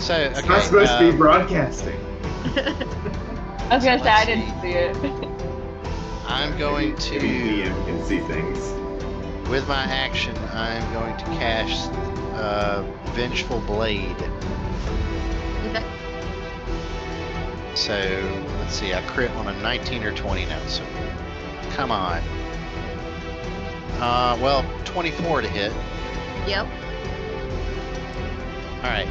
So okay. It's not supposed to be broadcasting. I was gonna So say I let's didn't see it. I'm going Maybe to, DM can see things. with my action, I'm going to cast Vengeful Blade. Okay. So let's see, I crit on a 19 or 20 now. So come on. Well, 24 to hit. Yep. All right.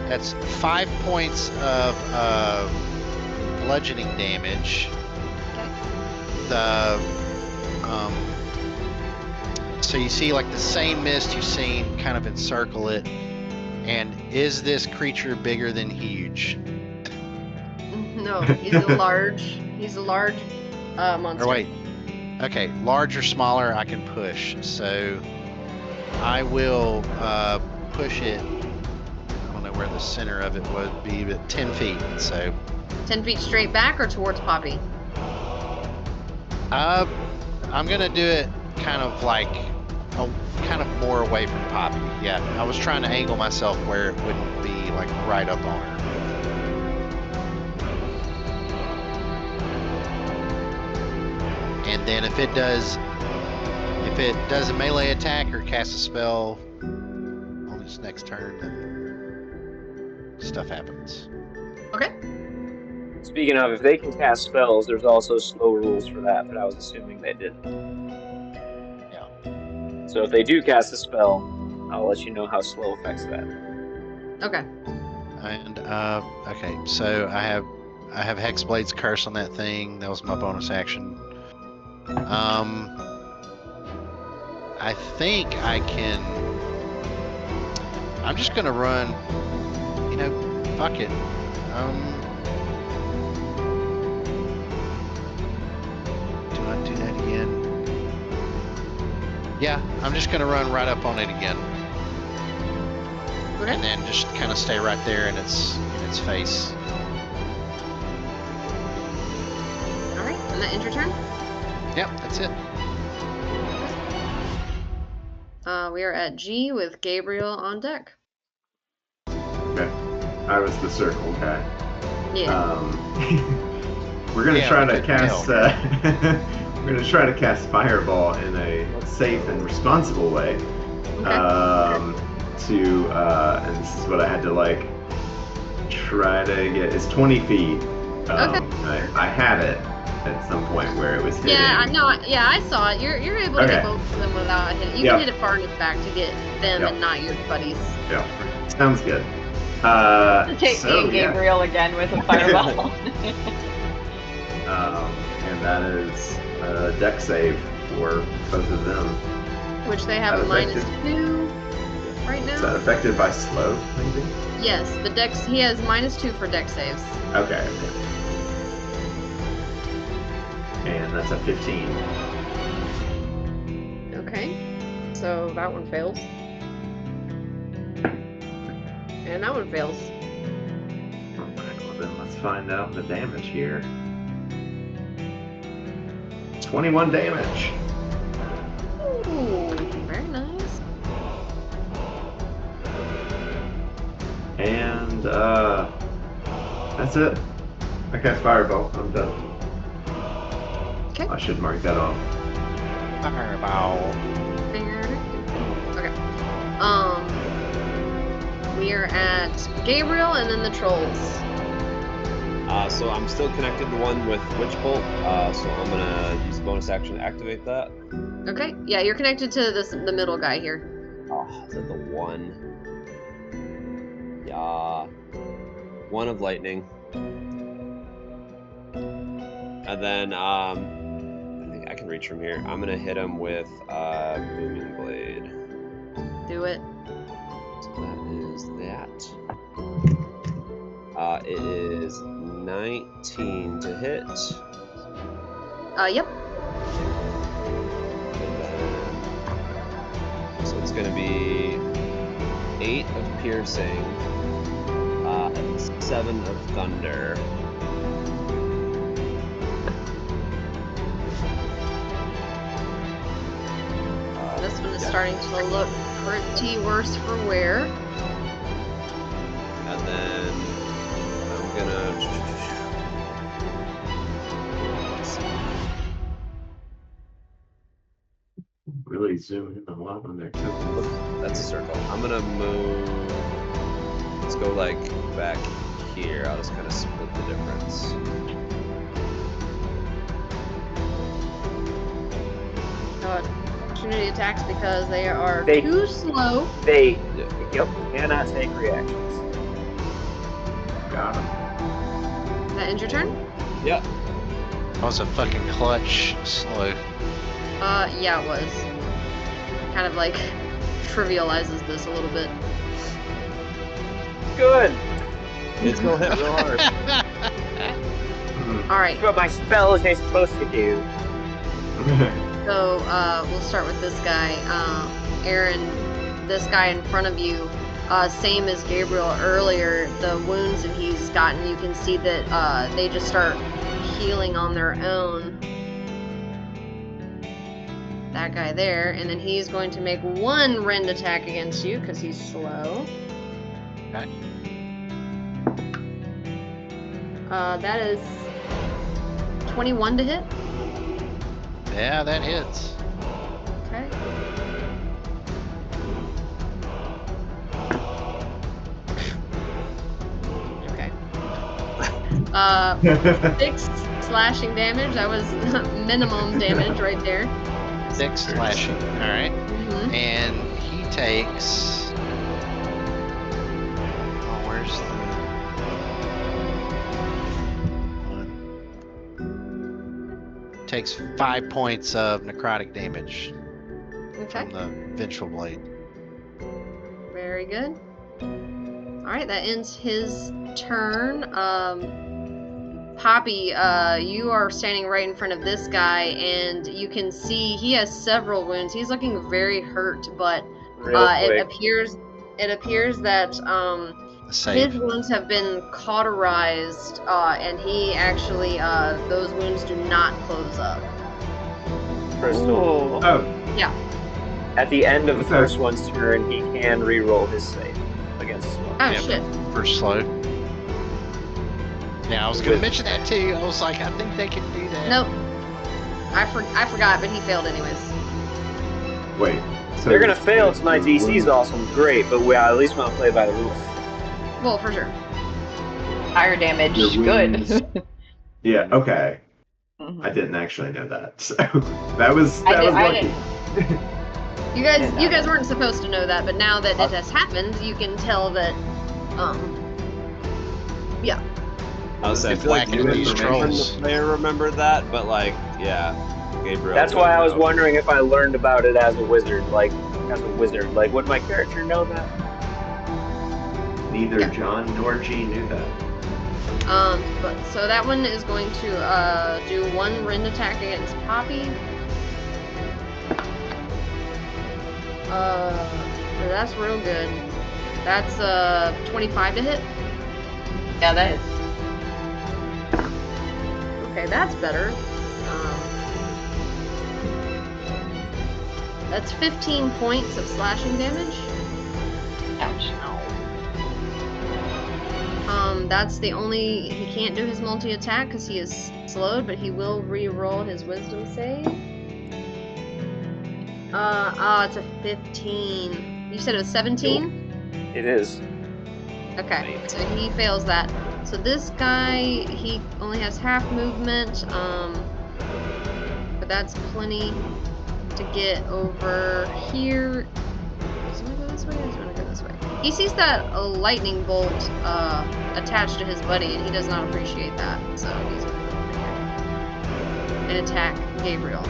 That's 5 points of bludgeoning damage. Okay. The so you see like the same mist you've seen kind of encircle it. And is this creature bigger than huge? No, he's a large. He's a large monster. Or wait. Okay, large or smaller, I can push. So I will push it. I don't know where the center of it would be, but 10 feet. So 10 feet straight back or towards Poppy? I'm gonna do it kind of like kind of more away from Poppy. Yeah, I was trying to angle myself where it wouldn't be like right up on her. And then if it does a melee attack or casts a spell on its next turn, then stuff happens. Okay. Speaking of, if they can cast spells, there's also slow rules for that, but I was assuming they didn't. Yeah. So if they do cast a spell, I'll let you know how slow affects that. Okay. And okay, so I have Hexblade's Curse on that thing. That was my bonus action. I think I can. I'm just gonna run. You know, fuck it. Do I do that again? Yeah, I'm just gonna run right up on it again, Okay. and then just kind of stay right there in its face. All right. And that ends your turn. Yep, that's it. We are at G with Gabriel on deck. Okay. I was the circle guy. Yeah. We're gonna Yeah, try we to could cast. We're gonna try to cast fireball in a safe and responsible way. And this is what I had to like try to get. It's 20 feet. Okay. I had it at some point where it was hitting. Yeah, I know. Yeah, I saw it. You're able to Okay. hit both of them without hitting. You Yep. can hit it far enough back to get them Yep. and not your buddies. Yeah, sounds good. Take me and Gabriel again with a fireball. And that is a deck save for both of them. Which they have a -2 right Is that now. affected by slow, maybe? Yes, the dex. He has -2 for deck saves. Okay. And that's a 15. Okay. So that one fails. And that one fails. Alright, well then let's find out the damage here. 21 damage. Ooh, very nice. And that's it. I cast fireball. I'm done. Okay. I should mark that off. Fireball. Okay. We are at Gabriel and then the trolls. So I'm still connected to one with Witch Bolt, so I'm gonna use bonus action to activate that. Okay. Yeah, you're connected to the middle guy here. Oh, is that the one? Yeah. One of lightning. And then, I think I can reach from here. I'm gonna hit him with Booming Blade. Do it. So that is that. It is 19 to hit. Yep. And then, so it's gonna be 8 of piercing, 7 of thunder. This one is starting to look pretty worse for wear. And then really zoom in a lot on their tokens. That's a circle. I'm gonna move. Let's go like back here. I'll just kind of split the difference. Opportunity attacks because they are They- too slow. They Yeah. cannot take reactions. Got him. That ends your turn? Yeah. That was a fucking clutch slow. Yeah, it was. Kind of like trivializes this a little bit. Good. It's gonna hit real hard. Alright, That's what my spell is supposed to do. so we'll start with this guy. Aaron, this guy in front of you, same as Gabriel earlier, the wounds that he's gotten, you can see that they just start healing on their own. That guy there, and then he's going to make one rend attack against you because he's slow. Okay. That is 21 to hit. Yeah, that hits. Okay. Okay. 6 slashing damage. That was minimum damage right there. 6 slashing. Alright. Mhm. And he takes. Oh, where's the. Takes 5 points of necrotic damage Okay. from the vengeful blade. Very good. Alright, that ends his turn. Poppy, you are standing right in front of this guy, and you can see he has several wounds. He's looking very hurt, but Real it quick. appears that The his save. wounds have been cauterized, and he actually those wounds do not close up. Crystal. Ooh. Oh, At the end of the Okay. first one's turn, he can re-roll his save against Slow. Oh Yep. shit! For slow. Yeah, I was gonna With- mention that too. I was like, I think they can do that. Nope. I forgot, but he failed anyways. wait. So They're gonna fail because my your DC's wounds- awesome, great, but we at least want to play by the rules. Well, for sure. Higher damage. Your wounds- Good. Yeah. Okay. Mhm. I didn't actually know that. So that was I lucky. didn't. You guys weren't supposed to know that, but now that it has happened, you can tell that. I was saying, I feel like Whacking you these trolls. may remember that, but like, yeah, Gabriel. That's why I was wouldn't know. wondering if I learned about it as a wizard. Like, would my character know that? Neither Yeah. John nor G knew that. But so that one is going to do one rend attack against Poppy. So that's real good. That's 25 to hit. Yeah, that is. Okay, that's better. That's 15 points of slashing damage. Ouch. That's the only. He can't do his multi attack because he is slowed, but he will re-roll his wisdom save. It's a 15. You said it was 17? It is. Okay, so he fails that. So this guy, he only has half movement, but that's plenty to get over here. Does he want to go this way or does he want to go this way? He sees that a lightning bolt attached to his buddy, and he does not appreciate that. So he's going to go over here and attack Gabriel.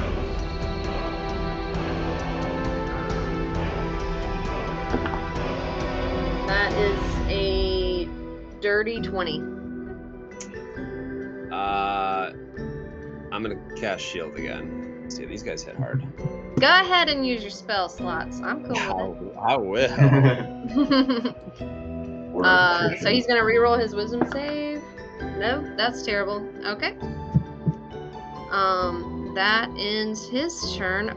That is a dirty 20. I'm gonna cast shield again. See, these guys hit hard. Go ahead and use your spell slots. I'm cool with I will. it. Or So attrition. he's gonna reroll his wisdom save. No, that's terrible. Okay. That ends his turn,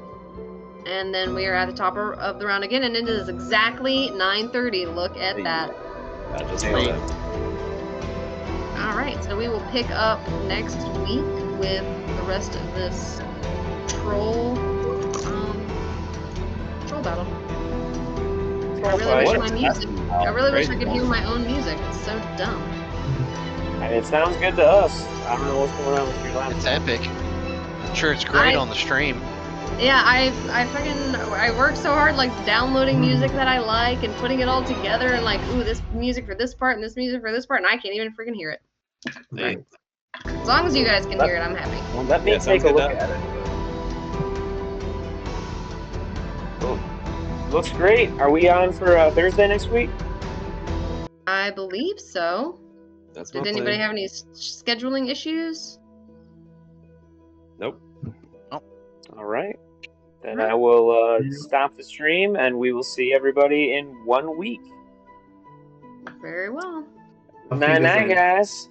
and then we are at the top of the round again, and it is exactly 9:30. Look at that. I just Nailed nailed it. it. All right, so we will pick up next week with the rest of this troll troll battle. I Troll really wish fight. my music. I really wish I Crazy. could hear my own music. It's so dumb. And it sounds good to us. I don't know what's going on with your laptop. It's epic. I'm sure it's great I- on the stream. Yeah, I work so hard like downloading music that I like and putting it all together and like, ooh, this music for this part and this music for this part, and I can't even freaking hear it. Right. As long as you guys can hear it, I'm happy. Well, let me Yeah, take sounds a good look to at it. Cool. Looks great. Are we on for Thursday next week? I believe so. That's my Did anybody plan. have any scheduling issues? Nope. All right. Then Alright. I will stop the stream, and we will see everybody in 1 week. Very well. Auf Night night, Wiedersehen. guys.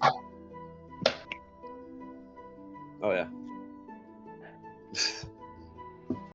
Oh yeah.